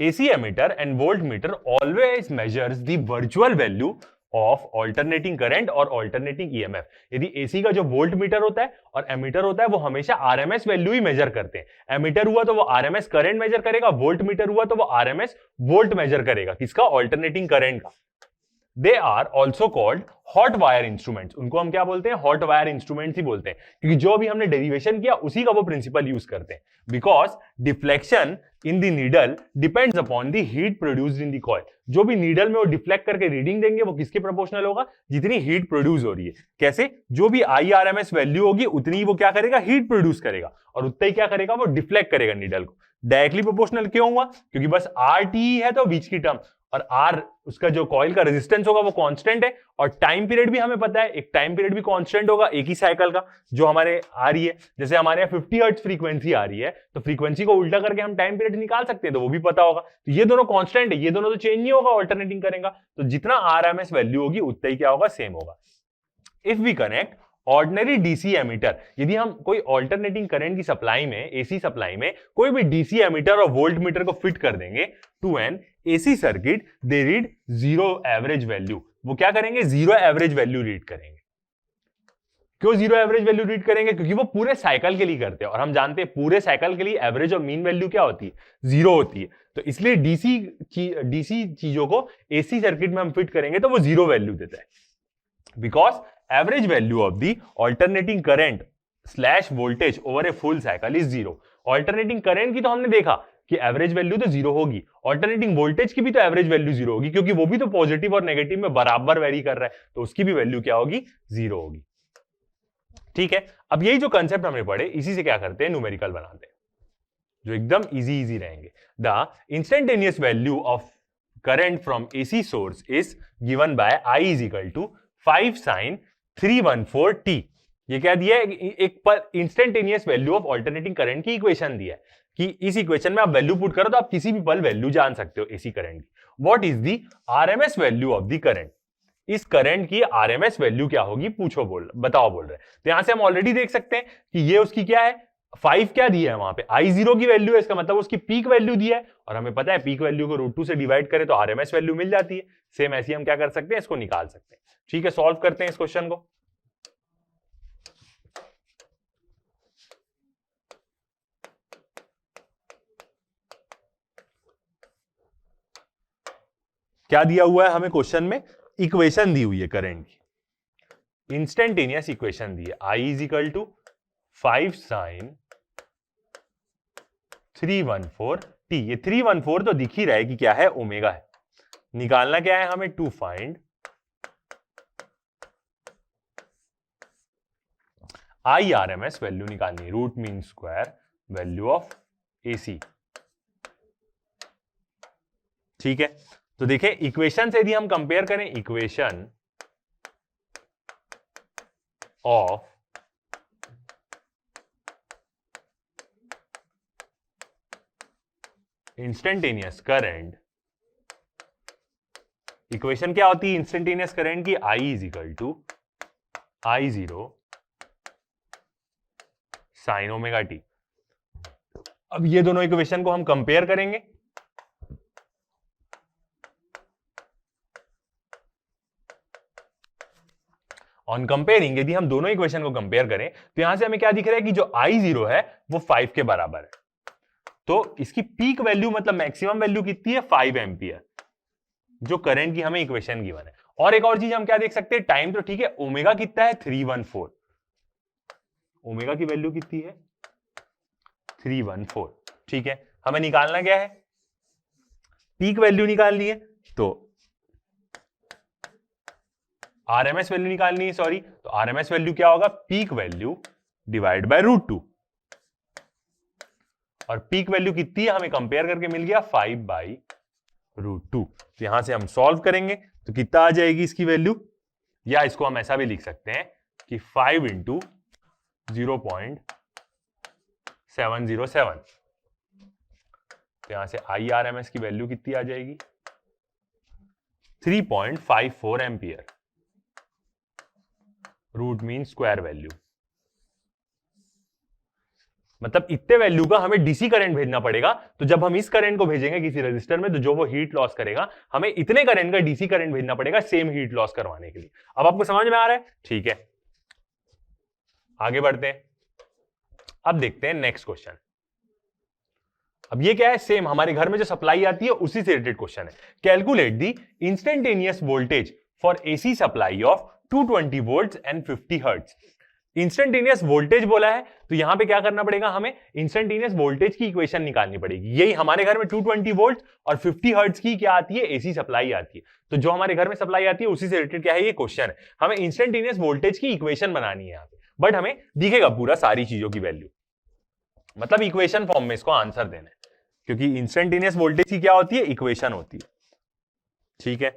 AC ammeter and voltmeter always measures the virtual value of alternating current और ऑल्टरनेटिंग ईएमएफ। यदि एसी का जो वोल्ट मीटर होता है और एमीटर होता है वो हमेशा आरएमएस वैल्यू ही मेजर करते हैं। एमीटर हुआ तो वो आरएमएस करंट मेजर करेगा, वोल्ट मीटर हुआ तो वो आरएमएस वोल्ट मेजर करेगा, किसका, ऑल्टरनेटिंग करंट का। They are also called hot wire instruments. उनको हम क्या बोलते हैं? हॉट वायर इंस्ट्रूमेंट्स ही बोलते हैं, क्योंकि जो भी हमने डेरिवेशन किया उसी का वो प्रिंसिपल यूज करते हैं। Because deflection in the needle depends upon the heat produced in the coil. जो भी नीडल में वो डिफ्लेक्ट करके रीडिंग देंगे वो किसके प्रोपोर्शनल होगा? जितनी हीट प्रोड्यूस हो रही है। कैसे? जो भी IRMS वैल्यू होगी उतनी ही वो क्या करेगा? हीट प्रोड्यूस करेगा, और उतना ही क्या करेगा? वो डिफ्लेक्ट करेगा नीडल को। डायरेक्टली प्रोपोर्शनल क्यों हुआ? क्योंकि बस RT है तो बीच की टर्म, और R उसका जो कॉइल का रेजिस्टेंस होगा वो कांस्टेंट है, और टाइम पीरियड भी हमें पता है, एक टाइम पीरियड भी कांस्टेंट होगा एक ही साइकिल का जो हमारे आ रही है। जैसे हमारे यहाँ 50 हर्ट्ज फ्रीक्वेंसी आ रही है, तो फ्रीक्वेंसी को उल्टा करके हम टाइम पीरियड निकाल सकते हैं, तो वो भी पता होगा। तो ये दोनों कांस्टेंट है, ये दोनों तो चेंज नहीं होगा ऑल्टरनेटिंग करेगा, तो जितना RMS वैल्यू होगी उतना ही क्या होगा? सेम होगा। If we connect ordinary DC ammeter, यदि हम कोई ऑल्टरनेटिंग करंट की सप्लाई में, एसी सप्लाई में कोई भी डीसी एमीटर और वोल्ट मीटर को फिट कर देंगे to an AC circuit, they read zero average value. वो क्या करेंगे? जीरो एवरेज वैल्यू रीड करेंगे। क्यों जीरो एवरेज वैल्यू रीड करेंगे? क्योंकि वो पूरे साइकिल के लिए करते हैं, और हम जानते हैं पूरे साइकिल के लिए एवरेज और मीन वैल्यू क्या होती है? जीरो होती है। तो इसलिए डीसी चीजों को एसी सर्किट में हम फिट करेंगे तो वो जीरो वैल्यू देता है। Because average value of the alternating current slash voltage over a full cycle is zero. Alternating current की तो हमने देखा कि एवरेज वैल्यू तो जीरो होगी, ऑल्टरनेटिंग वोल्टेज की भी तो एवरेज वैल्यू जीरो होगी, क्योंकि वो भी तो पॉजिटिव और नेगेटिव में बराबर वेरी कर रहा है, तो उसकी भी वैल्यू क्या होगी? जीरो होगी। ठीक है, अब यही जो कंसेप्ट हमने पढ़े इसी से क्या करते हैं? न्यूमेरिकल बनाते हैं जो एकदम इजी रहेंगे। The instantaneous value of current from AC source is given by I is equal to 5 sin 314t। ये क्या दिया है? एक पर instantaneous value of alternating current की इक्वेशन दिया है कि इस इक्वेशन में आप वैल्यू पुट करो तो आप किसी भी पल वैल्यू जान सकते हो एसी करंट की। What is the RMS value of the current? इस करंट की RMS वैल्यू क्या होगी? पूछो, बताओ बोल रहे हैं। तो यहां से हम ऑलरेडी देख सकते हैं कि ये उसकी क्या है? 5 क्या दिया है वहां पे? I0 की वैल्यू है, इसका मतलब उसकी पीक वैल्यू दिया है, और हमें पता है पीक वैल्यू को √2 से डिवाइड करें तो RMS वैल्यू मिल जाती है। सेम ऐसे हम क्या कर सकते हैं? इसको निकाल सकते हैं। ठीक है, सॉल्व करते हैं इस क्वेश्चन को। क्या दिया हुआ है हमें क्वेश्चन में? इक्वेशन दी हुई है करंट की, इंस्टेंटेनियस इक्वेशन दी है। I is equal to 5 sin 314t। ये 314 तो दिख ही रहा है कि क्या है? ओमेगा है। निकालना क्या है हमें? टू फाइंड IRMS वैल्यू निकालनी है, root mean square value of AC. ठीक है, तो देखिए इक्वेशन से यदि हम कंपेयर करें, equation of instantaneous current, equation क्या होती है इंस्टेंटेनियस करंट की? I is equal to I0 sine omega t. अब ये दोनों इक्वेशन को हम कंपेयर करेंगे, ऑन कंपेयरिंग यदि हम दोनों इक्वेशन को कंपेयर करें तो यहां से हमें क्या दिख रहा है कि जो I0 है वो 5 के बराबर है, तो इसकी पीक वैल्यू मतलब मैक्सिमम वैल्यू कितनी है? 5 एम्पियर, जो करंट की हमें इक्वेशन गिवन है। और एक और चीज हम क्या देख सकते हैं? टाइम तो ठीक है, ओमेगा कितना है? 314। ओमेगा की वैल्यू कितनी है? 314। ठीक है, हमें निकालना क्या है? पीक वैल्यू निकालनी है, तो RMS वैल्यू निकालनी है, सॉरी। तो RMS वैल्यू क्या होगा? पीक वैल्यू डिवाइड बाय √2, और पीक वैल्यू कितनी है हमें कंपेयर करके मिल गया? 5/√2। तो यहां से हम सॉल्व करेंगे तो कितना आ जाएगी इसकी वैल्यू? या इसको हम ऐसा भी लिख सकते हैं कि 5 × 0.707। तो यहां से IRMS की वैल्यू कितनी आ जाएगी? 3.54 ampere, root mean square value. मतलब इतने वैल्यू का हमें डीसी करंट भेजना पड़ेगा, तो जब हम इस करंट को भेजेंगे किसी रजिस्टर में तो जो वो हीट लॉस करेगा, हमें इतने करंट का डीसी करंट भेजना पड़ेगा सेम हीट लॉस करवाने के लिए। अब आपको समझ में आ रहा है? ठीक है, आगे बढ़ते हैं। अब देखते हैं नेक्स्ट क्वेश्चन। अब ये क्या है? सेम हमारे घर में जो सप्लाई आती है उसी से रिलेटेड क्वेश्चन है। Calculate the instantaneous voltage for AC supply of 220 volts and 50 hertz. Instantaneous voltage बोला है, तो यहां पे क्या करना पड़ेगा, हमें इंस्टेंटेनियस वोल्टेज की इक्वेशन निकालनी पड़ेगी। यही हमारे घर में 220 वोल्ट और 50 हर्ट्ज की क्या आती है, एसी सप्लाई आती है। तो जो हमारे घर में सप्लाई आती है उसी से रिलेटेड क्या है, ये क्वेश्चन है। हमें इंस्टेंटेनियस वोल्टेज की इक्वेशन बनानी है यहाँ पे, बट हमें दिखेगा पूरा सारी चीजों की वैल्यू, मतलब इक्वेशन फॉर्म में इसको आंसर देना है, क्योंकि इंस्टेंटेनियस वोल्टेज की क्या होती है, इक्वेशन होती है। ठीक है,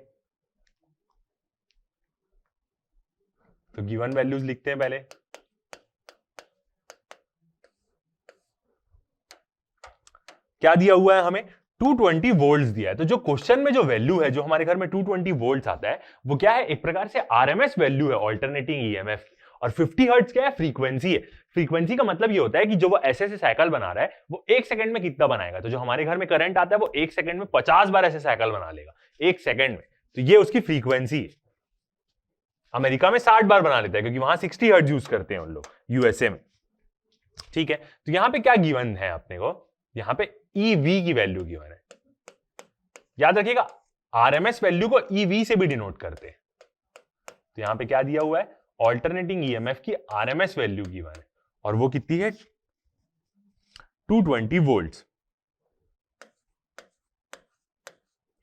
तो गिवन वैल्यूज लिखते हैं पहले। क्या दिया हुआ है हमें, 220 वोल्ट्स दिया है। तो जो क्वेश्चन में जो वैल्यू है, जो हमारे घर में 220 वोल्ट्स आता है, वो क्या है, एक प्रकार से आरएमएस वैल्यू है ऑल्टरनेटिंग ईएमएफ की। और 50 हर्ट्ज क्या है, फ्रीक्वेंसी है। फ्रीक्वेंसी का मतलब ये होता है कि जो वो ऐसे ऐसे साइकिल बना रहा है वो एक सेकंड में कितना बनाएगा। तो जो हमारे घर में करंट आता है वो एक सेकंड में 50 बार ऐसे साइकिल बना लेगा, एक सेकंड में। तो ये उसकी फ्रीक्वेंसी है। अमेरिका में 60 बार बना लेता है, क्योंकि वहां 60 हर्ट्ज यूज करते हैं उन लोग, यूएसए में। ठीक है, तो यहां पे क्या गिवन है अपने को, यहां पे ईवी की वैल्यू गिवन है। याद रखिएगा, आरएमएस वैल्यू को ईवी से भी डिनोट करते हैं। तो यहां पे क्या दिया हुआ है, ऑल्टरनेटिंग ईएमएफ की आरएमएस वैल्यू गिवन है, और वो कितनी है, 220 वोल्ट्स।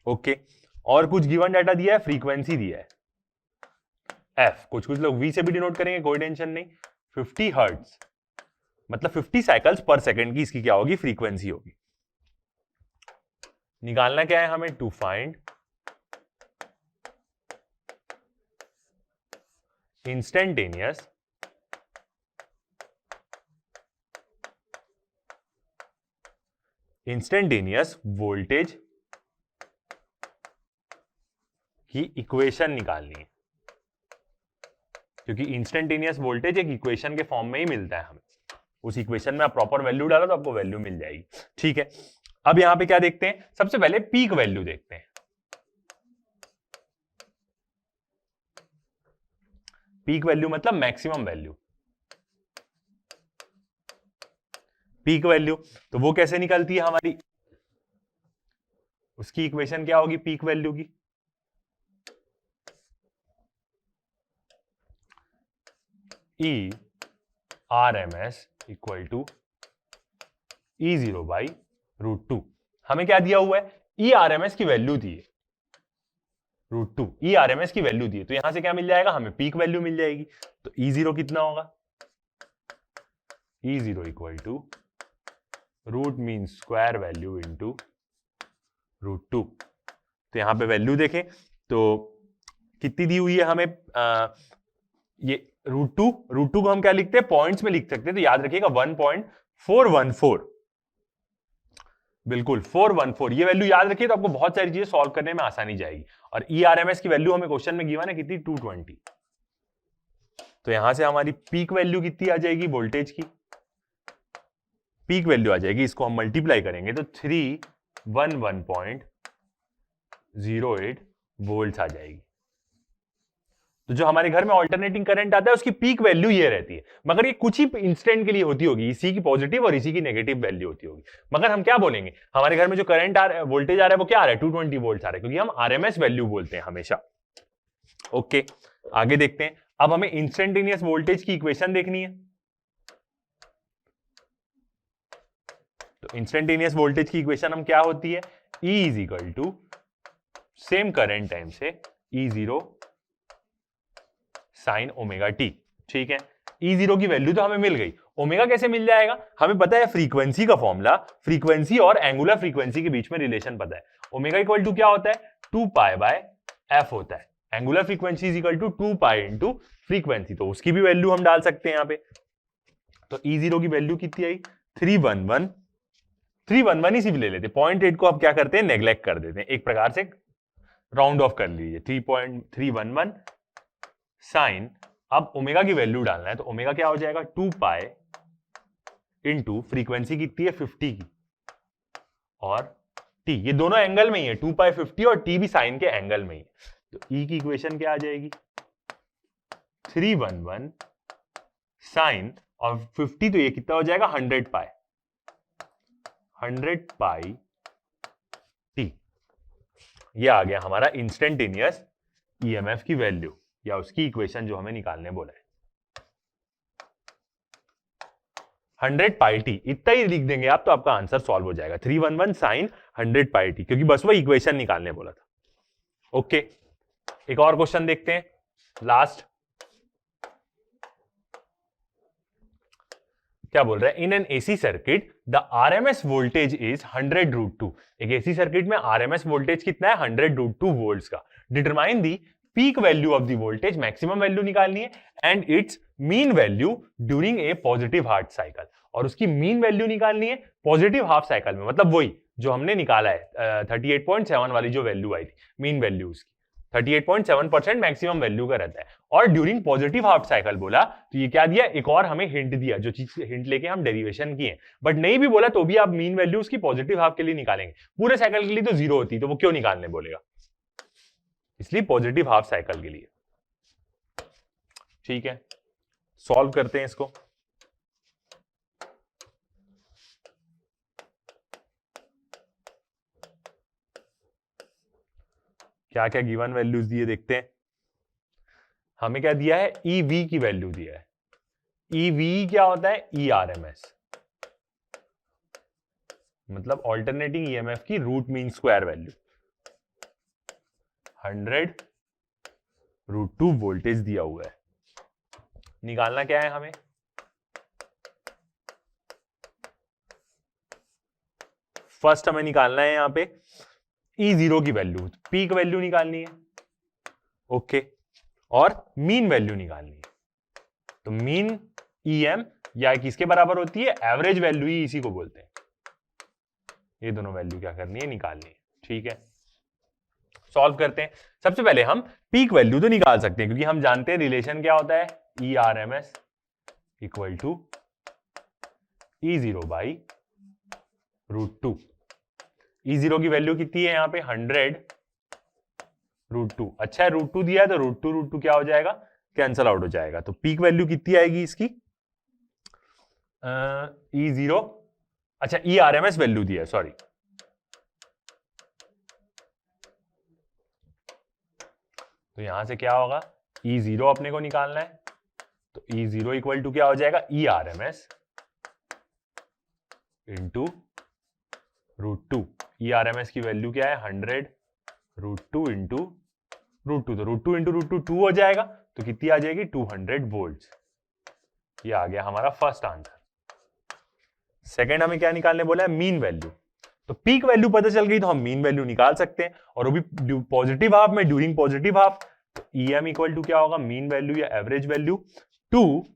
ओके, और कुछ गिवन डाटा दिया है, फ्रीक्वेंसी दिया है एफ, कुछ लोग वी से भी डिनोट करेंगे, कोई टेंशन नहीं। 50 हर्ट्ज मतलब 50 साइकिल्स पर सेकंड की इसकी क्या होगी, फ्रीक्वेंसी होगी। निकालना क्या है हमें, टू फाइंड इंस्टेंटेनियस वोल्टेज की इक्वेशन निकालनी है, क्योंकि इंस्टेंटेनियस वोल्टेज एक इक्वेशन के फॉर्म में ही मिलता है हमें। उस इक्वेशन में आप प्रॉपर वैल्यू डालो तो आपको वैल्यू मिल जाएगी। ठीक है, अब यहां पे क्या देखते हैं, सबसे पहले पीक वैल्यू देखते हैं। पीक वैल्यू मतलब मैक्सिमम वैल्यू। पीक वैल्यू तो वो कैसे निकलती है हमारी, उसकी इक्वेशन क्या होगी पीक वैल्यू की, E R M S equal to E0/√2। हमें क्या दिया हुआ है, ई आर एम एस की वैल्यू दी है, √2 ई आर एम एस की वैल्यू दी है। तो यहां से क्या मिल जाएगा, हमें पीक वैल्यू मिल जाएगी। तो E0 कितना होगा, E0 equal to root mean square value into √2। तो यहां पे वैल्यू देखें तो कितनी दी हुई है हमें, ये √2 को हम क्या लिखते हैं, पॉइंट्स में लिख सकते हैं। तो याद रखिएगा 1.414, बिल्कुल 414, ये वैल्यू याद रखिए तो आपको बहुत सारी चीजें सॉल्व करने में आसानी जाएगी। और ERMS की वैल्यू हमें क्वेश्चन में गिवन है कितनी, 220। तो यहां से हमारी पीक वैल्यू कितनी आ जाएगी, वोल्टेज की पीक वैल्यू आ जाएगी, इसको हम मल्टीप्लाई करेंगे तो 311.08 वोल्ट आ जाएगी। तो जो हमारे घर में ऑल्टरनेटिंग करंट आता है उसकी पीक वैल्यू ये रहती है, मगर ये कुछ ही इंस्टेंट के लिए होती होगी, इसी की पॉजिटिव और इसी की नेगेटिव वैल्यू होती होगी। मगर हम क्या बोलेंगे, हमारे घर में जो करंट आ रहा है, वोल्टेज आ रहा है, वो क्या आ रहा है, 220 वोल्ट आ रहा है, क्योंकि हम आरएमएस वैल्यू बोलते हैं हमेशा। ओके, आगे देखते हैं। अब हमें इंस्टेंटेनियस वोल्टेज की इक्वेशन देखनी है। तो इंस्टेंटेनियस वोल्टेज की इक्वेशन हम क्या होती है, E is equal to same current time से E0 साइन ओमेगा टी। ठीक है, E0 की वैल्यू तो हमें मिल गई, ओमेगा कैसे मिल जाएगा, हमें पता है फ्रीक्वेंसी का फॉर्मूला, फ्रीक्वेंसी और एंगुलर फ्रीक्वेंसी के बीच में रिलेशन पता है। ओमेगा इक्वल टू क्या होता है, 2π/f होता है। Angular frequency is equal to 2π into frequency, तो उसकी भी वैल्यू हम डाल सकते हैं यहाँ पे। तो E0 की वैल्यू कितनी आई, 311 ही सिर्फ ले लेते, 0.8 को अब क्या करते हैं, नेग्लेक्ट कर देते हैं, एक प्रकार से राउंड ऑफ कर लीजिए, 3.311 साइन। अब ओमेगा की वैल्यू डालना है, तो ओमेगा क्या हो जाएगा, 2π इंटू फ्रीक्वेंसी कितनी है 50 की, और t, ये दोनों एंगल में ही है, 2π 50 और t भी साइन के एंगल में ही है। तो E की इक्वेशन क्या आ जाएगी, 311 साइन और 50, तो ये कितना हो जाएगा 100π t। ये आ गया हमारा इंस्टेंटेनियस ईएमएफ की वैल्यू या उसकी इक्वेशन जो हमें निकालने बोला है 100 पाई टी, इतना ही लिख देंगे आप तो आपका आंसर सॉल्व हो जाएगा। 311 साइन 100 पाई टी, क्योंकि बस वो इक्वेशन निकालने बोला था। ओके, एक और क्वेश्चन देखते हैं, लास्ट। क्या बोल रहा है? In an AC circuit the RMS voltage is 100√2। एक एसी सर्किट में आरएमएस वोल्टेज कितना है? 100√2 वोल्ट्स का। Determine the peak value of the voltage, maximum value निकालनी है, and it's mean value during a positive half cycle, और उसकी mean value निकालनी है पॉजिटिव हाफ साइकिल में, मतलब वही जो हमने निकाला है 38.7 वाली जो वैल्यू आई थी, मीन वैल्यू उसकी 38.7% मैक्सिमम वैल्यू का रहता है। और ड्यूरिंग पॉजिटिव हाफ साइकिल बोला तो ये क्या दिया? एक और हमें हिंट दिया, जो चीज हिंट लेके हम डेरिवेशन किए। बट नहीं भी बोला तो भी आप मीन वैल्यू उसकी पॉजिटिव हाफ के लिए निकालेंगे, पूरे साइकिल के लिए तो 0 होती, तो वो क्यों निकालने बोलेगा? इसलिए पॉजिटिव हाफ साइकिल के लिए। ठीक है, सॉल्व करते हैं इसको। क्या क्या गिवन वैल्यूज दिए देखते हैं। हमें क्या दिया है? EV की वैल्यू दिया है। EV क्या होता है? ERMS, मतलब ऑल्टरनेटिंग ईएमएफ की root mean square value. 100√2 voltage दिया हुआ है। निकालना क्या है हमें? फर्स्ट हमें निकालना है यहां पे E0 की वैल्यू, पीक वैल्यू निकालनी है। ओके, और मीन वैल्यू निकालनी है। तो मीन EM या किसके बराबर होती है? एवरेज वैल्यू ही इसी को बोलते हैं। ये दोनों वैल्यू क्या करनी है? निकालनी है। ठीक है, सॉल्व करते हैं। सबसे पहले हम पीक वैल्यू तो निकाल सकते हैं, क्योंकि हम जानते हैं रिलेशन क्या होता है? ERMS equal to E0/√2। E0 की वैल्यू कितनी है यहाँ पे? 100√2। अच्छा है, √2 दिया है तो √2 क्या हो जाएगा? कैंसल आउट हो जाएगा। तो पीक वैल्यू कितनी आएगी इसकी? E0, अच्छा ERMS वैल्यू दिया है, सॉरी। तो यहां से क्या होगा? E0 अपने को निकालना है, तो E0 इक्वल टू क्या हो जाएगा? ERMS into √2। ERMS की वैल्यू क्या है? 100√2 इंटू √2, तो √2 इंटू √2 2 हो जाएगा, तो कितनी आ जाएगी? 200 वोल्ट्स। ये आ गया हमारा फर्स्ट आंसर। सेकेंड हमें क्या निकालने बोला है? Mean value. तो पीक वैल्यू पता चल गई तो हम मीन वैल्यू निकाल सकते हैं, और वो भी पॉजिटिव हाफ में, ड्यूरिंग पॉजिटिव हाफ। तो EM इक्वल टू क्या होगा? मीन वैल्यू या एवरेज वैल्यू टू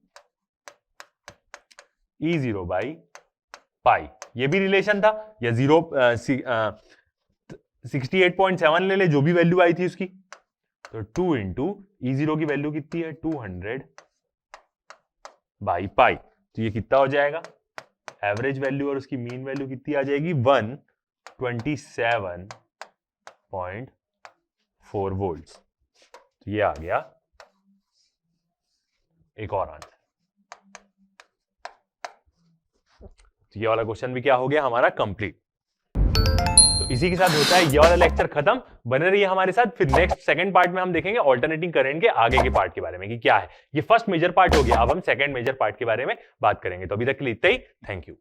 E0/पाई। ये भी रिलेशन था, या 68.7 ले ले, जो भी वैल्यू आई थी उसकी। तो 2 इंटू E0 की वैल्यू कितनी है? 200/पाई। तो ये कितना हो जाएगा? एवरेज वैल्यू और उसकी मीन वैल्यू कितनी आ जाएगी? 127.4 वोल्ट्स। तो ये आ गया एक और आंसर। तो ये वाला क्वेश्चन भी क्या हो गया हमारा? कंप्लीट। तो इसी के साथ होता है ये वाला लेक्चर खत्म। बने रहिए हमारे साथ, फिर नेक्स्ट सेकंड पार्ट में हम देखेंगे ऑल्टरनेटिंग करंट के आगे के पार्ट के बारे में कि क्या है। ये फर्स्ट मेजर पार्ट हो गया, अब हम सेकंड मेजर पार्ट के बारे में बात करेंगे। तो अभी तक के लिए इतना ही। Thank you.